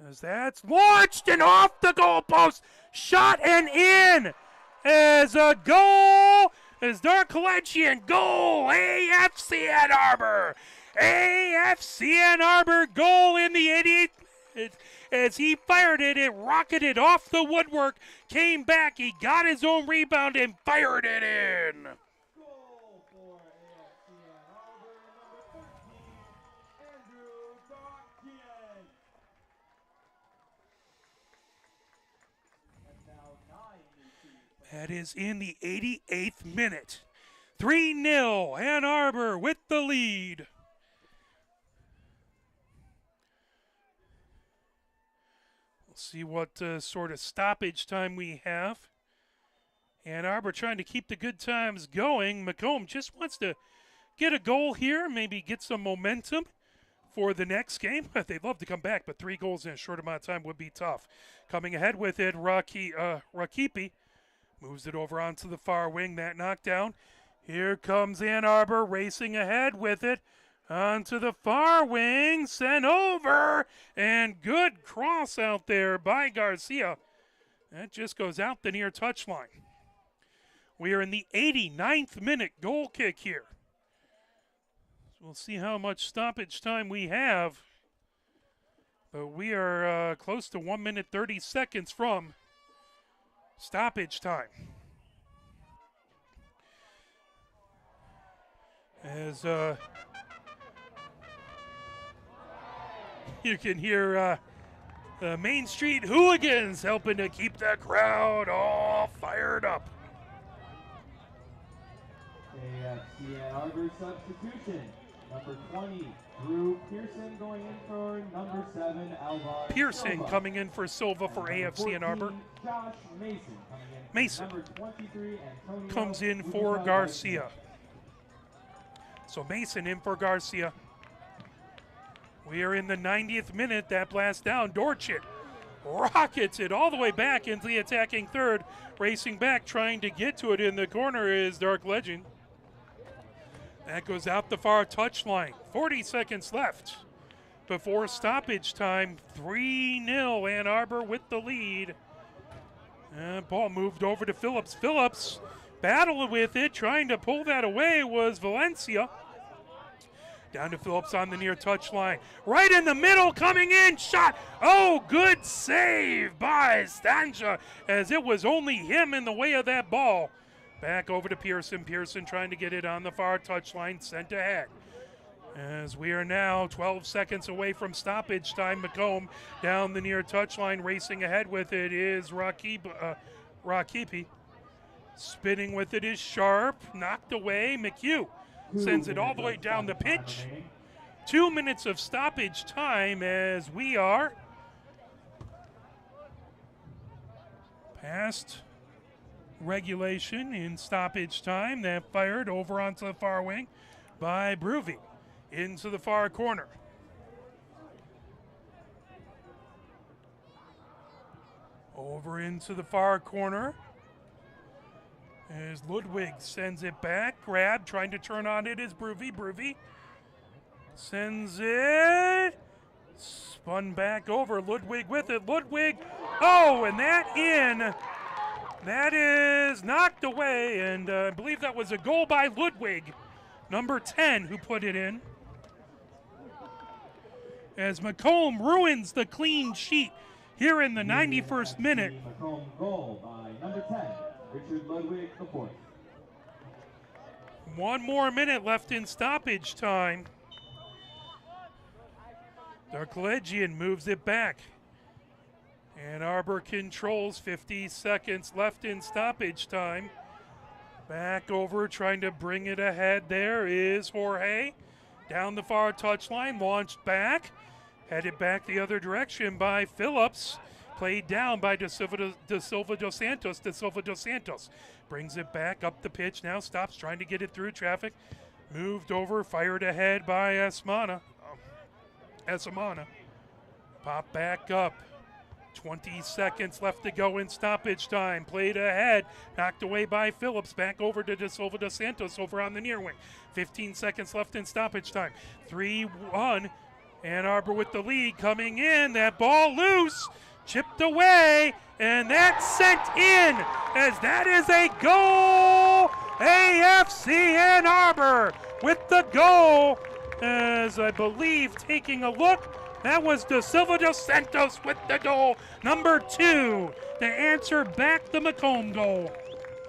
As that's launched and off the goalpost. Shot and in. As a goal. As Dark Legend. Goal. AFC Ann Arbor. AFC Ann Arbor goal in the 88th. As he fired it, it rocketed off the woodwork, came back, he got his own rebound and fired it in. Goal for AFC Ann Arbor, number 15, Andrew Darkian. And now 9 That is in the 88th minute. 3-0, Ann Arbor with the lead. See what sort of stoppage time we have. Ann Arbor trying to keep the good times going. Macomb just wants to get a goal here, maybe get some momentum for the next game. They'd love to come back, but 3 goals in a short amount of time would be tough. Coming ahead with it, Rakipi Moves it over onto the far wing, that knockdown. Here comes Ann Arbor racing ahead with it. Onto the far wing, sent over, and good cross out there by Garcia. That just goes out the near touchline. We are in the 89th minute goal kick here. We'll see how much stoppage time we have. But we are close to 1 minute 30 seconds from stoppage time. As you can hear the Main Street hooligans helping to keep the crowd all fired up. AFC Ann Arbor substitution. Number 20, Drew Pearson going in for number 7, Alvar Pearson Silva. coming in for Silva for AFC Ann Arbor. Josh Mason coming in for Mason number 23, Antonio comes in for Garcia. So Mason in for Garcia. We are in the 90th minute. That blast down. Dorchit rockets it all the way back into the attacking third. Racing back, trying to get to it in the corner is Dark Legend. That goes out the far touchline. 40 seconds left before stoppage time. 3-0 Ann Arbor with the lead. Ball moved over to Phillips. Phillips battled with it, trying to pull that away was Valencia. Down to Phillips on the near touchline. Right in the middle, coming in, shot. Oh, good save by Stancha, as it was only him in the way of that ball. Back over to Pearson. Pearson trying to get it on the far touchline, sent ahead. As we are now 12 seconds away from stoppage time, Macomb down the near touchline, racing ahead with it is Rakipi. Spinning with it is Sharp, knocked away. McHugh sends it all the way down the pitch. 2 minutes of stoppage time as we are past regulation in stoppage time. That fired over onto the far wing by Bruvy into the far corner. Over into the far corner as Ludwig sends it back. Grab, trying to turn on it is Bruvy. Bruvy sends it. Spun back over. Ludwig with it. Ludwig. Oh, and that in. That is knocked away, and I believe that was a goal by Ludwig, number 10, who put it in. As Macomb ruins the clean sheet here in the 91st minute. Macomb goal by number 10, Richard Ludwig IV. 1 more minute left in stoppage time. Darklegian moves it back. Ann Arbor controls. 50 seconds left in stoppage time. Back over, trying to bring it ahead. There is Jorge. Down the far touchline, launched back. Headed back the other direction by Phillips. Played down by De Silva dos Santos. De Silva dos Santos brings it back up the pitch. Now stops, trying to get it through traffic. Moved over, fired ahead by Esamana. Pop back up. 20 seconds left to go in stoppage time. Played ahead, knocked away by Phillips. Back over to De Silva dos Santos over on the near wing. 15 seconds left in stoppage time. 3-1. Ann Arbor with the lead coming in. That ball loose, chipped away, and that's sent in as that is a goal. AFC Ann Arbor with the goal, as I believe taking a look. That was De Silva dos Santos with the goal, number 2, to answer back the Macomb goal.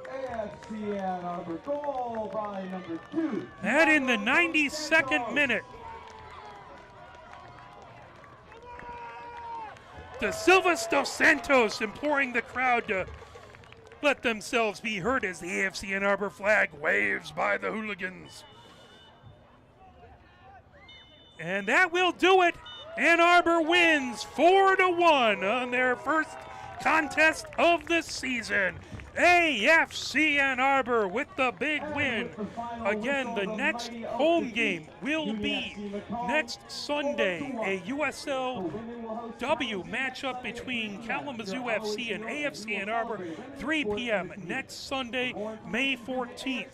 AFC Ann Arbor goal by number 2. That in the 92nd minute. De Silva dos Santos imploring the crowd to let themselves be heard as the AFC Ann Arbor flag waves by the hooligans. And that will do it. Ann Arbor wins 4-1 on their first contest of the season. AFC Ann Arbor with the big win. Again, the next home game will be next Sunday, a USLW matchup between Kalamazoo FC and AFC Ann Arbor, 3 p.m. next Sunday, May 14th.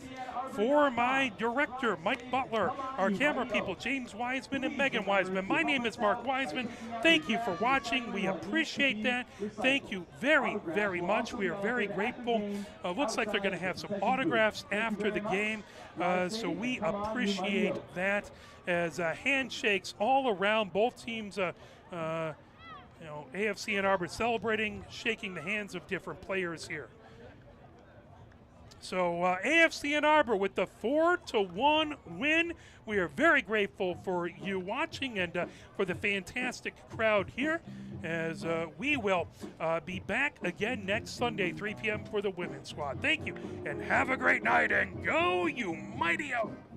For my director, Mike Butler, our camera people, James Wiseman and Megan Wiseman, my name is Mark Wiseman. Thank you for watching. We appreciate that. Thank you very, very much. We are very grateful. Looks like they're going to have some autographs after the game, so we appreciate that, as handshakes all around. Both teams, AFC Ann Arbor celebrating, shaking the hands of different players here. So AFC Ann Arbor with the 4-1 win. We are very grateful for you watching and for the fantastic crowd here, as we will be back again next Sunday, 3 p.m. for the women's squad. Thank you, and have a great night, and go you mighty Oaks.